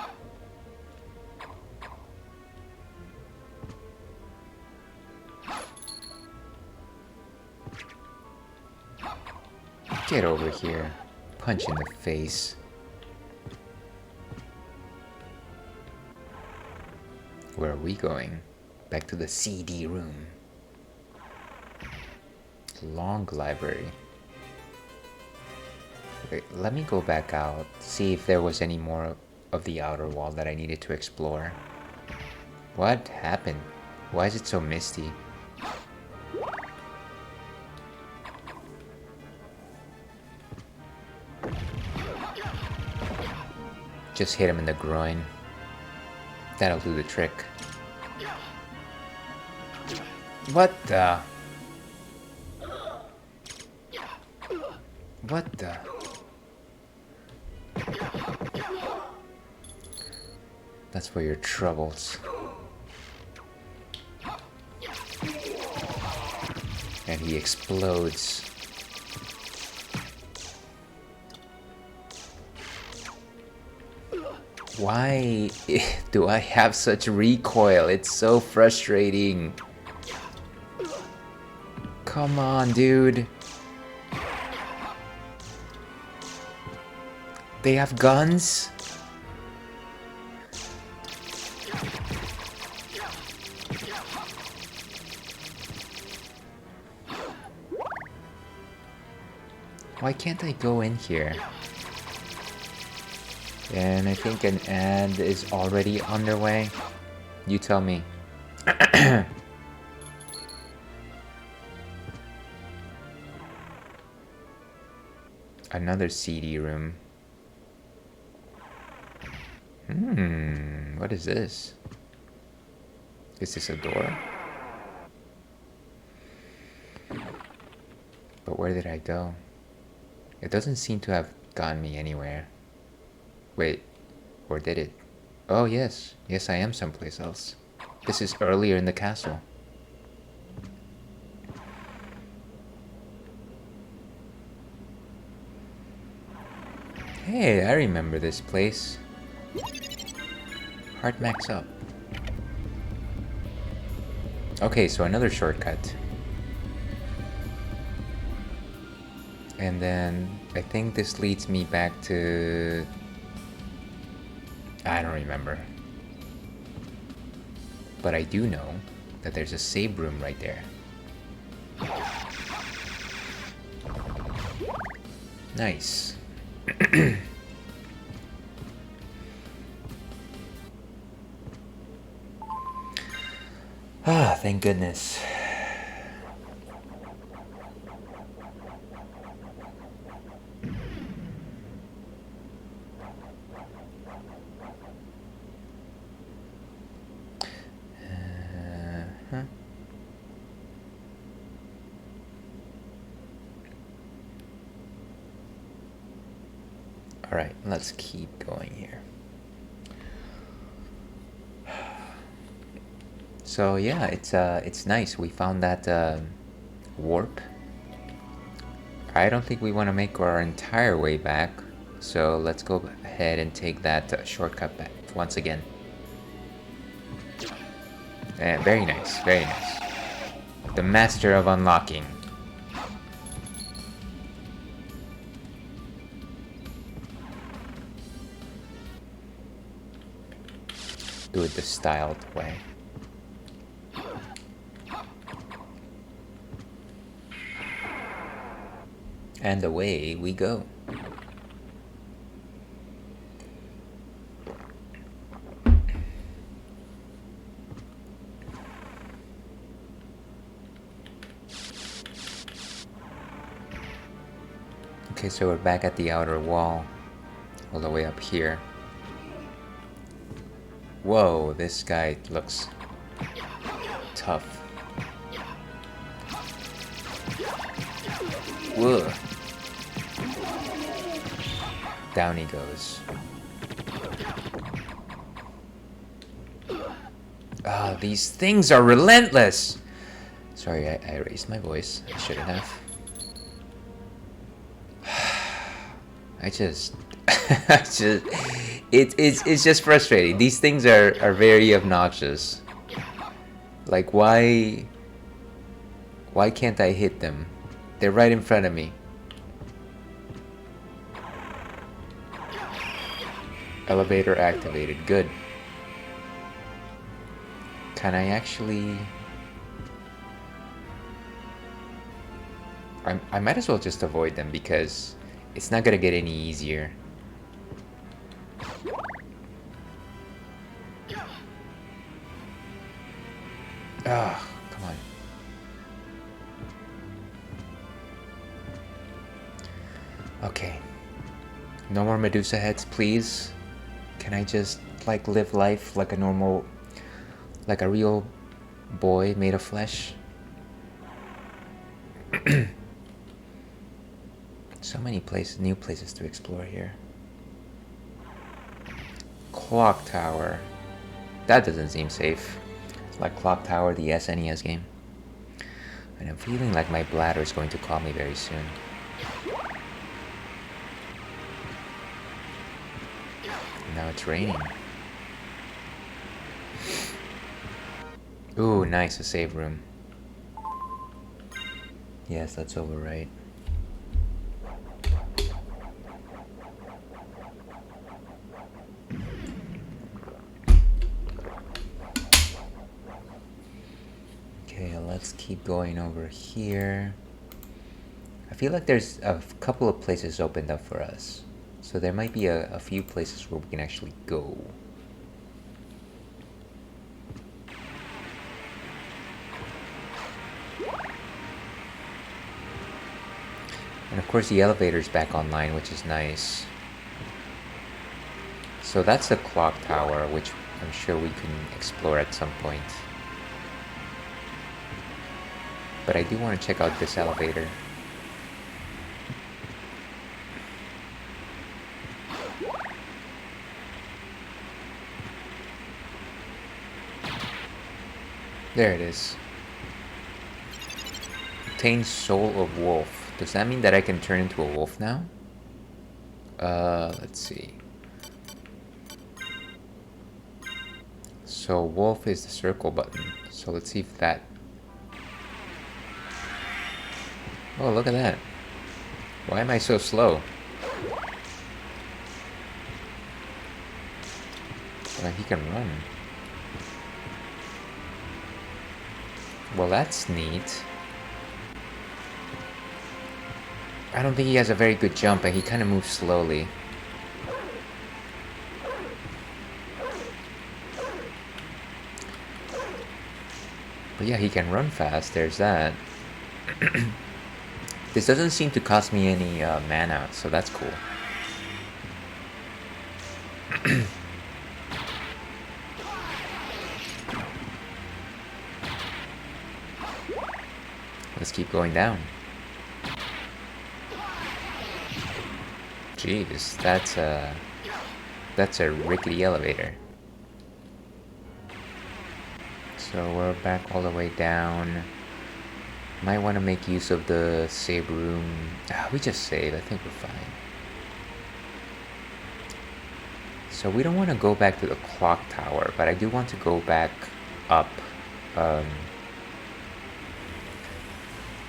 Get over here. Punch in the face. Where are we going? Back to the CD room. Long library. Wait, let me go back out, see if there was any more of the outer wall that I needed to explore. What happened? Why is it so misty? Just hit him in the groin. That'll do the trick. What the? What the? That's for your troubles. And he explodes. Why do I have such recoil? It's so frustrating. Come on, dude. They have guns? Why can't I go in here? And I think an ad is already underway. You tell me. Another CD room. What is this? Is this a door? But where did I go? It doesn't seem to have gotten me anywhere. Wait, or did it? Oh yes, yes I am someplace else. This is earlier in the castle. Hey, I remember this place. Heart max up. Okay, so another shortcut. And then I think this leads me back to... I don't remember. But I do know that there's a save room right there. Nice. Ah, thank goodness. All right, let's keep going here. So yeah, it's nice. We found that warp. I don't think we want to make our entire way back, so let's go ahead and take that shortcut back once again. Very nice, very nice. The master of unlocking. Do it the styled way. And away we go. Okay, so we're back at the outer wall, all the way up here. Whoa, this guy looks tough. Whoa. Down he goes. Ah, these things are relentless! Sorry, I raised my voice. I shouldn't have. It's just frustrating. These things are very obnoxious. Like, why can't I hit them? They're right in front of me. Elevator activated. Good. Can I actually... I might as well just avoid them because it's not gonna get any easier. Ah, come on. Okay. No more Medusa heads, please. Can I just, like, live life like a normal... like a real boy made of flesh? So many places, new places to explore here. Clock Tower. That doesn't seem safe. Like Clock Tower, the SNES game. And I'm feeling like my bladder is going to call me very soon. Now it's raining. Ooh, nice, a save room. Yes, that's overright. Okay, let's keep going over here. I feel like there's a couple of places opened up for us. So there might be a few places where we can actually go. And of course the elevator's back online, which is nice. So that's the clock tower, which I'm sure we can explore at some point. But I do want to check out this elevator. There it is. Obtain Soul of Wolf. Does that mean that I can turn into a wolf now? Let's see. So wolf is the circle button. So let's see if that... Oh, look at that. Why am I so slow? Well, he can run. Well, that's neat. I don't think he has a very good jump, and he kind of moves slowly. But yeah, he can run fast, there's that. This doesn't seem to cost me any mana, so that's cool. Let's keep going down. Jeez, that's a rickety elevator. So we're back all the way down. Might want to make use of the save room. We just saved, I think we're fine. So we don't want to go back to the clock tower, but I do want to go back up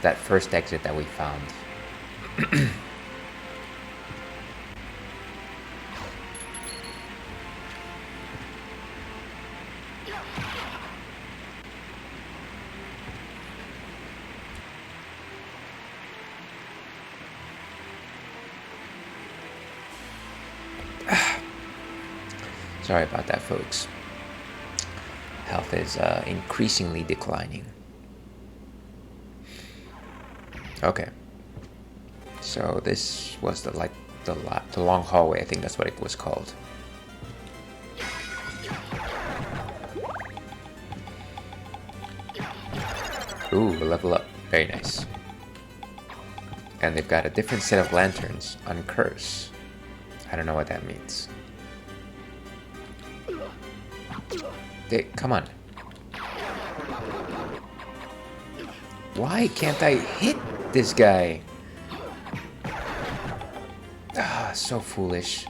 that first exit that we found. Sorry about that, folks. Health is increasingly declining. Okay. So this was the long hallway. I think that's what it was called. Ooh, a level up. Very nice. And they've got a different set of lanterns on Curse. I don't know what that means. Come on. Why can't I hit this guy? Ah, so foolish.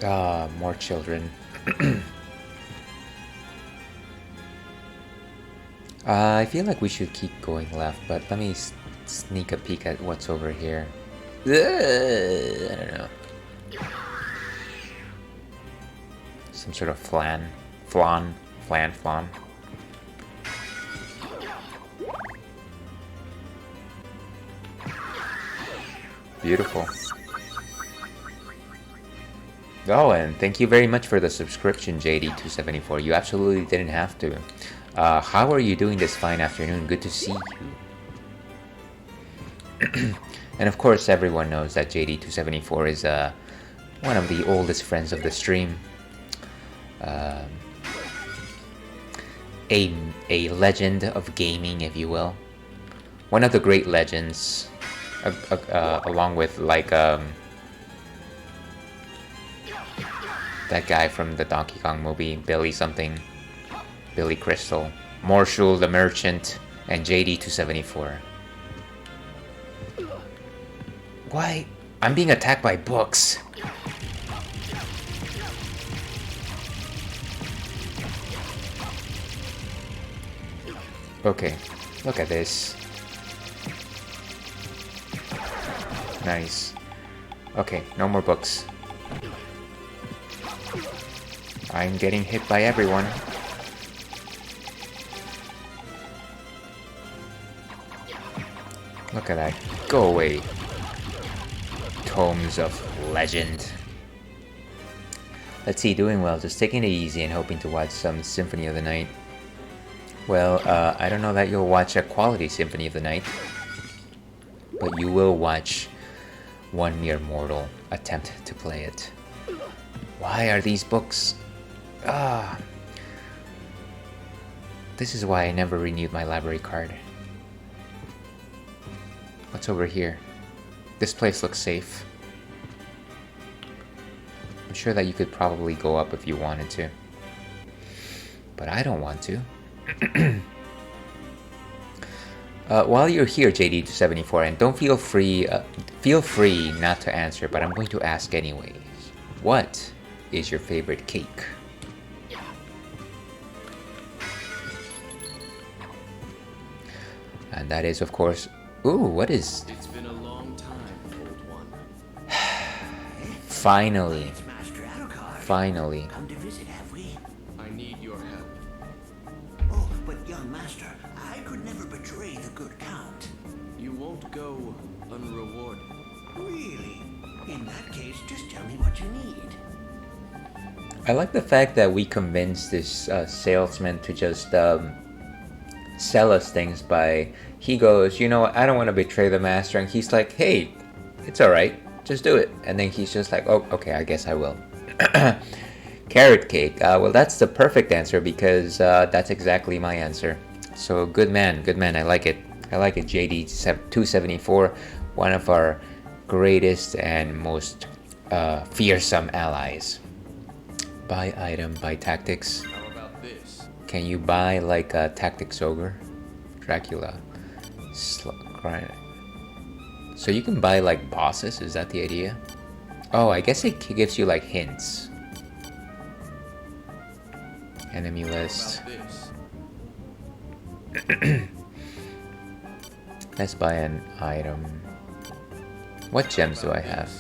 Ah, more children. I feel like we should keep going left, but let me sneak a peek at what's over here. I don't know. Some sort of flan. Beautiful. Oh, and thank you very much for the subscription, JD274. You absolutely didn't have to. How are you doing this fine afternoon? Good to see you. And of course, everyone knows that JD274 is one of the oldest friends of the stream. A legend of gaming, if you will. One of the great legends, along with like that guy from the Donkey Kong movie, Billy something. Billy Crystal, Morshul the Merchant, and JD274. Why? I'm being attacked by books. Okay, look at this. Nice. Okay, no more books. I'm getting hit by everyone. Look at that. Go away. Tomes of Legend. Let's see, doing well. Just taking it easy and hoping to watch some Symphony of the Night. Well, I don't know that you'll watch a quality Symphony of the Night, but you will watch one mere mortal attempt to play it. Why are these books... This is why I never renewed my library card. What's over here? This place looks safe. I'm sure that you could probably go up if you wanted to. But I don't want to. While you're here, JD274, and don't feel free not to answer, but I'm going to ask anyways. What is your favorite cake? And that is, of course, ooh, what is... It's been a long time, old one. Finally. Master Alucard. Finally. Come to visit, have we? I need your help. Oh, but young master, I could never betray the good count. You won't go unrewarded. Really? In that case, just tell me what you need. I like the fact that we convinced this salesman to just sell us things by... He goes, you know, I don't want to betray the master. And he's like, hey, it's alright. Just do it. And then he's just like, oh, okay, I guess I will. Carrot cake. Well, that's the perfect answer because that's exactly my answer. So good man. I like it. I like it, JD274. One of our greatest and most fearsome allies. Buy item, buy tactics. How about this? Can you buy like a tactics ogre? Dracula. So you can buy like bosses, is that the idea? Oh, I guess it gives you like hints. Enemy list. How about this? Let's buy an item. What gems do I have?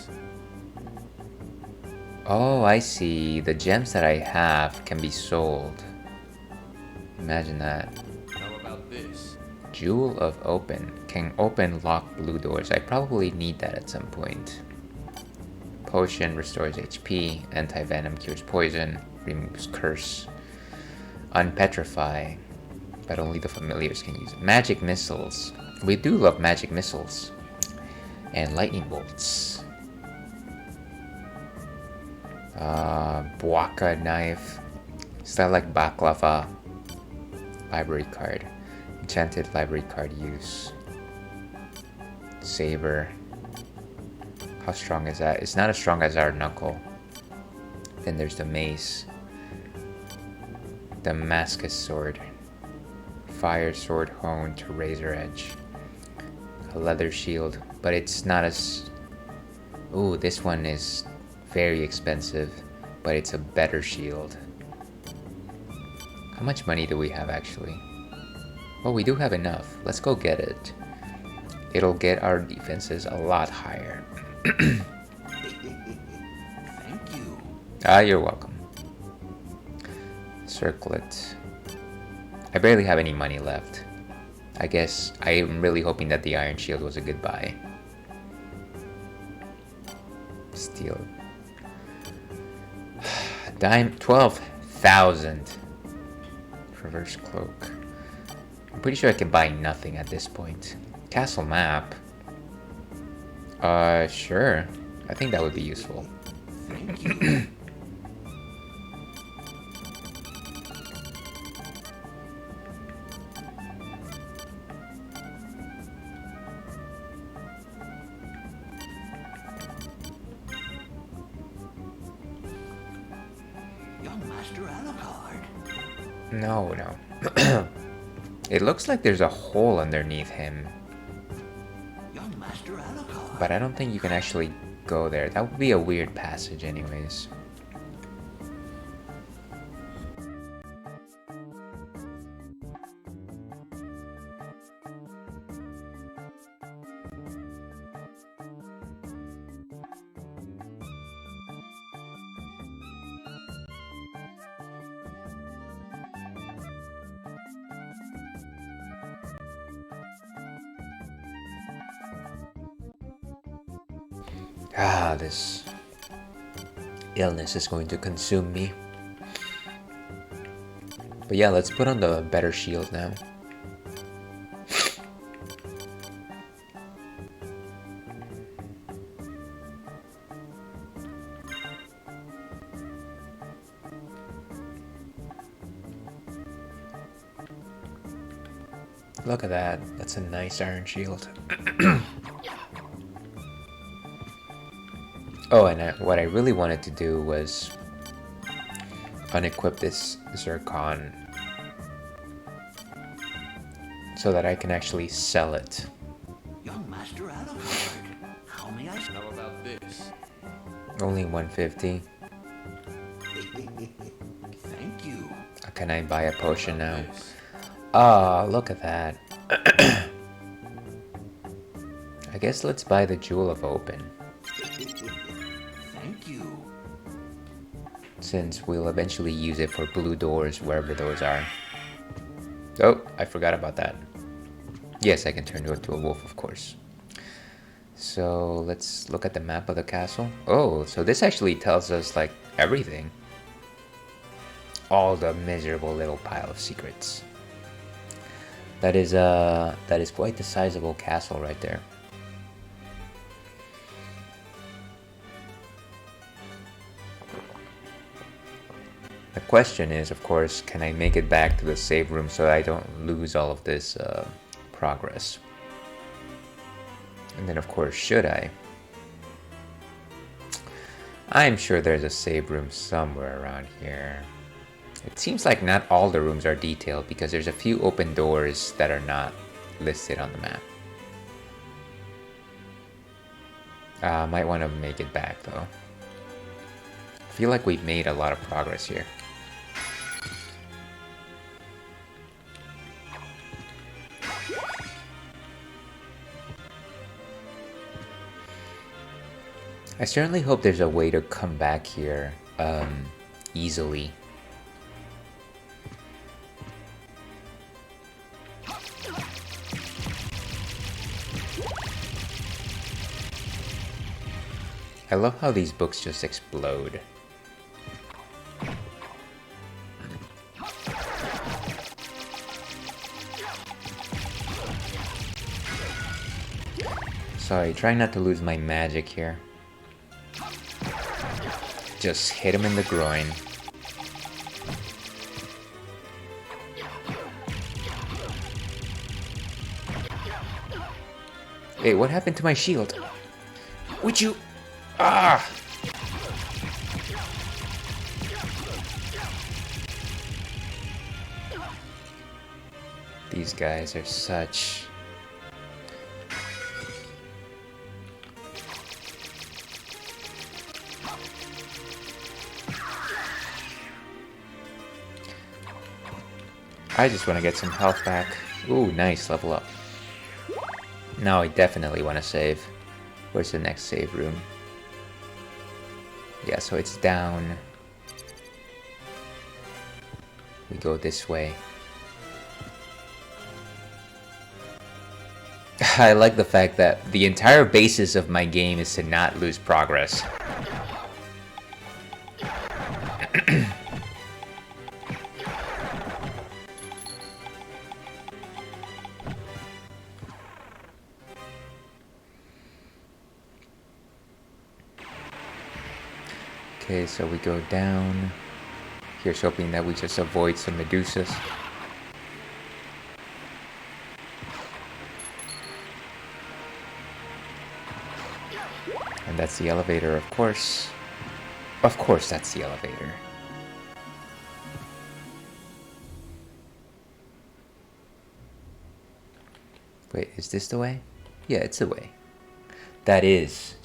Oh, I see. The gems that I have can be sold. Imagine that. How about this? Jewel of Open. Can open locked blue doors. I probably need that at some point. Potion restores HP. Anti-venom cures poison. Removes curse. Unpetrify. But only the familiars can use it. Magic missiles. We do love magic missiles. And lightning bolts. Buaka knife. Is that like baklava? Library card. Enchanted library card use. Saber. How strong is that? It's not as strong as our knuckle. Then there's the mace. Damascus sword. Fire sword honed to razor edge. A leather shield, but it's not as... Ooh, this one is very expensive, but it's a better shield. How much money do we have actually? Well, we do have enough. Let's go get it. It'll get our defenses a lot higher. Thank you. Ah, you're welcome. Circlet. I barely have any money left. I guess I'm really hoping that the Iron Shield was a good buy. Steel. Dime 12,000. Reverse cloak. I'm pretty sure I can buy nothing at this point. Castle map. Sure. I think that would be useful. Thank you. Young Master Alucard. No. It looks like there's a hole underneath him. Young Master Alucard. But I don't think you can actually go there. That would be a weird passage anyways. Ah, this illness is going to consume me. But yeah, let's put on the better shield now. Look at that. That's a nice iron shield. Oh, and what I really wanted to do was unequip this zircon so that I can actually sell it. Young master Alucard, how may I... How about this? Only 150. Thank you. Can I buy a potion now? This. Ah, look at that. I guess let's buy the Jewel of Open, Thank you. since we'll eventually use it for blue doors wherever those are. Oh, I forgot about that. Yes, I can turn into a wolf, of course. So let's look at the map of the castle. Oh, so this actually tells us like everything. All the miserable little pile of secrets. That is quite the sizable castle right there. The question is, of course, can I make it back to the save room so I don't lose all of this progress? And then, of course, should I? I'm sure there's a save room somewhere around here. It seems like not all the rooms are detailed because there's a few open doors that are not listed on the map. Might want to make it back though. I feel like we've made a lot of progress here. I certainly hope there's a way to come back here easily. I love how these books just explode. Sorry, trying not to lose my magic here. Just hit him in the groin. Hey, what happened to my shield? Would you... Ah! These guys are such... I just want to get some health back. Ooh, nice, level up. Now I definitely want to save. Where's the next save room? Yeah, so it's down. We go this way. I like the fact that the entire basis of my game is to not lose progress. Okay, so we go down. Here's hoping that we just avoid some Medusas. And that's the elevator, of course. Of course, that's the elevator. Wait, is this the way? Yeah, it's the way. That is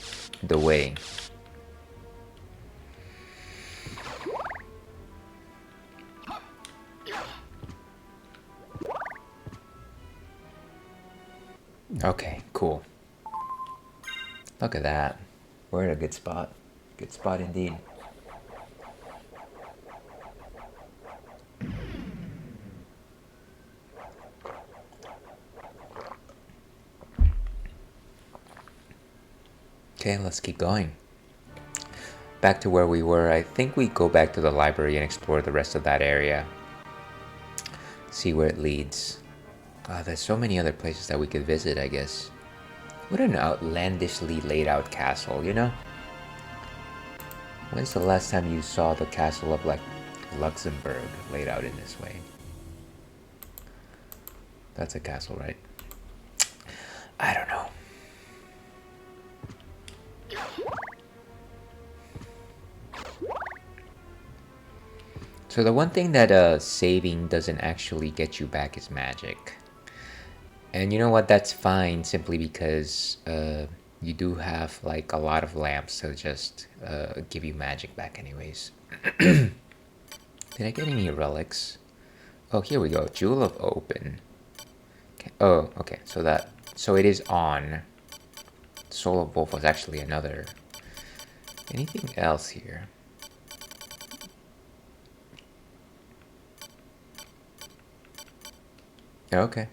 the way. Okay, cool. Look at that. We're in a good spot. Good spot indeed. Okay, let's keep going. Back to where we were. I think we go back to the library and explore the rest of that area. See where it leads. There's so many other places that we could visit, I guess. What an outlandishly laid out castle, you know? When's the last time you saw the castle of, like, Luxembourg laid out in this way? That's a castle, right? I don't know. So the one thing that saving doesn't actually get you back is magic. And you know what? That's fine, simply because you do have like a lot of lamps, so just give you magic back anyways. Did I get any relics? Oh, here we go. Jewel of Open. Okay. Oh, okay. So it is on. Soul of Wolf was actually another. Anything else here? Okay.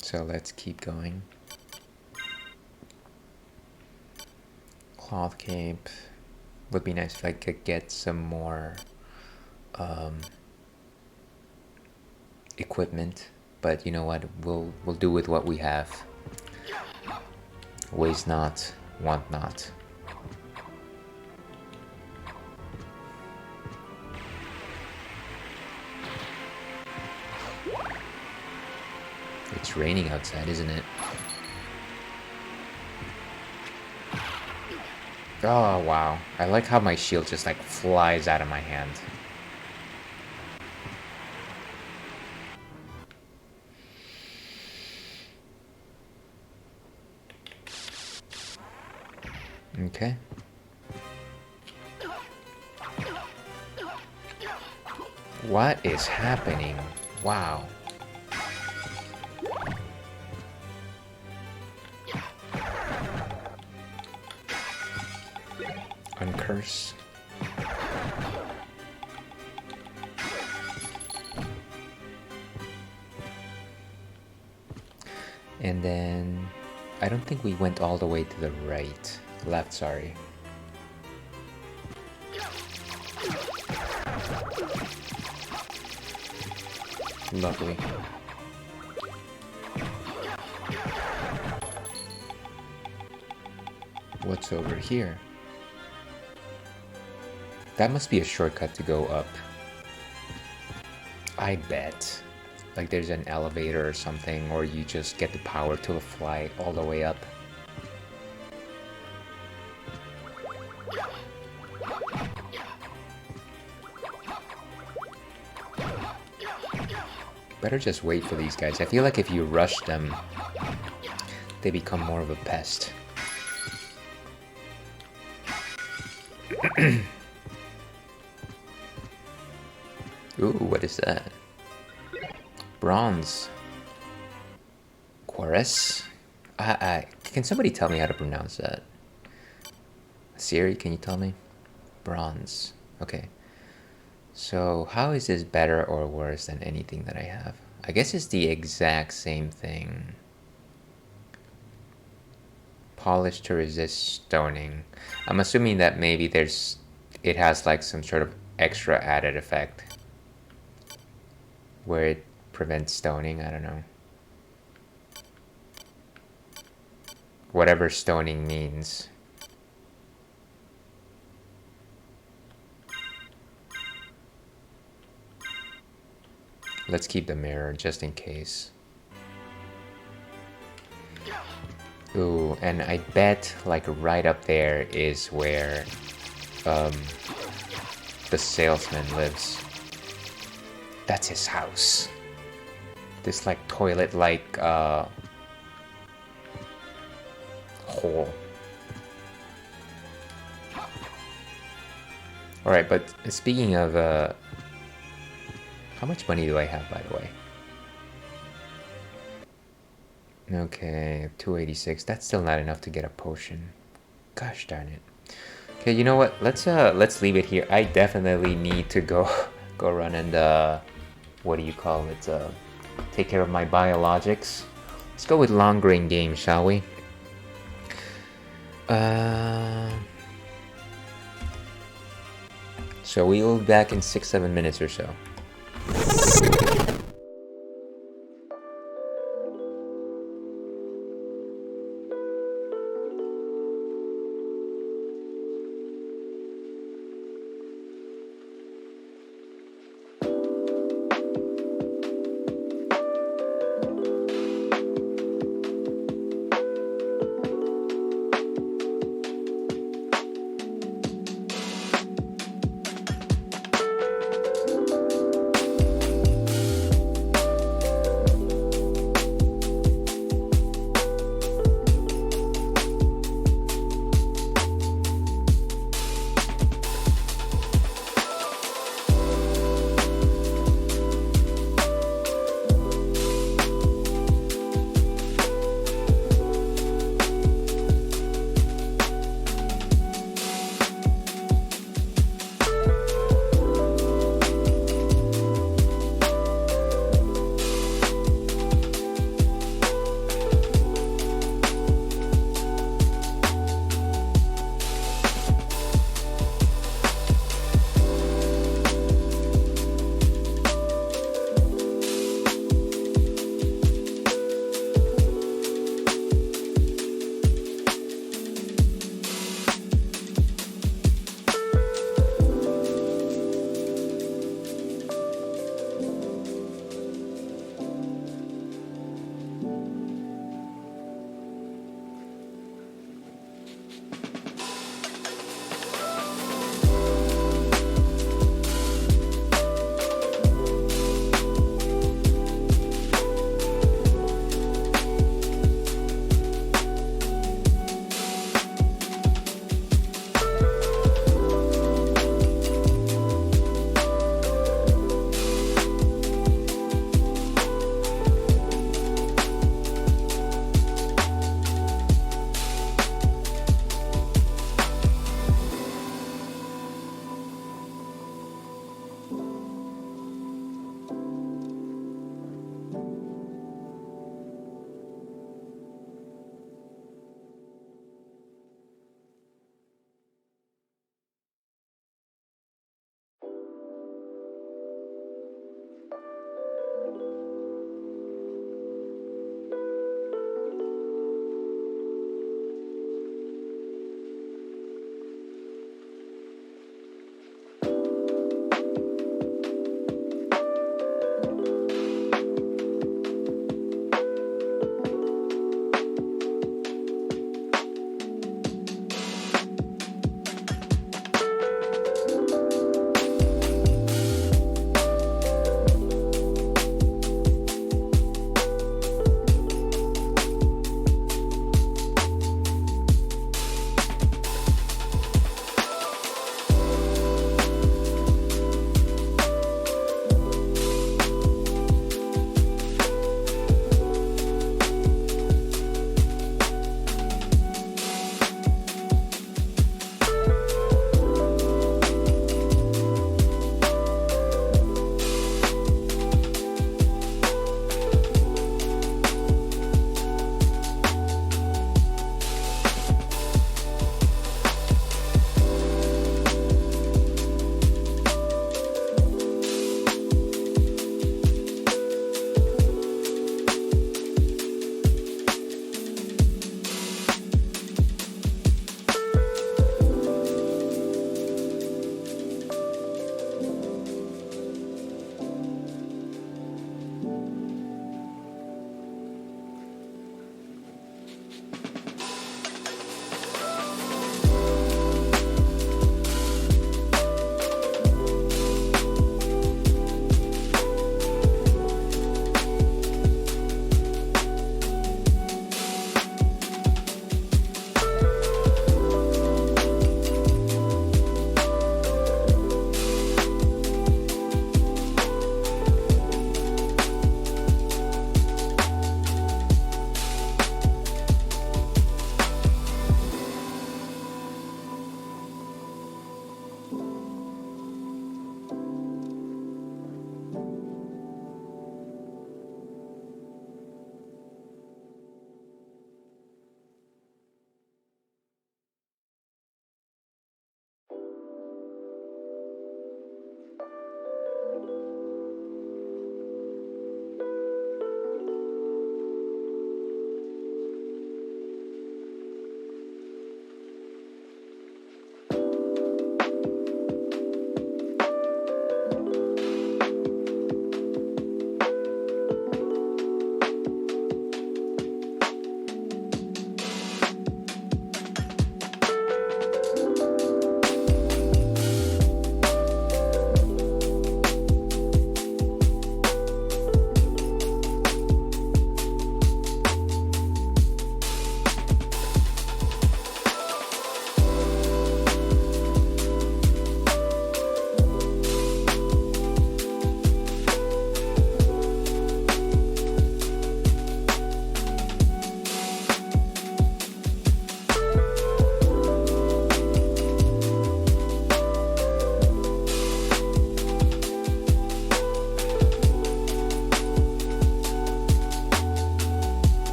So let's keep going. Cloth cape. Would be nice if I could get some more equipment, but you know what? We'll do with what we have. Waste not, want not. It's raining outside, isn't it? Oh, wow. I like how my shield just like flies out of my hand. Okay. What is happening? Wow. Uncurse. And then I don't think we went all the way to the right. Left, sorry. Lovely. What's over here? That must be a shortcut to go up. I bet. Like there's an elevator or something, or you just get the power to fly all the way up. Better just wait for these guys. I feel like if you rush them, they become more of a pest. Ooh, what is that? Bronze. Quares? Can somebody tell me how to pronounce that? Siri, can you tell me? Bronze. Okay. So, how is this better or worse than anything that I have? I guess it's the exact same thing. Polish to resist stoning. I'm assuming that maybe it has like some sort of extra added effect where it prevents stoning. I don't know. Whatever stoning means. Let's keep the mirror just in case. Ooh, and I bet like right up there is where the salesman lives. That's his house. This like toilet-like hole. Alright, but speaking of how much money do I have, by the way? Okay, 286. That's still not enough to get a potion. Gosh darn it. Okay, you know what? Let's leave it here. I definitely need to go run and what do you call it? Take care of my biologics. Let's go with long grain games, shall we? So we will be back in 6-7 minutes or so.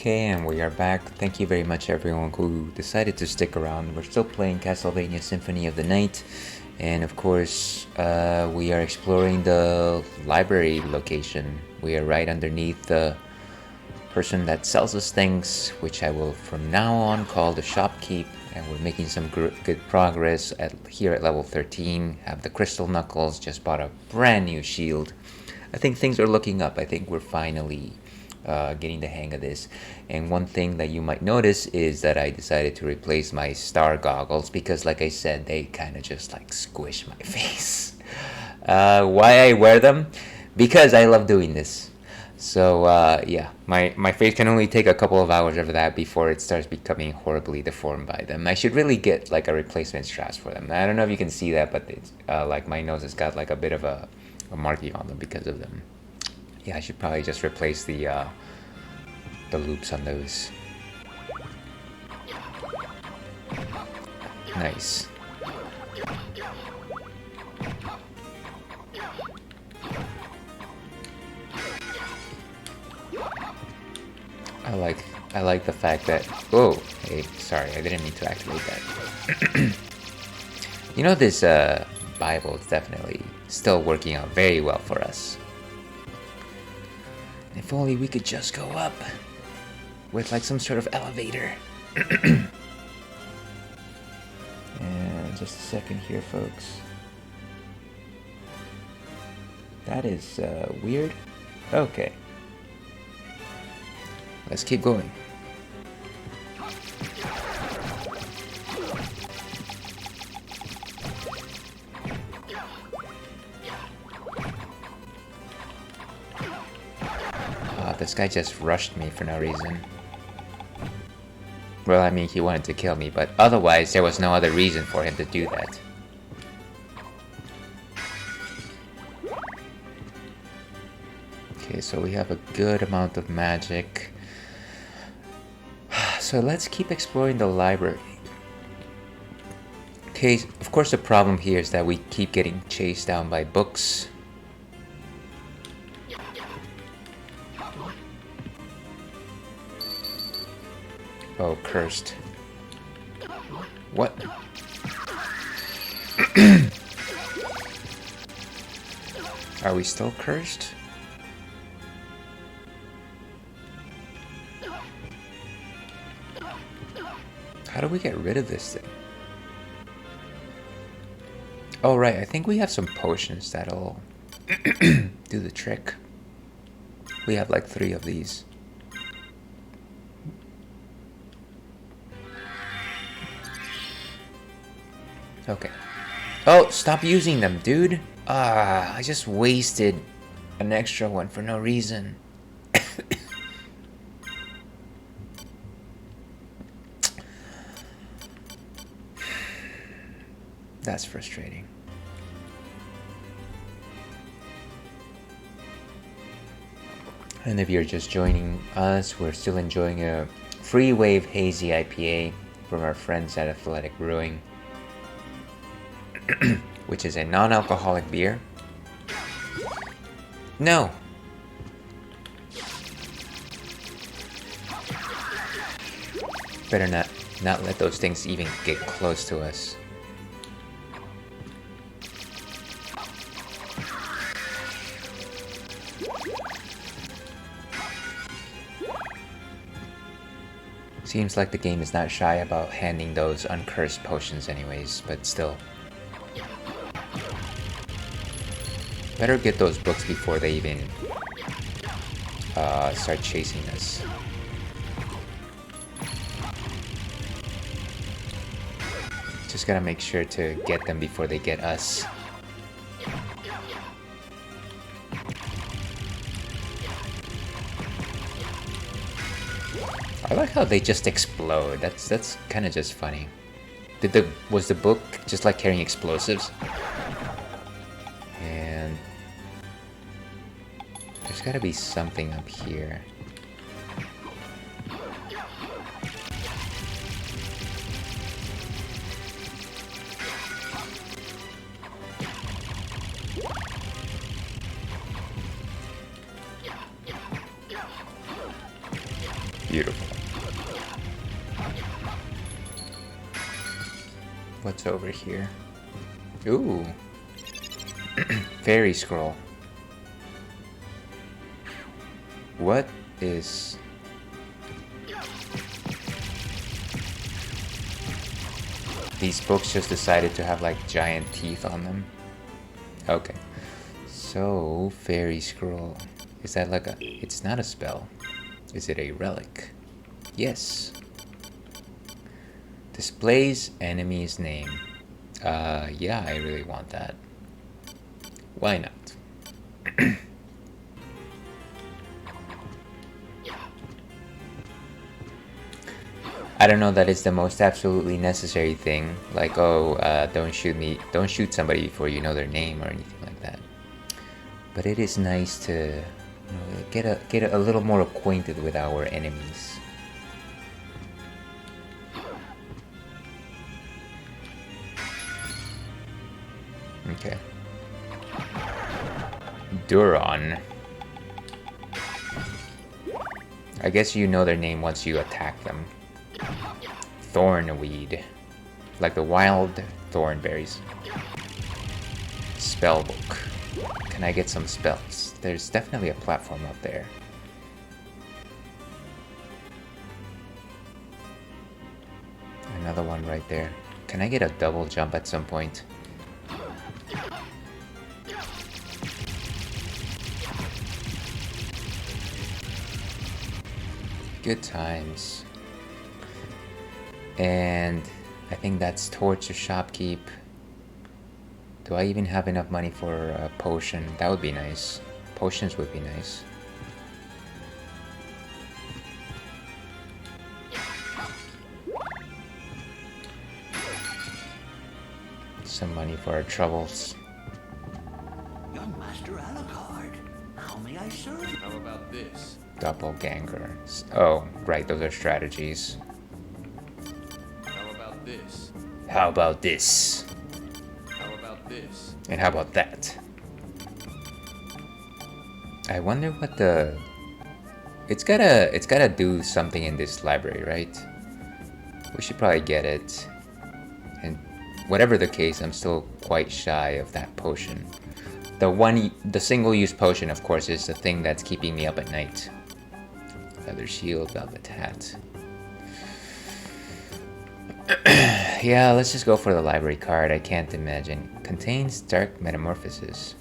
Okay, and we are back. Thank you very much everyone who decided to stick around. We're still playing Castlevania Symphony of the Night. And of course, we are exploring the library location. We are right underneath the person that sells us things, which I will from now on call the shopkeep. And we're making some good progress here at level 13. Have the crystal knuckles, just bought a brand new shield. I think things are looking up. I think we're finally getting the hang of this. And one thing that you might notice is that I decided to replace my star goggles because, like I said, they kind of just like squish my face. Why I wear them? Because I love doing this. So yeah, my face can only take a couple of hours of that before it starts becoming horribly deformed by them. I should really get like a replacement straps for them. I don't know if you can see that, but it's like my nose has got like a bit of a marking on them because of them. Yeah, I should probably just replace the loops on those. Nice. I like the fact that, oh, hey, sorry, I didn't mean to activate that. You know, this Bible is definitely still working out very well for us. If only we could just go up with like some sort of elevator. And just a second here, folks. That is weird. Okay. Let's keep going. This guy just rushed me for no reason. Well, I mean, he wanted to kill me, but otherwise there was no other reason for him to do that. Okay, so we have a good amount of magic. So let's keep exploring the library. Okay, of course the problem here is that we keep getting chased down by books. Oh, cursed. What? Are we still cursed? How do we get rid of this thing? Oh, right, I think we have some potions that'll do the trick. We have like 3 of these. Okay. Oh, stop using them, dude. I just wasted an extra one for no reason. That's frustrating. And if you're just joining us, we're still enjoying a Free Wave Hazy IPA from our friends at Athletic Brewing. Which is a non-alcoholic beer. No! Better not let those things even get close to us. Seems like the game is not shy about handing those uncursed potions anyways, but still. Better get those books before they even start chasing us. Just gotta make sure to get them before they get us. I like how they just explode. That's kind of just funny. Was the book just like carrying explosives? And there's gotta be something up here. Beautiful. What's over here? Ooh. Fairy scroll. What is... These books just decided to have like giant teeth on them. Okay. So, fairy scroll. Is that like a... It's not a spell. Is it a relic? Yes. Displays enemy's name. Yeah, I really want that. Why not? I don't know that it's the most absolutely necessary thing. Like, oh, don't shoot somebody before you know their name or anything like that. But it is nice to, you know, get a little more acquainted with our enemies. Okay. Duron. I guess you know their name once you attack them. Thornweed. Like the wild thornberries. Spellbook. Can I get some spells? There's definitely a platform up there. Another one right there. Can I get a double jump at some point? Good times. And I think that's Torch or Shopkeep. Do I even have enough money for a potion? That would be nice. Potions would be nice. Some money for our troubles. Young Master Alucard, how may I serve you? How about this? Doppelganger. Oh, right, those are strategies. How about this? How about this? How about this? And how about that? I wonder what the... It's gotta do something in this library, right? We should probably get it. And whatever the case, I'm still quite shy of that potion. The single-use potion, of course, is the thing that's keeping me up at night. Leather shield, velvet hat. Yeah, let's just go for the library card. I can't imagine. Contains dark metamorphosis.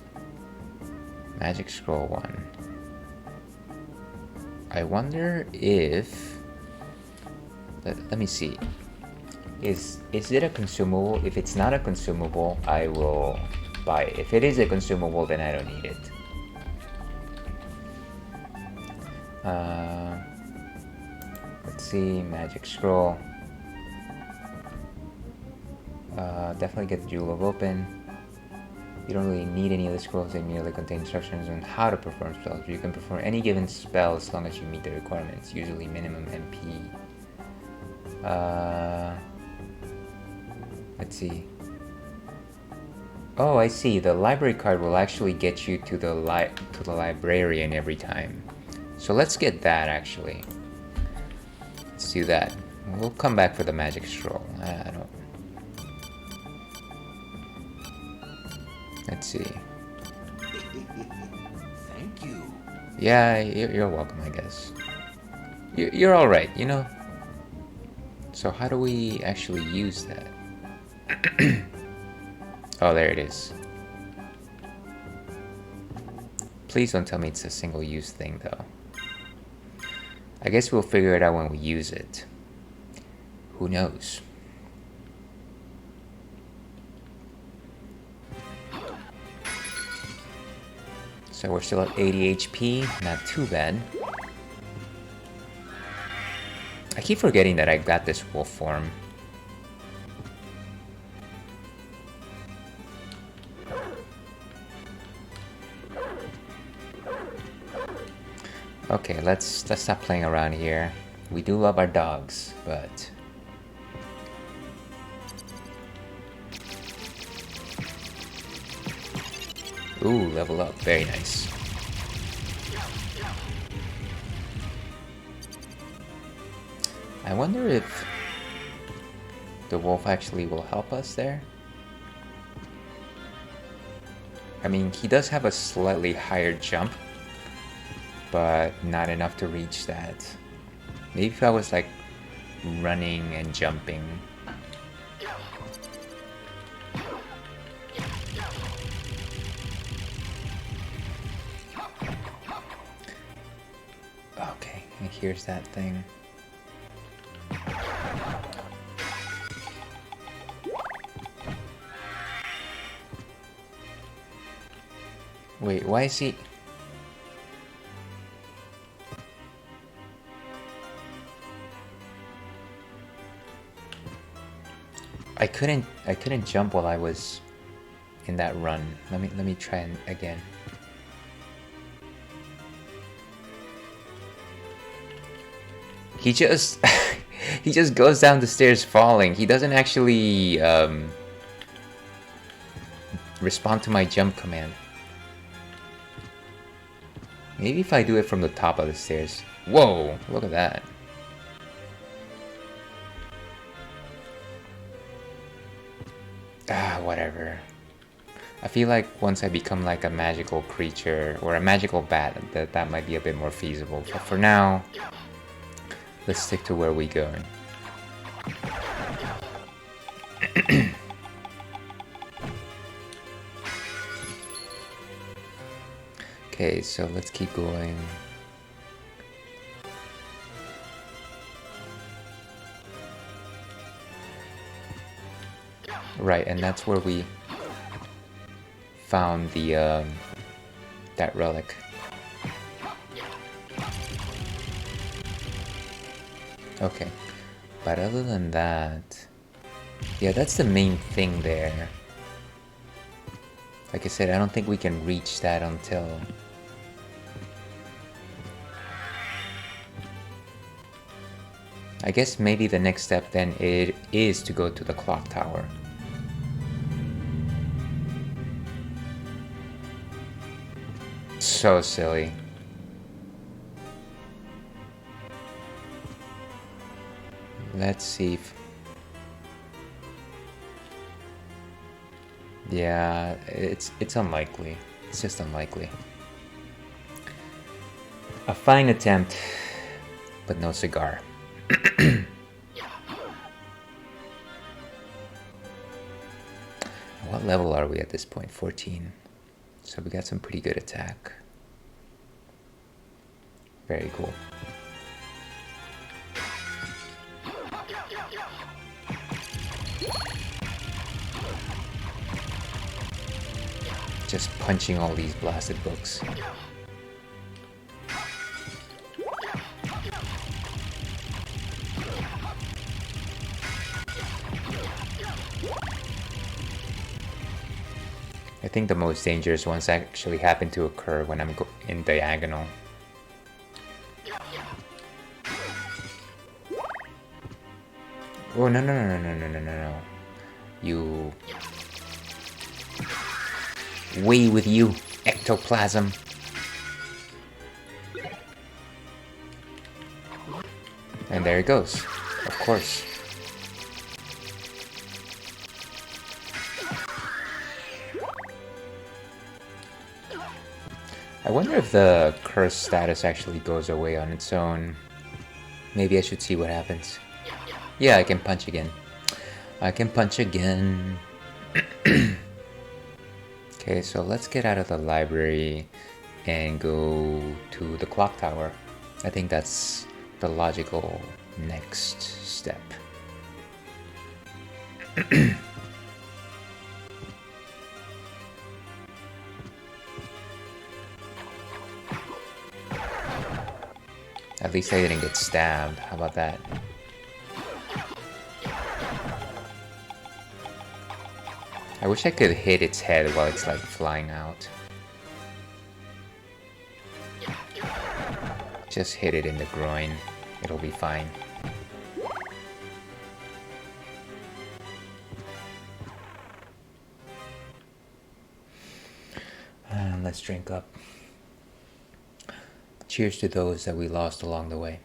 Magic scroll 1. I wonder if... Let me see. Is it a consumable? If it's not a consumable, I will buy it. If it is a consumable, then I don't need it. Let's see, magic scroll. Definitely get the Jewel of Open. You don't really need any of the scrolls, they merely contain instructions on how to perform spells. You can perform any given spell as long as you meet the requirements, usually minimum MP. Let's see. Oh, I see. The library card will actually get you to the librarian every time. So let's get that, actually. Let's do that. We'll come back for the magic scroll. I don't... Let's see. Thank you. Yeah, you're welcome, I guess. You're alright, you know? So how do we actually use that? Oh, there it is. Please don't tell me it's a single-use thing, though. I guess we'll figure it out when we use it. Who knows? So we're still at 80 HP, not too bad. I keep forgetting that I got this wolf form. Okay, let's stop playing around here. We do love our dogs, but... Ooh, level up. Very nice. I wonder if the wolf actually will help us there. I mean, he does have a slightly higher jump, but not enough to reach that. Maybe if I was like running and jumping. Okay, and here's that thing. Wait, why is he... I couldn't jump while I was in that run. Let me try again. He just he just goes down the stairs falling. He doesn't actually respond to my jump command. Maybe if I do it from the top of the stairs. Whoa, look at that. Ah, whatever. I feel like once I become like a magical creature or a magical bat, that might be a bit more feasible. But for now, let's stick to where we're going. Okay, so let's keep going. Right, and that's where we found the that relic. Okay, but other than that, yeah, that's the main thing there. Like I said, I don't think we can reach that until... I guess maybe the next step then it is to go to the clock tower. So silly. Let's see if... Yeah, it's unlikely. It's just unlikely. A fine attempt, but no cigar. What level are we at this point? 14. So we got some pretty good attack. Very cool. Just punching all these blasted books. I think the most dangerous ones actually happen to occur when I'm in diagonal. Oh, no. You... Way with you, ectoplasm. And there it goes. Of course. I wonder if the curse status actually goes away on its own. Maybe I should see what happens. Yeah, I can punch again. I can punch again. Okay, so let's get out of the library and go to the clock tower. I think that's the logical next step. At least I didn't get stabbed. How about that? I wish I could hit its head while it's like flying out. Just hit it in the groin. It'll be fine. Let's drink up. Cheers to those that we lost along the way.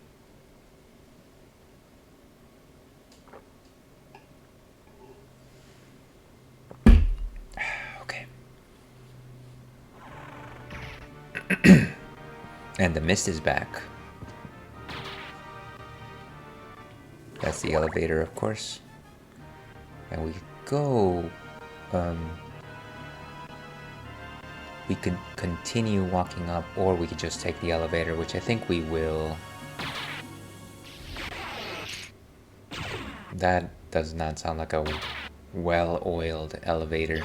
And the mist is back. That's the elevator, of course. And we go... we could continue walking up, or we could just take the elevator, which I think we will. That does not sound like a well-oiled elevator.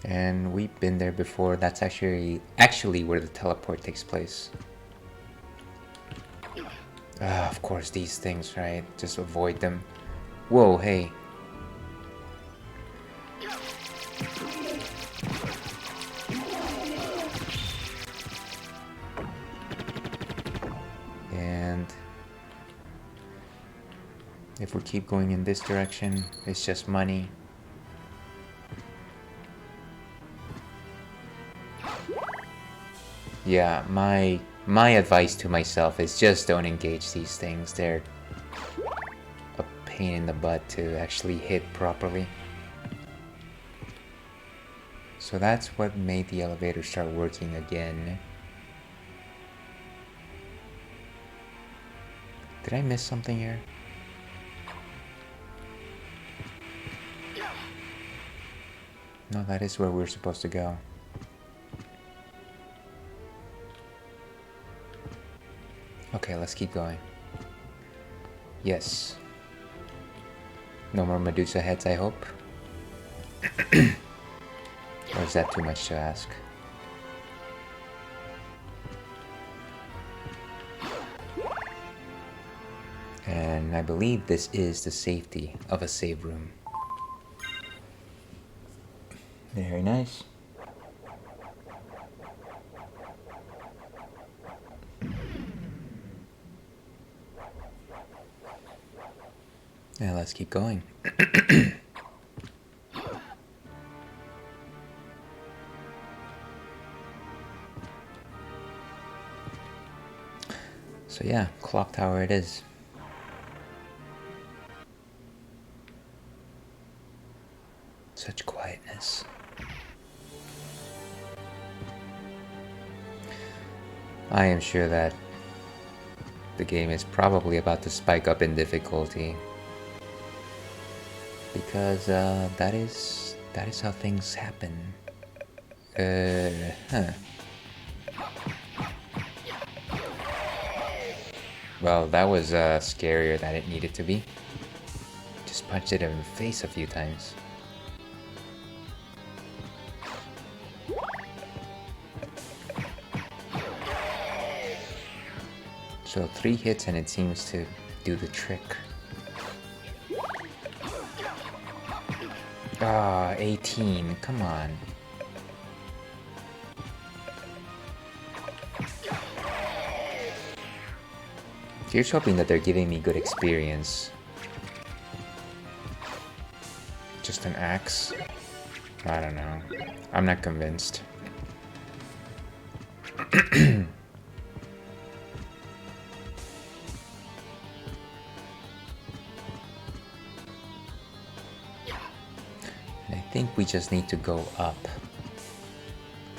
And we've been there before. That's actually where the teleport takes place. Of course, these things, right? Just avoid them. Whoa, hey. And if we keep going in this direction, it's just money. Yeah, my advice to myself is just don't engage these things. They're a pain in the butt to actually hit properly. So that's what made the elevator start working again. Did I miss something here? No, that is where we're supposed to go. Okay, let's keep going. Yes. No more Medusa heads, I hope. Or is that too much to ask? And I believe this is the safety of a save room. Very nice. And let's keep going. So yeah, clock tower it is. Such quietness. I am sure that the game is probably about to spike up in difficulty. Because that is how things happen. Well, that was scarier than it needed to be. Just punched it in the face a few times. So 3 hits and it seems to do the trick. Ah, 18, come on. Here's hoping that they're giving me good experience. Just an axe? I don't know. I'm not convinced. I think we just need to go up.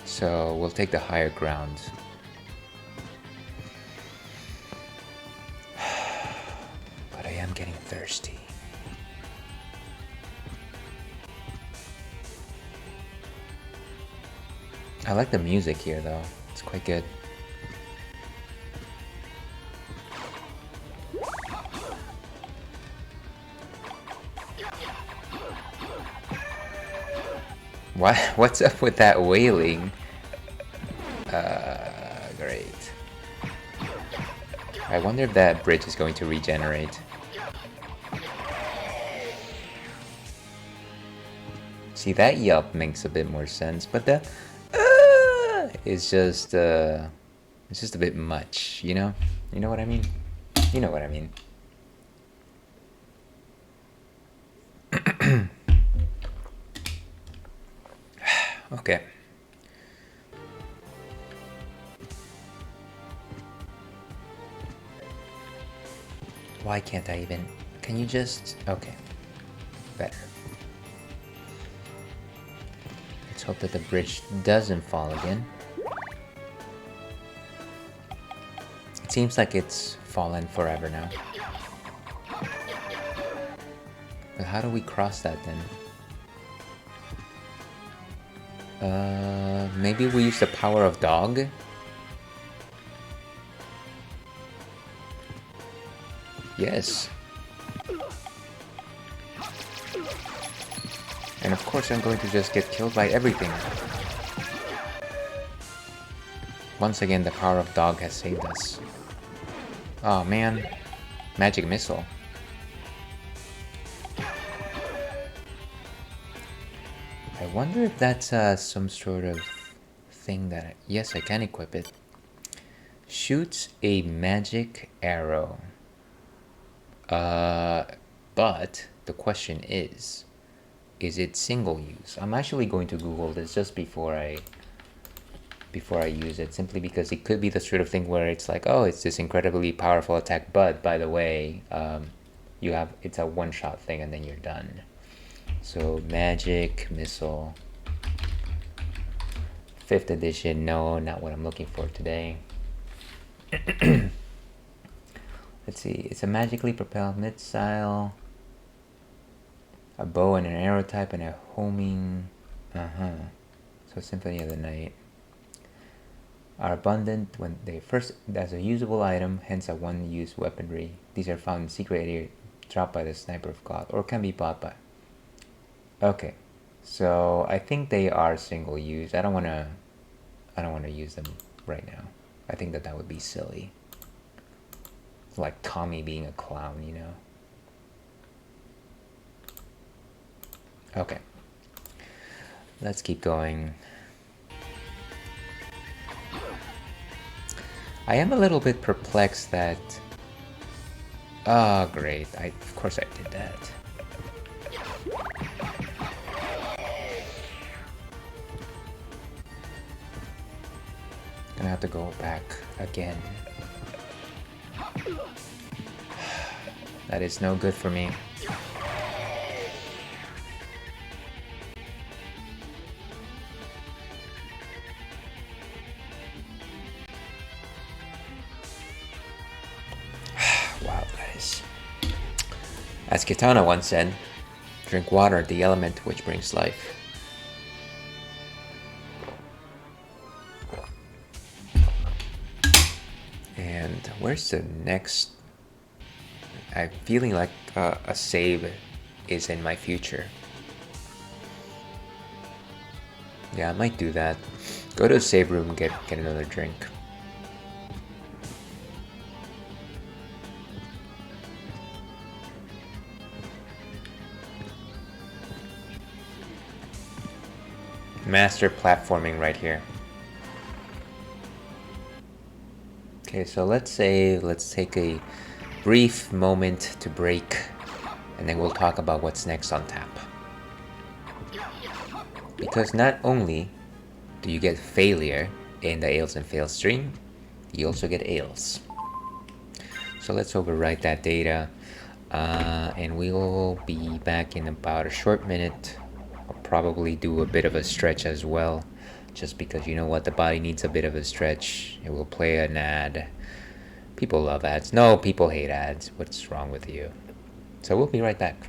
So we'll take the higher ground. But I am getting thirsty. I like the music here though. It's quite good. What's up with that wailing? Great. I wonder if that bridge is going to regenerate. See, that yelp makes a bit more sense, but the is just it's just a bit much, you know? You know what I mean? You know what I mean. Okay. Why can't I even... Can you just... Okay. Better. Let's hope that the bridge doesn't fall again. It seems like it's fallen forever now. But how do we cross that then? Maybe we use the power of dog? Yes. And of course I'm going to just get killed by everything. Once again, the power of dog has saved us. Oh man. Magic missile. I wonder if that's some sort of thing that... Yes, I can equip it. Shoots a magic arrow. But the question is it single use? I'm actually going to Google this just before I use it, simply because it could be the sort of thing where it's like, oh, it's this incredibly powerful attack, but by the way, it's a one-shot thing and then you're done. So magic missile, 5th edition. No, not what I'm looking for today. Let's see, it's a magically propelled missile, a bow and an arrow type, and a homing. So Symphony of the Night are abundant when they first as a usable item, hence a one-use weaponry. These are found in secret area dropped by the Sniper of God, or can be bought by. Okay, so I think they are single use. I don't wanna use them right now. I think that would be silly. Like Tommy being a clown, you know. Okay. Let's keep going. I am a little bit perplexed that... Oh, great. Of course I did that. Gonna have to go back again. That is no good for me. Wow, guys. As Kitana once said, drink water, the element which brings life. And where's the next? I'm feeling like a save is in my future. Yeah, I might do that. Go to a save room and get another drink. Master platforming right here. Okay, so let's take a brief moment to break, and then we'll talk about what's next on tap. Because not only do you get failure in the Ails and Fails stream, you also get Ails. So let's overwrite that data, and we will be back in about a short minute. I'll probably do a bit of a stretch as well, just because you know what, the body needs a bit of a stretch. It will play an ad. People love ads. No, people hate ads. What's wrong with you? So we'll be right back.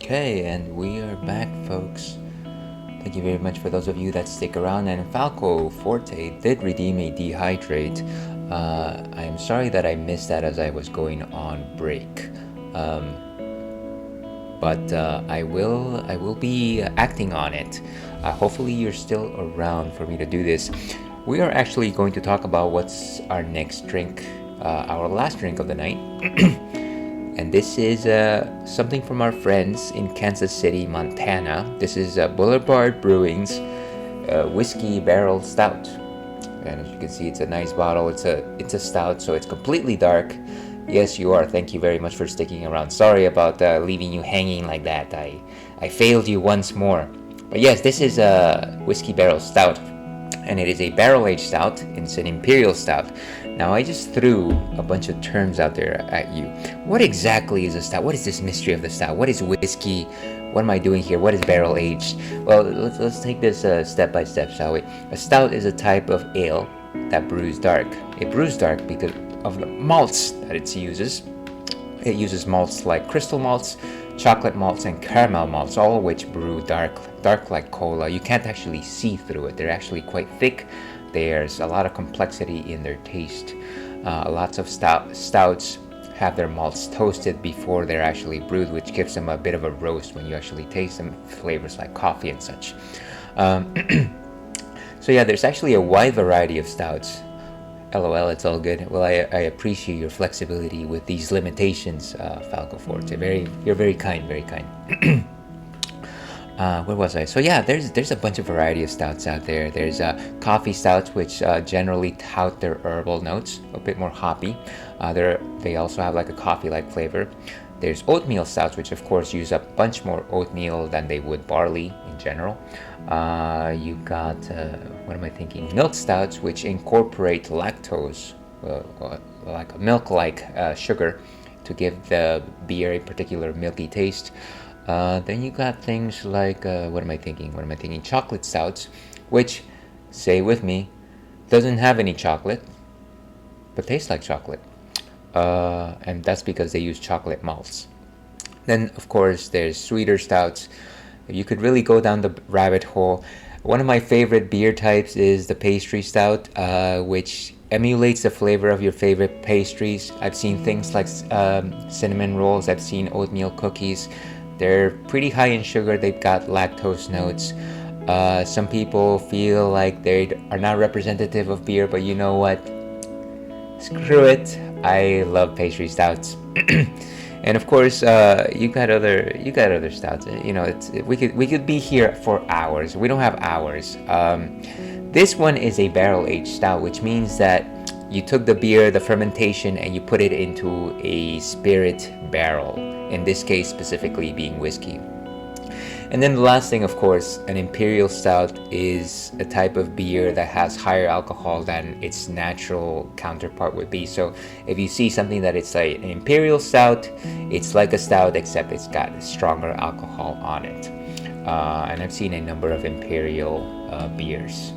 Okay, and we are back, folks. Thank you very much for those of you that stick around. And Falco Forte did redeem a dehydrate. I am sorry that I missed that as I was going on break. But I will be acting on it. Hopefully you're still around for me to do this. We are actually going to talk about what's our next drink, our last drink of the night. And this is something from our friends in Kansas City, Montana. This is Boulevard Brewing's Whiskey Barrel Stout. And as you can see, it's a nice bottle. It's a stout, so it's completely dark. Yes, you are. Thank you very much for sticking around. Sorry about leaving you hanging like that. I failed you once more. But yes, this is a Whiskey Barrel Stout. And it is a barrel-aged stout. It's an imperial stout. Now, I just threw a bunch of terms out there at you. What exactly is a stout? What is this mystery of the stout? What is whiskey? What am I doing here? What is barrel-aged? Well, let's take this step by step, shall we? A stout is a type of ale that brews dark. It brews dark because of the malts that it uses. It uses malts like crystal malts, chocolate malts, and caramel malts, all of which brew dark like cola. You can't actually see through it. They're actually quite thick. There's a lot of complexity in their taste. Lots of stouts have their malts toasted before they're actually brewed, which gives them a bit of a roast when you actually taste them. Flavors like coffee and such. So yeah, there's actually a wide variety of stouts. LOL, it's all good. Well, I appreciate your flexibility with these limitations, Falco Forte. You're very kind, very kind. Where was I? So yeah, there's a bunch of variety of stouts out there. There's coffee stouts, which generally tout their herbal notes, a bit more hoppy. They also have like a coffee-like flavor. There's oatmeal stouts, which of course use a bunch more oatmeal than they would barley in general. You got, what am I thinking? Milk stouts, which incorporate lactose, like a milk-like sugar, to give the beer a particular milky taste. Then you got things like, what am I thinking? Chocolate stouts, which, say with me, doesn't have any chocolate, but tastes like chocolate. And that's because they use chocolate malts. Then, of course, there's sweeter stouts. You could really go down the rabbit hole. One of my favorite beer types is the pastry stout, which emulates the flavor of your favorite pastries. I've seen things like cinnamon rolls. I've seen oatmeal cookies. They're pretty high in sugar. They've got lactose notes. Some people feel like they are not representative of beer, but you know what? Screw it. I love pastry stouts. And of course, you got other stouts. You know, we could be here for hours. We don't have hours. This one is a barrel-aged stout, which means that you took the beer, the fermentation, and you put it into a spirit barrel. In this case, specifically being whiskey. And then the last thing, of course, an imperial stout is a type of beer that has higher alcohol than its natural counterpart would be. So if you see something that it's like an imperial stout, it's like a stout except it's got stronger alcohol on it. And I've seen a number of imperial beers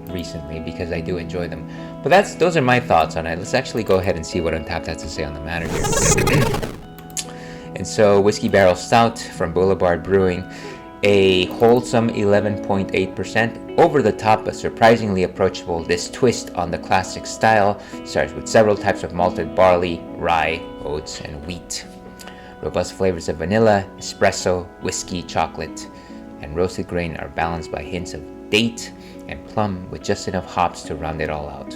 recently because I do enjoy them. But those are my thoughts on it. Let's actually go ahead and see what Untapped has to say on the matter here. And so, Whiskey Barrel Stout from Boulevard Brewing, a wholesome 11.8%, over the top but surprisingly approachable. This twist on the classic style starts with several types of malted barley, rye, oats, and wheat. Robust flavors of vanilla, espresso, whiskey, chocolate, and roasted grain are balanced by hints of date and plum with just enough hops to round it all out.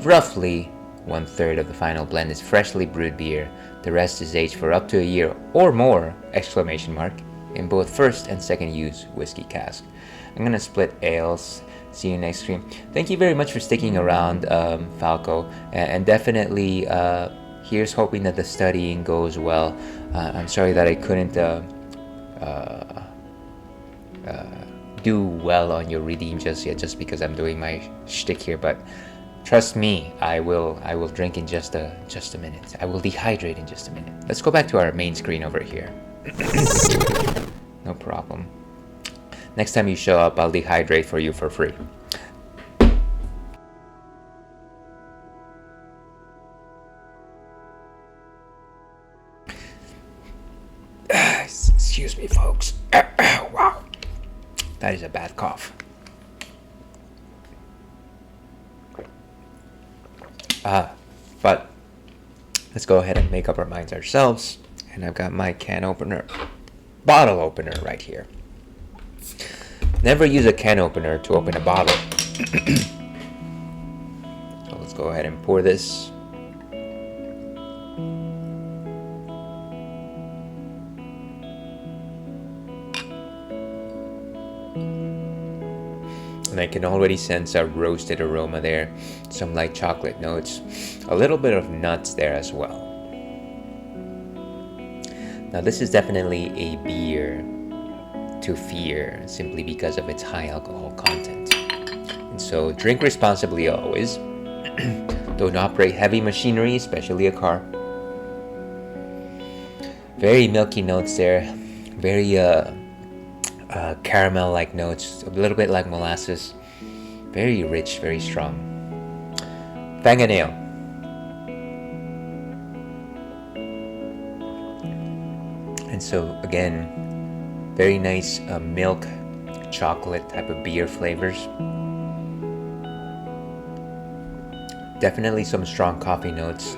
Roughly 1/3 of the final blend is freshly brewed beer. The rest is aged for up to a year or more, ! In both first and second use whiskey cask. I'm gonna split ales. See you next stream. Thank you very much for sticking around, Falco, and definitely here's hoping that the studying goes well. I'm sorry that I couldn't do well on your redeem just yet, just because I'm doing my shtick here, but trust me, I will drink in just a minute. I will dehydrate in just a minute. Let's go back to our main screen over here. No problem. Next time you show up, I'll dehydrate for you for free. Excuse me, folks. Wow. That is a bad cough. But let's go ahead and make up our minds ourselves. And I've got my bottle opener right here. Never use a can opener to open a bottle. So let's go ahead and pour this. And I can already sense a roasted aroma there, some light chocolate notes, a little bit of nuts there as well. Now this is definitely a beer to fear simply because of its high alcohol content. And so drink responsibly always. Don't operate heavy machinery, especially a car. Very milky notes there, very caramel-like notes, a little bit like molasses. Very rich, very strong. Fingernail. And so again, very nice milk, chocolate type of beer flavors. Definitely some strong coffee notes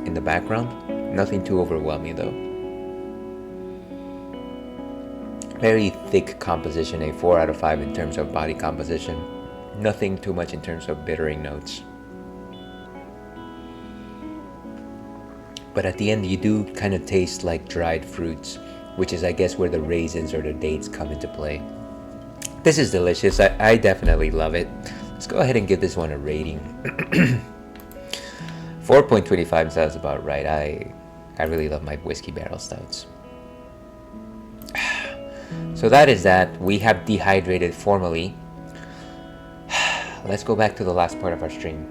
in the background. Nothing too overwhelming though. Very thick composition, a 4 out of 5 in terms of body composition. Nothing too much in terms of bittering notes. But at the end you do kind of taste like dried fruits, which is I guess where the raisins or the dates come into play. This is delicious. I definitely love it. Let's go ahead and give this one a rating. 4.25 sounds about right. I really love my whiskey barrel stouts. So that is that. We have dehydrated formally. Let's go back to the last part of our stream.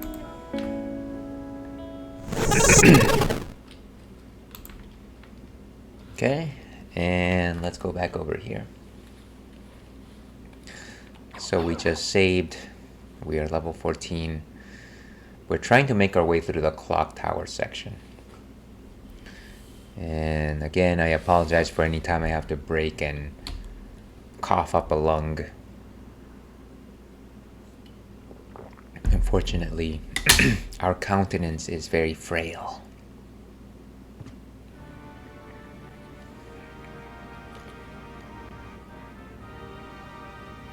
Okay, and let's go back over here. So we just saved. We are level 14. We're trying to make our way through the clock tower section. And again, I apologize for any time I have to break and cough up a lung. Unfortunately, our countenance is very frail.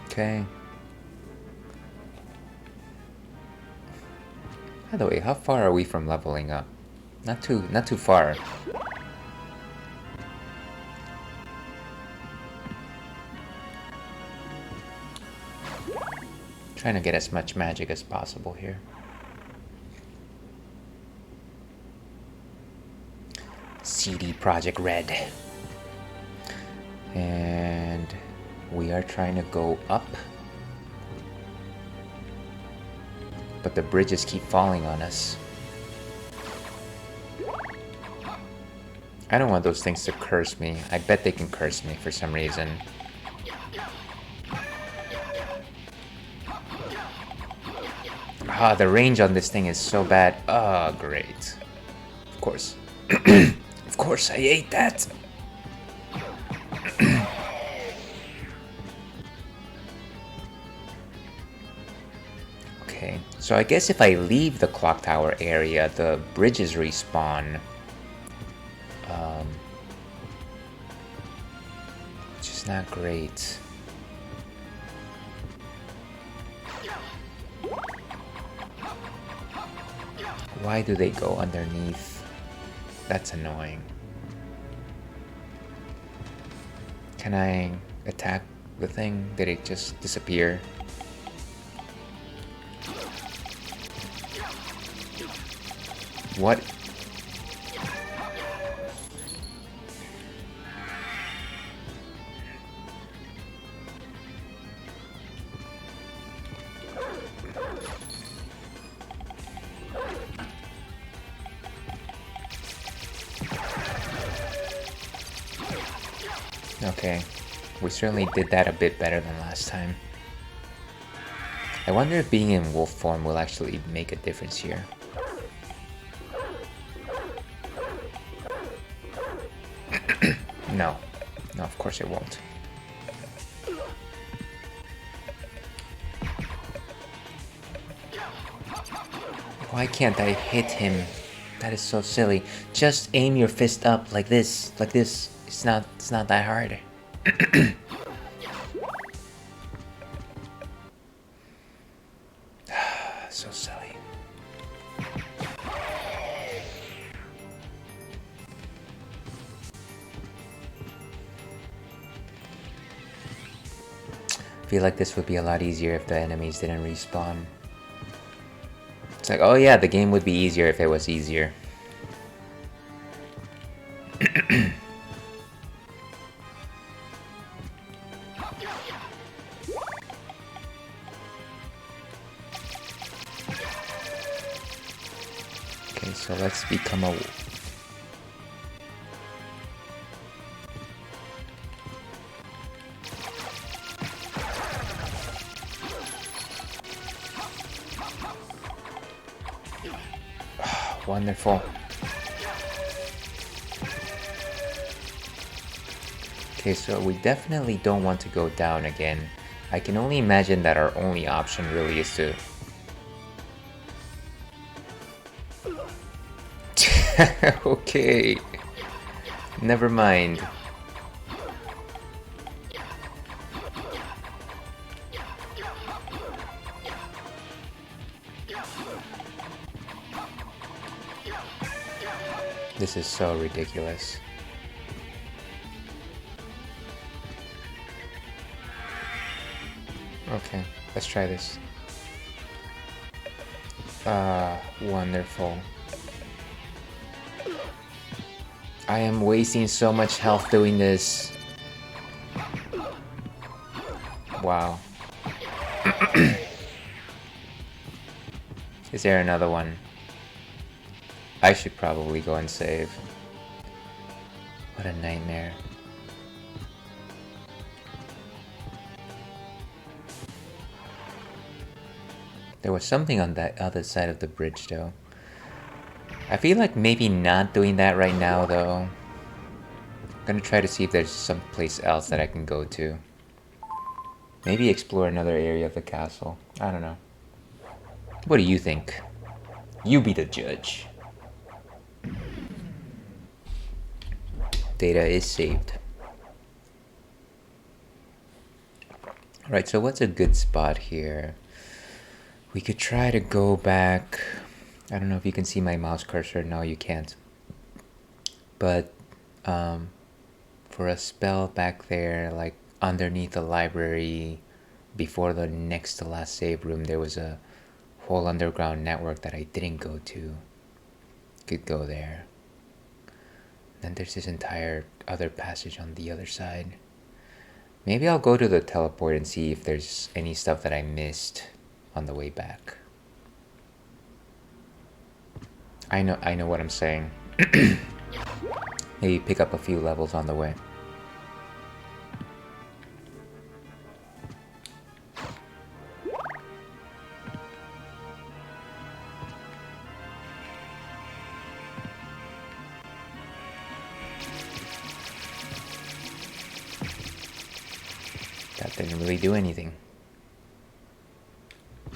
Okay. By the way, how far are we from leveling up? Not too far. Trying to get as much magic as possible here. CD Projekt Red. And we are trying to go up. But the bridges keep falling on us. I don't want those things to curse me. I bet they can curse me for some reason. Ah, the range on this thing is so bad. Ah, great. Of course. Of course, I ate that. Okay, so I guess if I leave the clock tower area, the bridges respawn. Which is not great. Why do they go underneath? That's annoying. Can I attack the thing? Did it just disappear? What? Okay, we certainly did that a bit better than last time. I wonder if being in wolf form will actually make a difference here. No, No, of course it won't. Why can't I hit him? That is so silly. Just aim your fist up like this. Like this. It's not that hard. So silly. I feel like this would be a lot easier if the enemies didn't respawn. It's like, oh yeah, the game would be easier if it was easier. Okay, so let's become a... Wonderful. Okay, so we definitely don't want to go down again. I can only imagine that our only option really is to... Okay. Never mind. This is so ridiculous. Okay, let's try this. Wonderful. I am wasting so much health doing this. Wow. Is there another one? I should probably go and save. What a nightmare. There was something on that other side of the bridge though. I feel like maybe not doing that right now though. I'm gonna try to see if there's some place else that I can go to. Maybe explore another area of the castle. I don't know. What do you think? You be the judge. Data is saved. Alright, so what's a good spot here? We could try to go back. I don't know if you can see my mouse cursor. No, you can't. But for a spell back there, like underneath the library, before the next to last save room, there was a whole underground network that I didn't go to. Could go there. Then there's this entire other passage on the other side. Maybe I'll go to the teleport and see if there's any stuff that I missed on the way back. I know what I'm saying. Maybe pick up a few levels on the way. That didn't really do anything.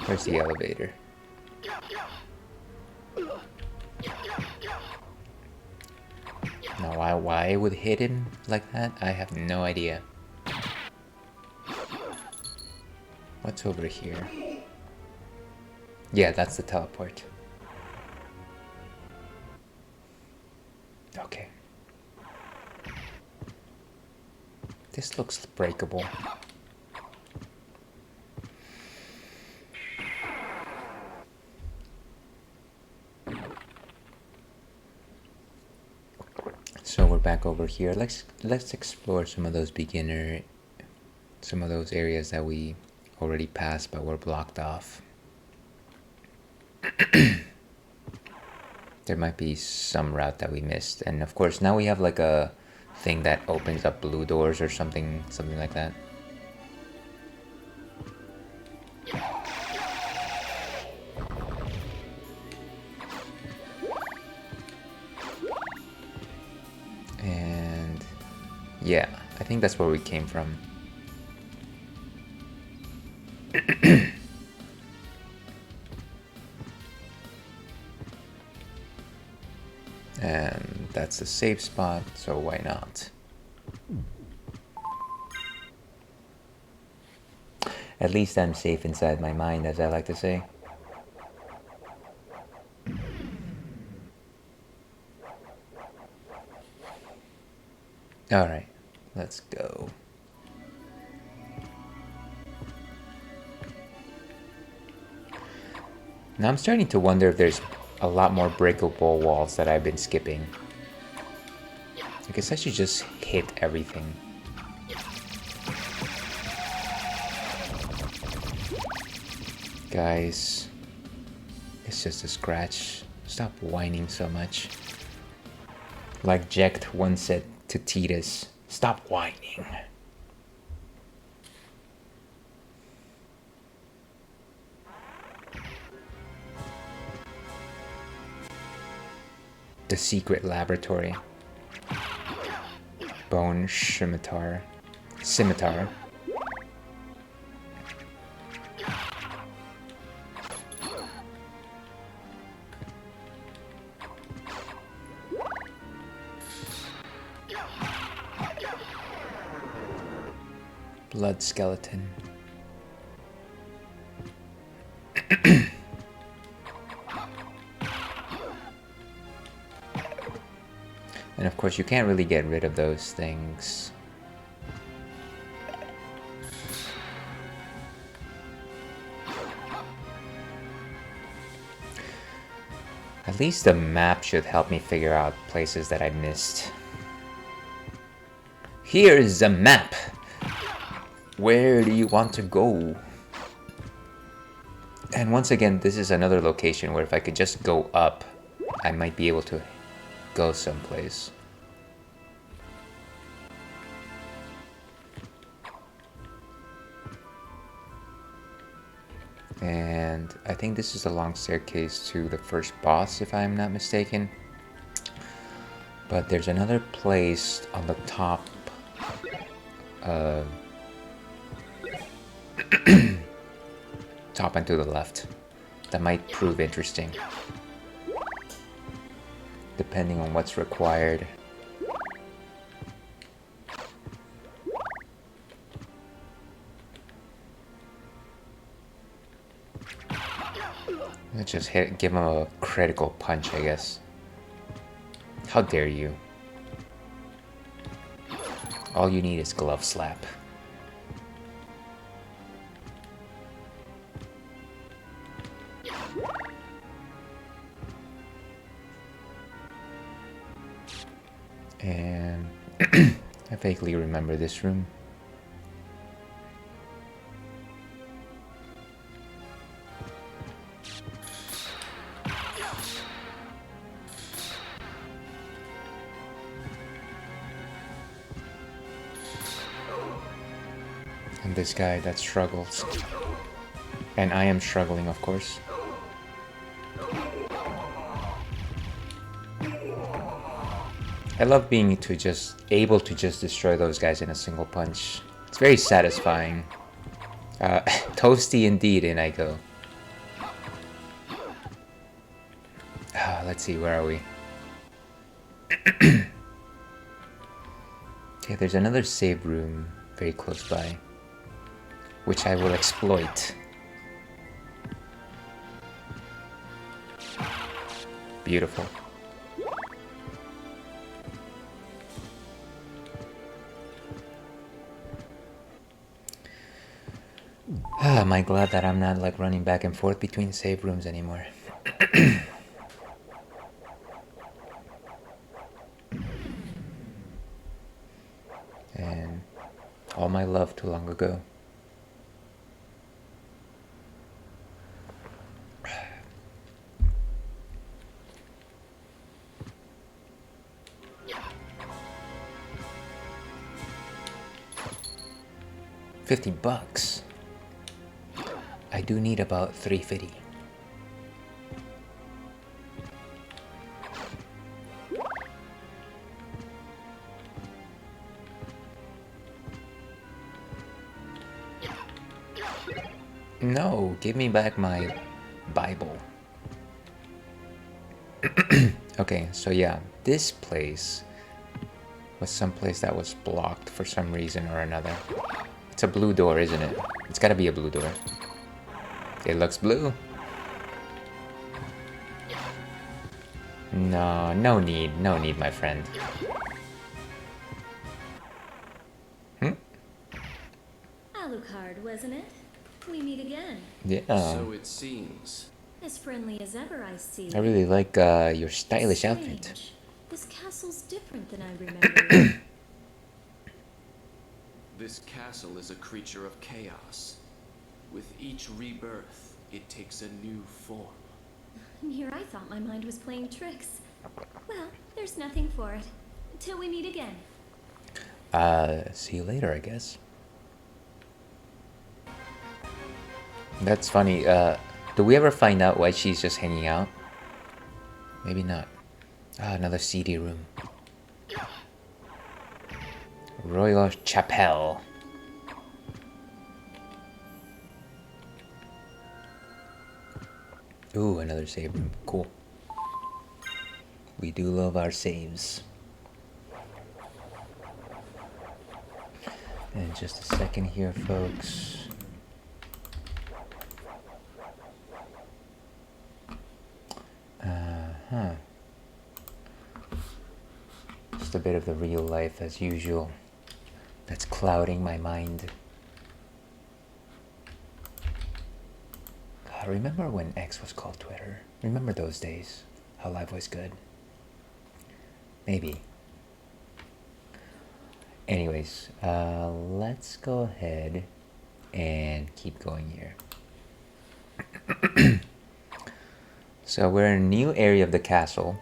Where's the elevator? Now, why I would hit him like that, I have no idea. What's over here? Yeah, that's the teleport. Okay. This looks breakable. So we're back over here. Let's explore some of those areas that we already passed but were blocked off. There might be some route that we missed, and of course now we have like a thing that opens up blue doors or something like that. And yeah, I think that's where we came from. And that's the safe spot, so why not? At least I'm safe inside my mind, as I like to say. Alright, let's go. Now I'm starting to wonder if there's a lot more breakable walls that I've been skipping. I guess I should just hit everything. Guys, it's just a scratch. Stop whining so much. Like Jecht once said to Titus, stop whining. The secret laboratory. Bone scimitar. Scimitar. Blood skeleton. And of course you can't really get rid of those things. At least the map should help me figure out places that I missed. Here's the map! Where do you want to go? And once again, this is another location where if I could just go up, I might be able to go someplace. And I think this is a long staircase to the first boss, if I'm not mistaken. But there's another place on the top. Top and to the left. That might prove interesting. Depending on what's required. Let's just give him a critical punch, I guess. How dare you? All you need is glove slap. And I vaguely remember this room. And this guy that struggles. And I am struggling, of course. I love being able to just destroy those guys in a single punch. It's very satisfying. Toasty indeed, in I go. Let's see, where are we? Okay, there's another save room very close by, which I will exploit. Beautiful. Am I glad that I'm not like running back and forth between save rooms anymore. And all my love too long ago. $50. I do need about 350. No, give me back my Bible. Okay, so yeah, this place was some place that was blocked for some reason or another. It's a blue door, isn't it? It's gotta be a blue door. It looks blue. No, no need, my friend. Alucard, wasn't it? We meet again. Yeah. So it seems. As friendly as ever, I see. I really like your stylish outfit. Strange. This castle's different than I remember. This castle is a creature of chaos. With each rebirth, it takes a new form. And here I thought my mind was playing tricks. Well, there's nothing for it. Till we meet again. See you later, I guess. That's funny. Do we ever find out why she's just hanging out? Maybe not. Ah, another seedy room. Royal Chapel. Ooh, another save room. Cool. We do love our saves. And just a second here, folks. Just a bit of the real life as usual. That's clouding my mind. God, remember when X was called Twitter? Remember those days? How life was good? Maybe. Anyways, let's go ahead and keep going here. So we're in a new area of the castle.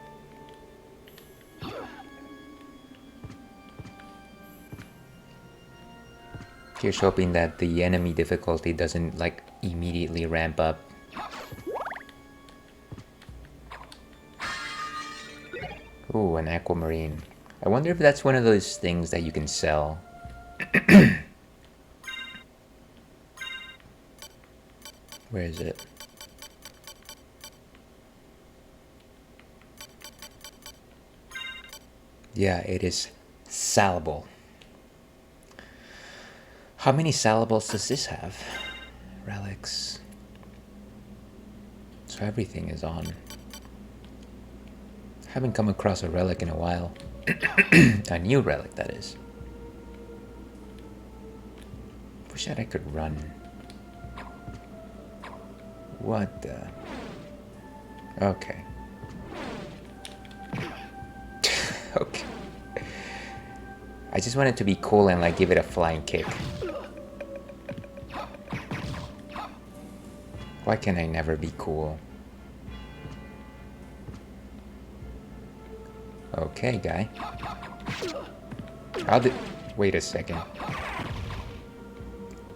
Here's hoping that the enemy difficulty doesn't like immediately ramp up. Ooh, an aquamarine. I wonder if that's one of those things that you can sell. Where is it? Yeah, it is sellable. How many sellables does this have? Relics. So everything is on. Haven't come across a relic in a while. A new relic, that is. Wish that I could run. What the? Okay. Okay. I just wanted to be cool and like give it a flying kick. Why can I never be cool? Okay, guy. How did... Wait a second.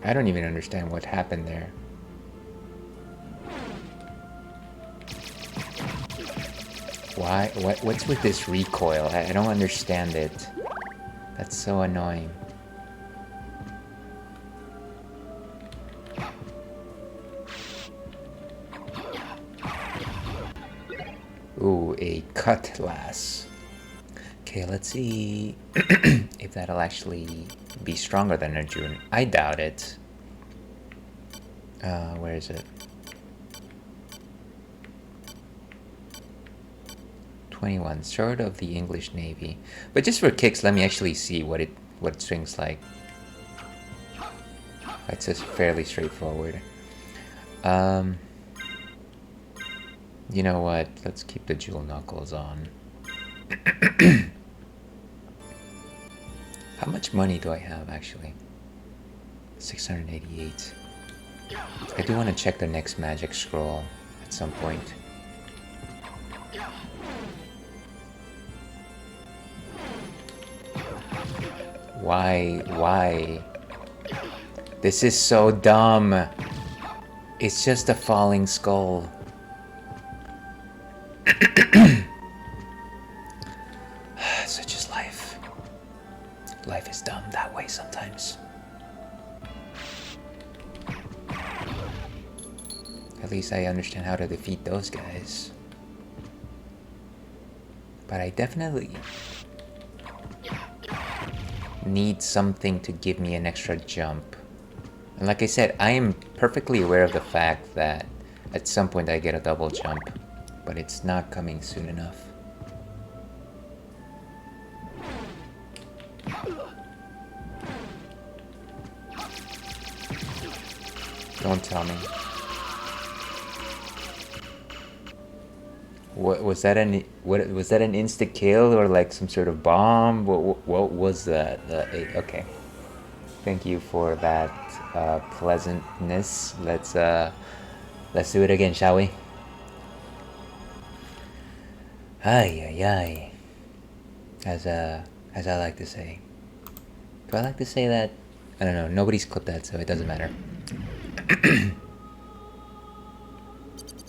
I don't even understand what happened there. Why? What's with this recoil? I don't understand it. That's so annoying. Ooh, a cutlass. Okay, let's see if that'll actually be stronger than a June. I doubt it. Where is it? 21, sword of the English Navy. But just for kicks, let me actually see what it swings like. It's just fairly straightforward. You know what? Let's keep the jewel knuckles on. How much money do I have actually? 688. I do want to check the next magic scroll at some point. Why? This is so dumb. It's just a falling skull. Such is life. Life is dumb that way sometimes. At least I understand how to defeat those guys. But I definitely need something to give me an extra jump. And like I said, I am perfectly aware of the fact that at some point I get a double jump, but it's not coming soon enough. Don't tell me. What was that? What was that? An insta kill or like some sort of bomb? What was that? Okay. Thank you for that pleasantness. Let's do it again, shall we? Ay ay ay. As I like to say. Do I like to say that? I don't know. Nobody's clipped that, so it doesn't matter.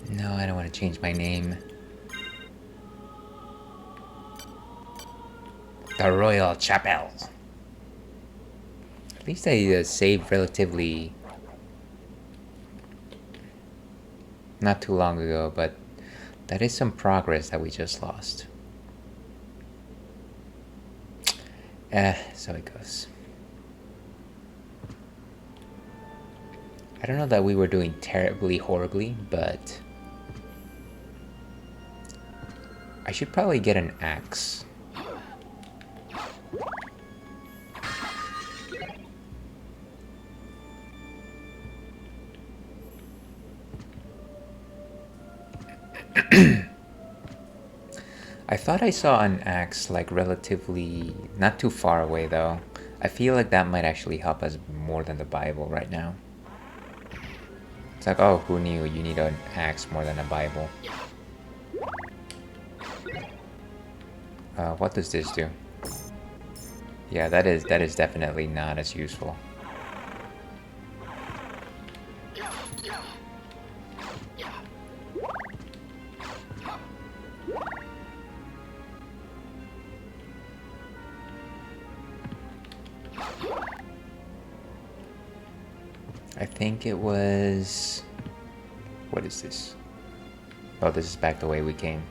No, I don't want to change my name. The Royal Chapel. At least I saved relatively not too long ago, but that is some progress that we just lost. So it goes. I don't know that we were doing terribly horribly, but I should probably get an axe. I thought I saw an axe like relatively not too far away though. I feel like that might actually help us more than the Bible right now. It's like, oh, who knew you need an axe more than a Bible? What does this do? Yeah, that is definitely not as useful. I think it was... What is this? Oh, this is back the way we came.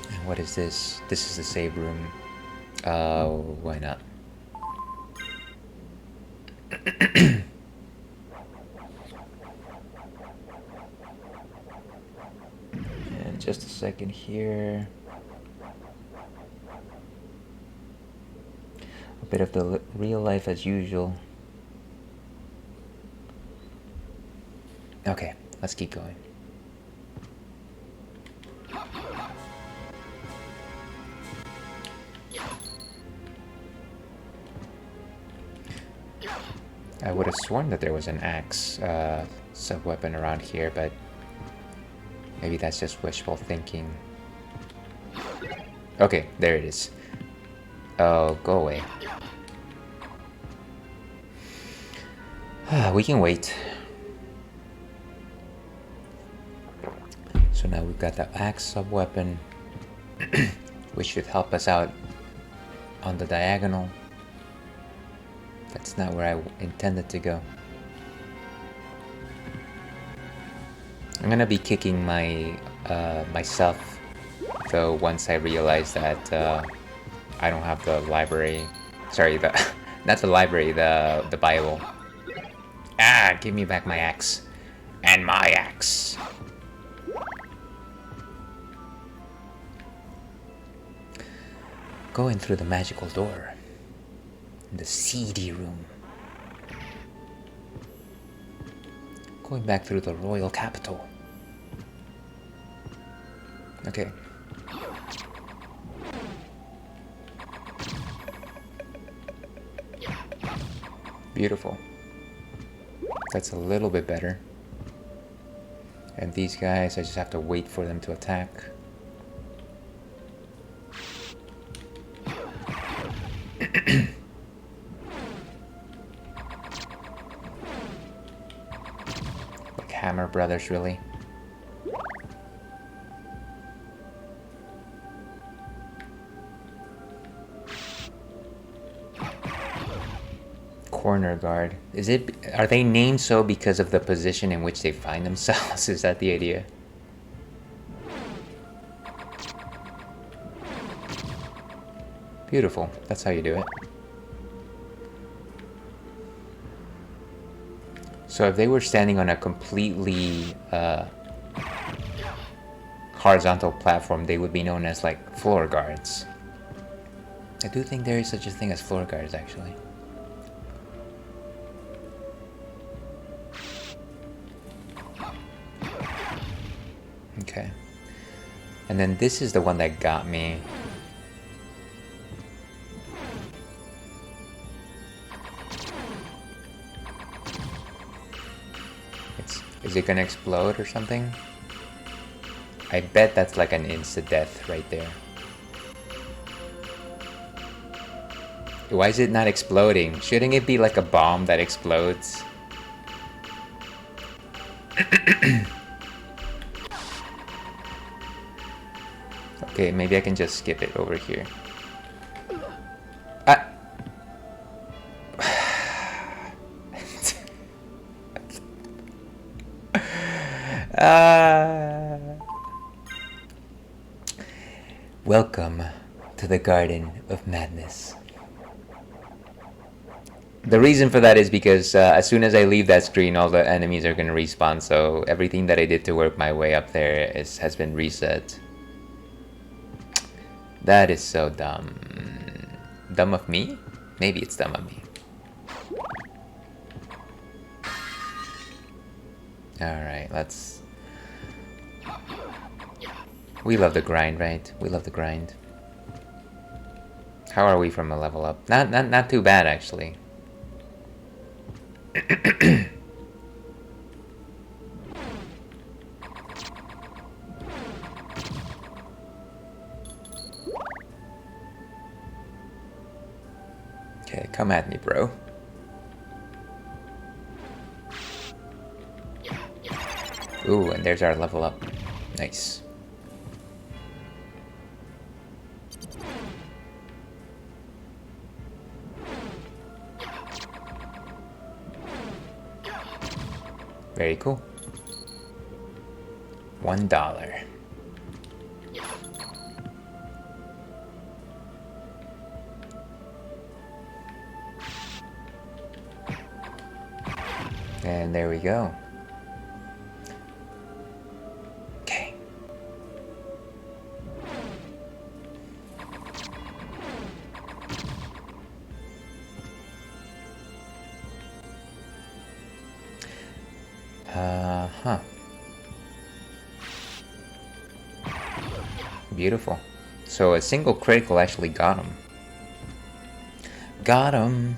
And what is this? This is the save room. Why not? Just a second here. A bit of the real life as usual. Okay, let's keep going. I would have sworn that there was an axe sub-weapon around here, but maybe that's just wishful thinking. Okay, there it is. Oh, go away. We can wait. So now we've got the axe sub-weapon, which should help us out on the diagonal. That's not where I intended to go. I'm gonna be kicking my myself though once I realize that I don't have the library. Sorry, the not the library, the Bible. Ah, give me back my axe. And my axe. Going through the magical door. In the seedy room. Going back through the royal capital. Okay. Beautiful. That's a little bit better. And these guys, I just have to wait for them to attack. Like Hammer Brothers, really? Corner guard. Is it? Are they named so because of the position in which they find themselves? Is that the idea? Beautiful. That's how you do it. So if they were standing on a completely horizontal platform, they would be known as like floor guards. I do think there is such a thing as floor guards, actually. Okay. And then this is the one that got me. Is it gonna explode or something? I bet that's like an insta-death right there. Why is it not exploding? Shouldn't it be like a bomb that explodes? Okay, maybe I can just skip it over here. Ah! Welcome to the Garden of Madness. The reason for that is because as soon as I leave that screen, all the enemies are going to respawn, so everything that I did to work my way up there has been reset. That is so dumb. Dumb of me? Maybe it's dumb of me. Alright, let's... We love the grind, right? We love the grind. How are we from a level up? Not too bad, actually. Okay, come at me, bro. Ooh, and there's our level up. Nice. Very cool. $1. And there we go. Okay. Huh. Beautiful. So a single critical actually got him. Got him.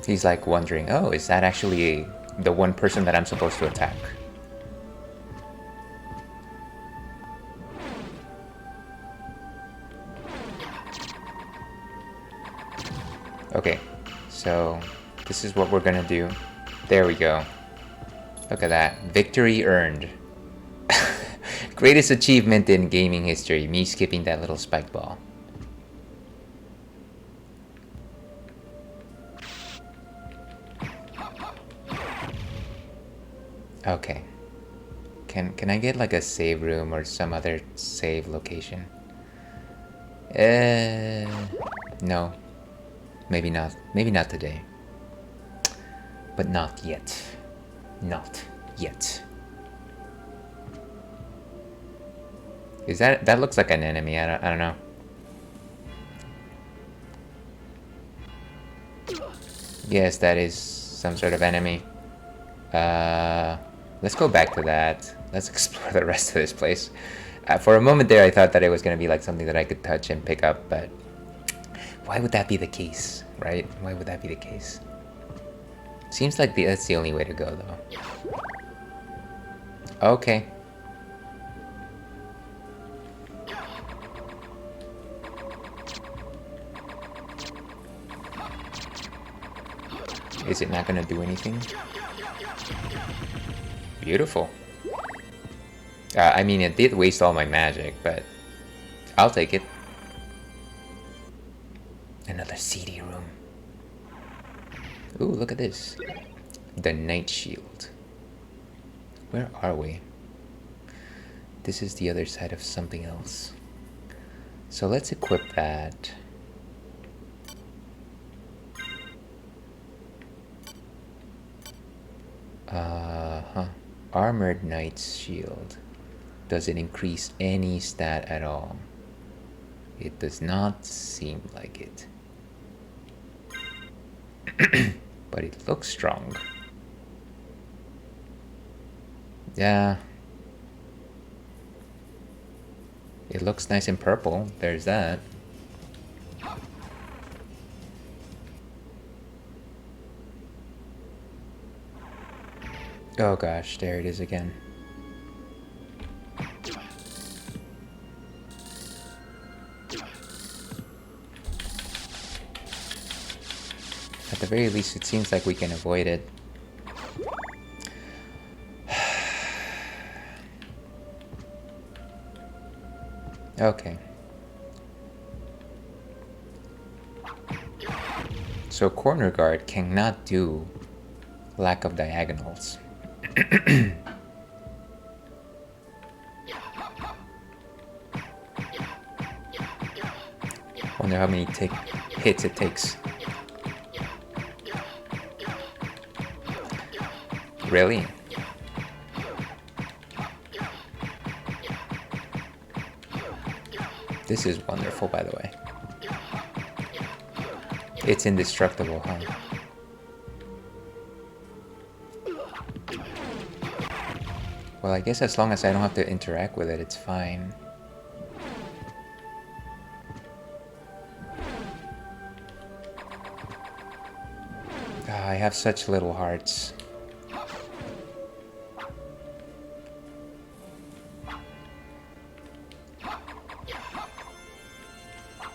He's like wondering, oh, is that actually the one person that I'm supposed to attack? Okay, so this is what we're gonna do. There we go. Look at that. Victory earned. Greatest achievement in gaming history, me skipping that little spike ball. Okay. Can I get like a save room or some other save location? No. Maybe not. Maybe not today. But not yet. Not yet. Is that looks like an enemy? I don't know. Yes, that is some sort of enemy. Let's go back to that. Let's explore the rest of this place. For a moment there, I thought that it was going to be like something that I could touch and pick up, but why would that be the case, right? Why would that be the case? Seems like that's the only way to go, though. Okay. Is it not going to do anything? Beautiful. I mean, it did waste all my magic, but I'll take it. Another seedy room. Ooh, look at this. The Night Shield. Where are we? This is the other side of something else. So let's equip that. Armored Knight's Shield. Does it increase any stat at all? It does not seem like it. But it looks strong. Yeah. It looks nice in purple. There's that. Oh gosh, there it is again. At the very least, it seems like we can avoid it. Okay. So corner guard cannot do lack of diagonals. Wonder how many hits it takes. Really? This is wonderful, by the way. It's indestructible, huh? Well, I guess as long as I don't have to interact with it, it's fine. I have such little hearts.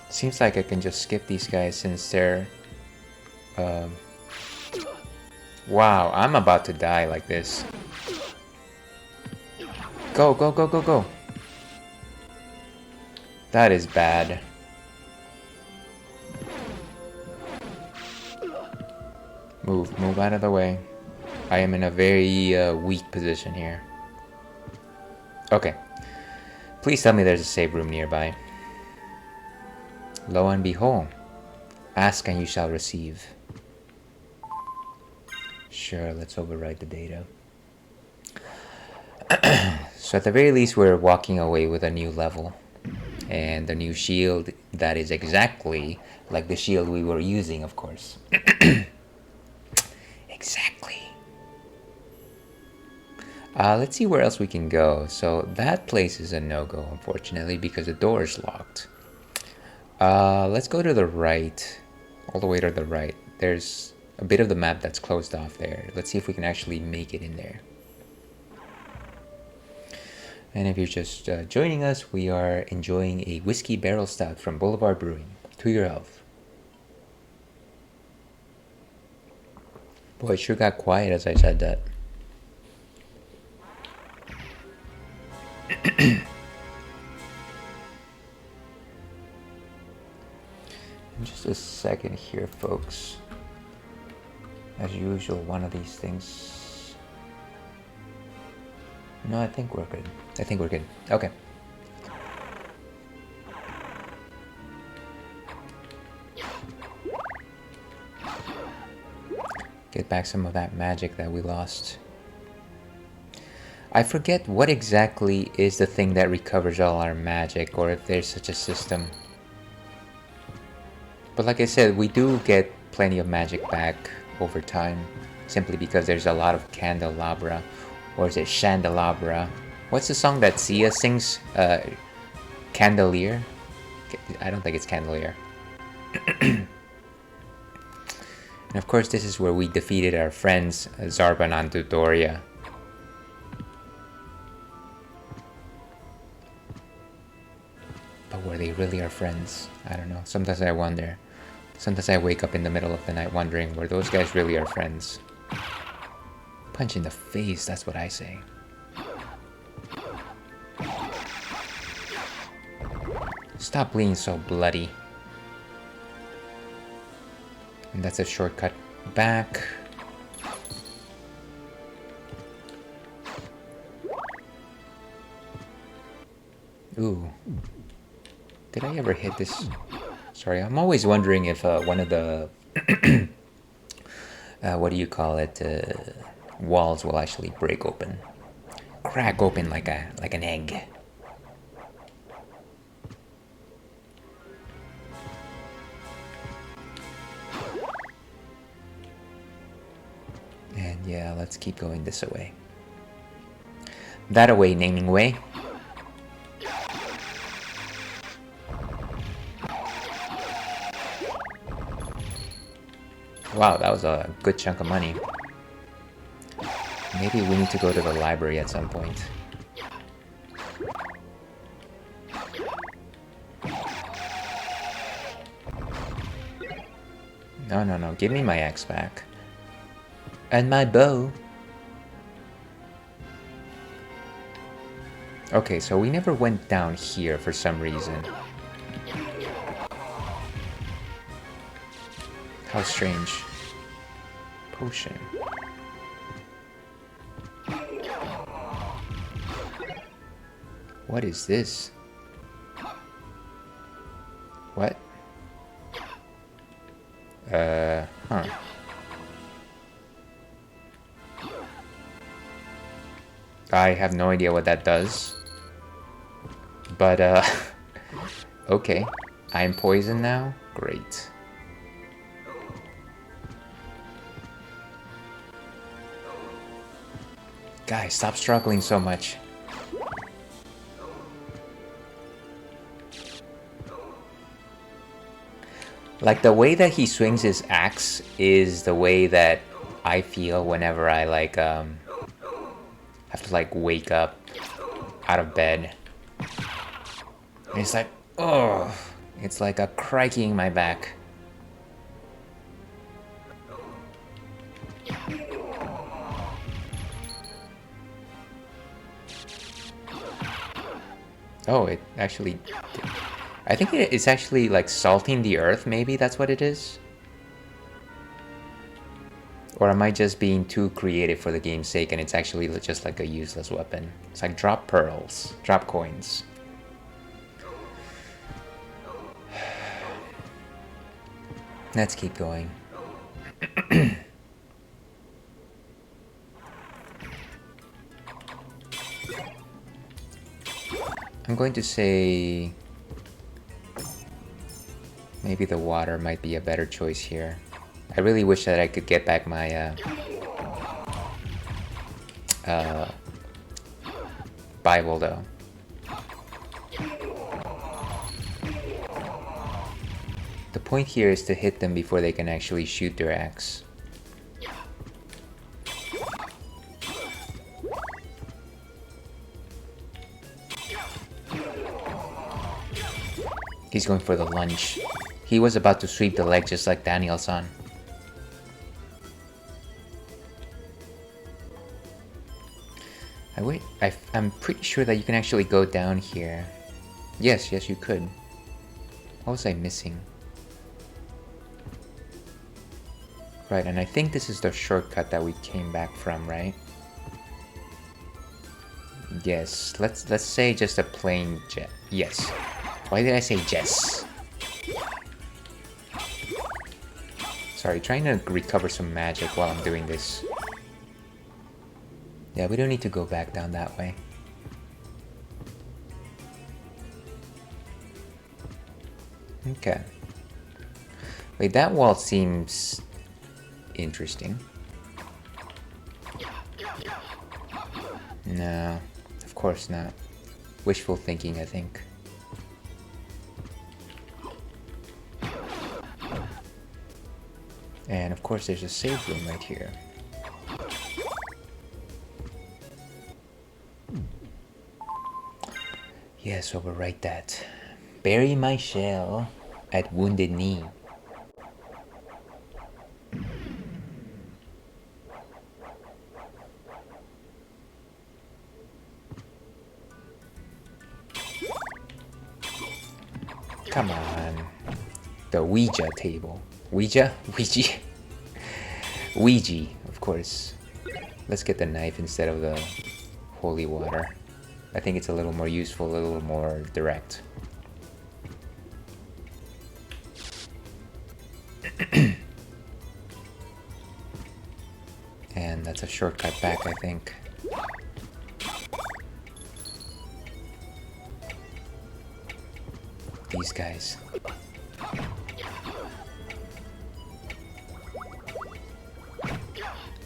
Seems like I can just skip these guys since they're... Wow, I'm about to die like this. Go, go, go, go, go. That is bad. Move out of the way. I am in a very weak position here. Okay. Please tell me there's a save room nearby. Lo and behold. Ask and you shall receive. Sure, let's override the data. So at the very least, we're walking away with a new level. And a new shield that is exactly like the shield we were using, of course. Exactly. Let's see where else we can go. So that place is a no-go, unfortunately, because the door is locked. Let's go to the right. All the way to the right. There's a bit of the map that's closed off there. Let's see if we can actually make it in there. And if you're just joining us, we are enjoying a whiskey barrel stout from Boulevard Brewing. To your health. Boy, it sure got quiet as I said that. Just a second here, folks. As usual, one of these things... No, I think we're good. I think we're good. Okay. Get back some of that magic that we lost. I forget what exactly is the thing that recovers all our magic, or if there's such a system. But like I said, we do get plenty of magic back over time, simply because there's a lot of candelabra. Or is it Chandelabra? What's the song that Sia sings? Candelier? I don't think it's Candelier. And of course, this is where we defeated our friends Zarban and Dodoria. But were they really our friends? I don't know. Sometimes I wonder. Sometimes I wake up in the middle of the night wondering, were those guys really our friends? Punch in the face, that's what I say. Stop being so bloody. And that's a shortcut back. Ooh. Did I ever hit this? Sorry, I'm always wondering if one of the what do you call it? Walls will actually break open, crack open like an egg. And yeah, let's keep going this way. That away, naming way. Wow, that was a good chunk of money. Maybe we need to go to the library at some point. No, no, no. Give me my axe back. And my bow. Okay, so we never went down here for some reason. How strange. Potion. What is this? What? Huh. I have no idea what that does. But, okay. I'm poisoned now? Great. Guys, stop struggling so much. Like, the way that he swings his axe is the way that I feel whenever I, like, have to, like, wake up out of bed. And it's like, oh, it's like a crikey in my back. Oh, it actually... I think it's actually like salting the earth, maybe that's what it is? Or am I just being too creative for the game's sake and it's actually just like a useless weapon? It's like drop pearls, drop coins. Let's keep going. I'm going to say maybe the water might be a better choice here. I really wish that I could get back my Bible though. The point here is to hit them before they can actually shoot their axe. He's going for the lunge. He was about to sweep the leg just like Daniel-san. I'm pretty sure that you can actually go down here. Yes, yes you could. What was I missing? Right, and I think this is the shortcut that we came back from, right? Yes, let's say just a plain jet. Yes. Why did I say Jess? Sorry, trying to recover some magic while I'm doing this. Yeah, we don't need to go back down that way. Okay. Wait, that wall seems interesting. No, of course not. Wishful thinking, I think. And of course there's a save room right here. Yes, overwrite that. Bury my shell at Wounded Knee. Come on. The Ouija table. Ouija? Ouija? Ouija, of course. Let's get the knife instead of the holy water. I think it's a little more useful, a little more direct. And that's a shortcut back, I think. These guys.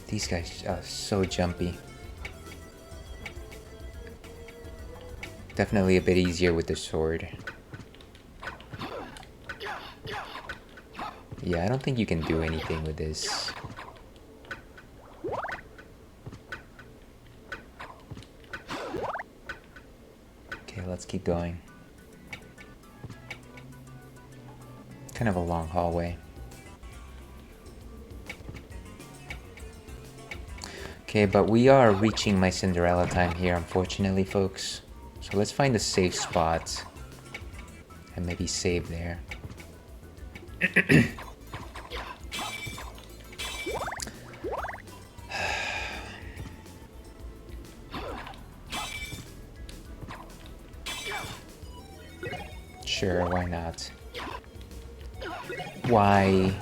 These guys are so jumpy. Definitely a bit easier with the sword. Yeah, I don't think you can do anything with this. Okay, let's keep going. Kind of a long hallway. Okay, but we are reaching my Cinderella time here, unfortunately, folks. So let's find a safe spot and maybe save there. Sure, why not? Why?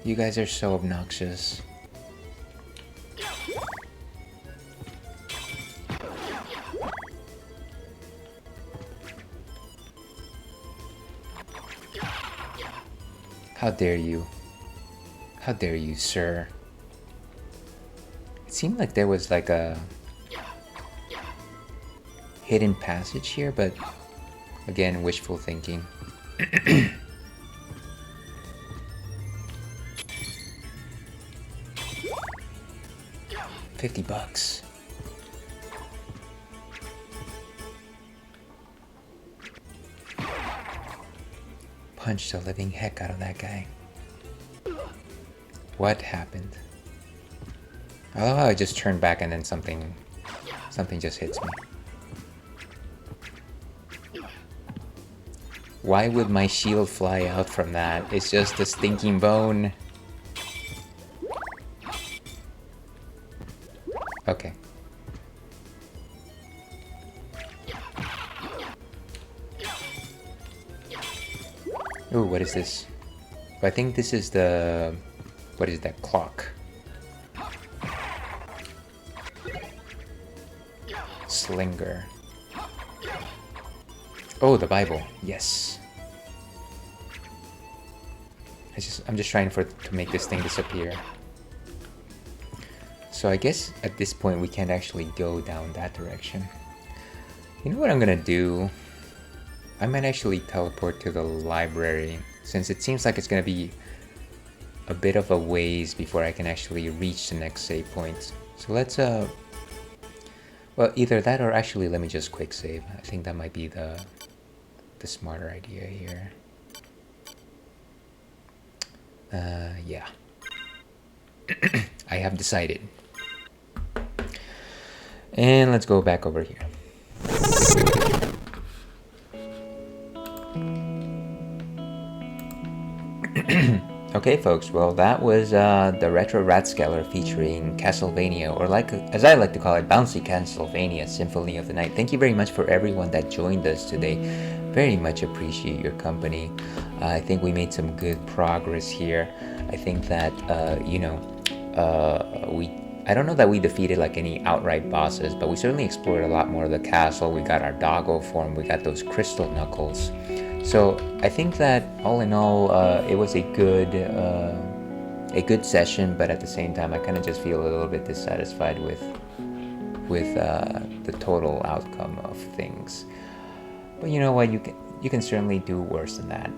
You guys are so obnoxious. How dare you? How dare you, sir? It seemed like there was like a hidden passage here, but again, wishful thinking. $50. Punch the living heck out of that guy. What happened? I love how I just turned back and then something just hits me. Why would my shield fly out from that? It's just a stinking bone. Okay. Ooh, what is this? I think this is the... What is that? Clock. Slinger. Oh, the Bible. Yes. I'm just trying to make this thing disappear. So I guess at this point we can't actually go down that direction. You know what I'm gonna do? I might actually teleport to the library, since it seems like it's gonna be a bit of a ways before I can actually reach the next save point. So let's well, either that or actually let me just quick save. I think that might be the smarter idea here. Yeah. I have decided. And let's go back over here. Okay, folks, well, that was the Retro Ratskeller featuring Castlevania, or like as I like to call it, Bouncy Castlevania Symphony of the Night. Thank you very much for everyone that joined us today. Very much appreciate your company. I think we made some good progress here. I think that, you know, I don't know that we defeated like any outright bosses, but we certainly explored a lot more of the castle. We got our doggo form, we got those crystal knuckles. So I think that all in all, it was a good session, but at the same time, I kind of just feel a little bit dissatisfied with the total outcome of things. But you know what? You can certainly do worse than that.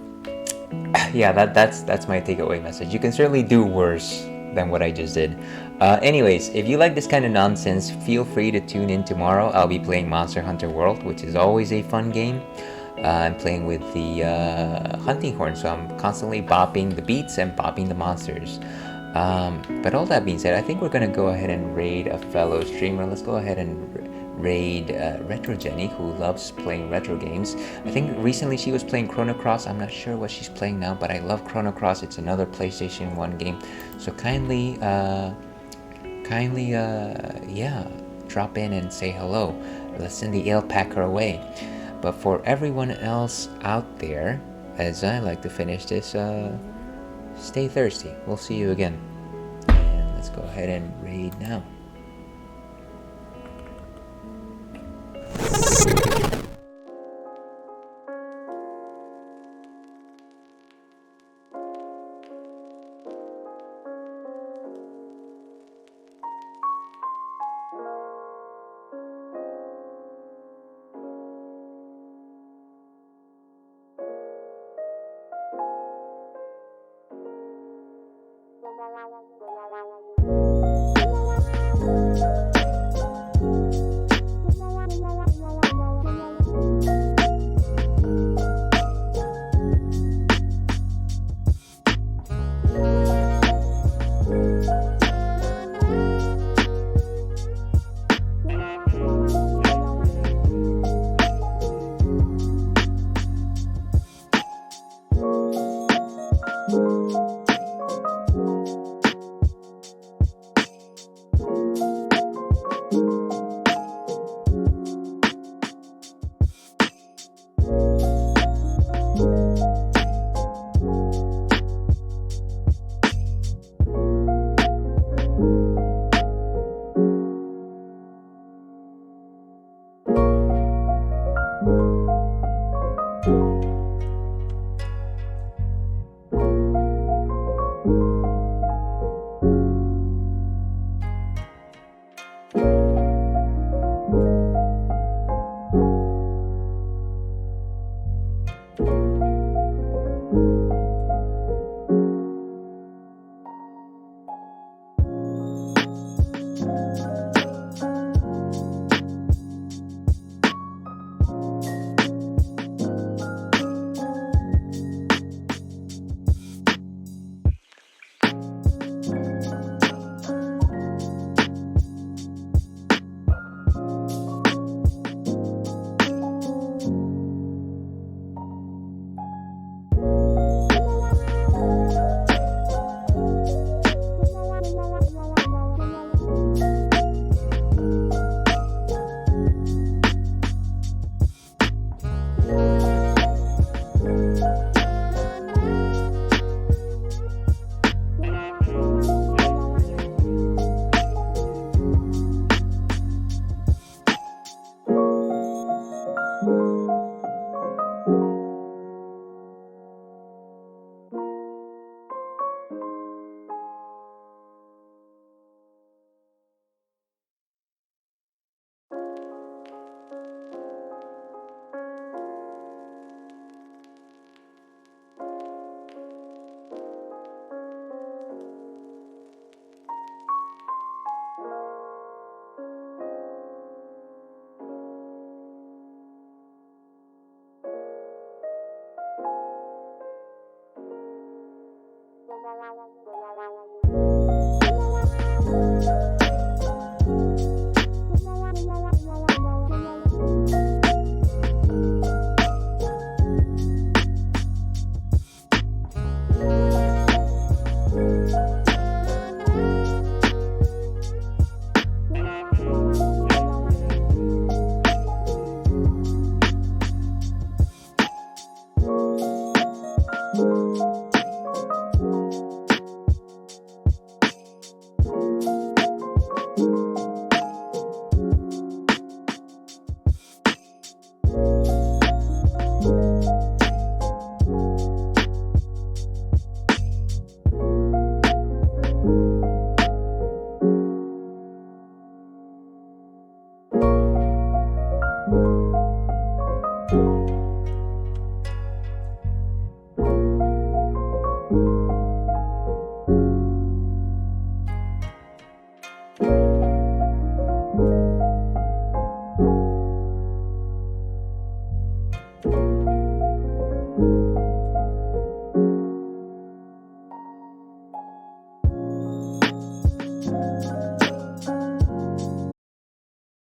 Yeah, that's my takeaway message. You can certainly do worse than what I just did. Anyways, if you like this kind of nonsense, feel free to tune in tomorrow. I'll be playing Monster Hunter World, which is always a fun game. I'm playing with the hunting horn, so I'm constantly bopping the beats and bopping the monsters. But all that being said, I think we're gonna go ahead and raid a fellow streamer. Let's go ahead and raid Retro Jenny, who loves playing retro games. I think recently she was playing Chrono Cross. I'm not sure what she's playing now, but I love Chrono Cross. It's another PlayStation 1 game. So kindly, yeah, drop in and say hello. Let's send the ale packer away. But for everyone else out there, as I like to finish this, stay thirsty. We'll see you again. And let's go ahead and raid now.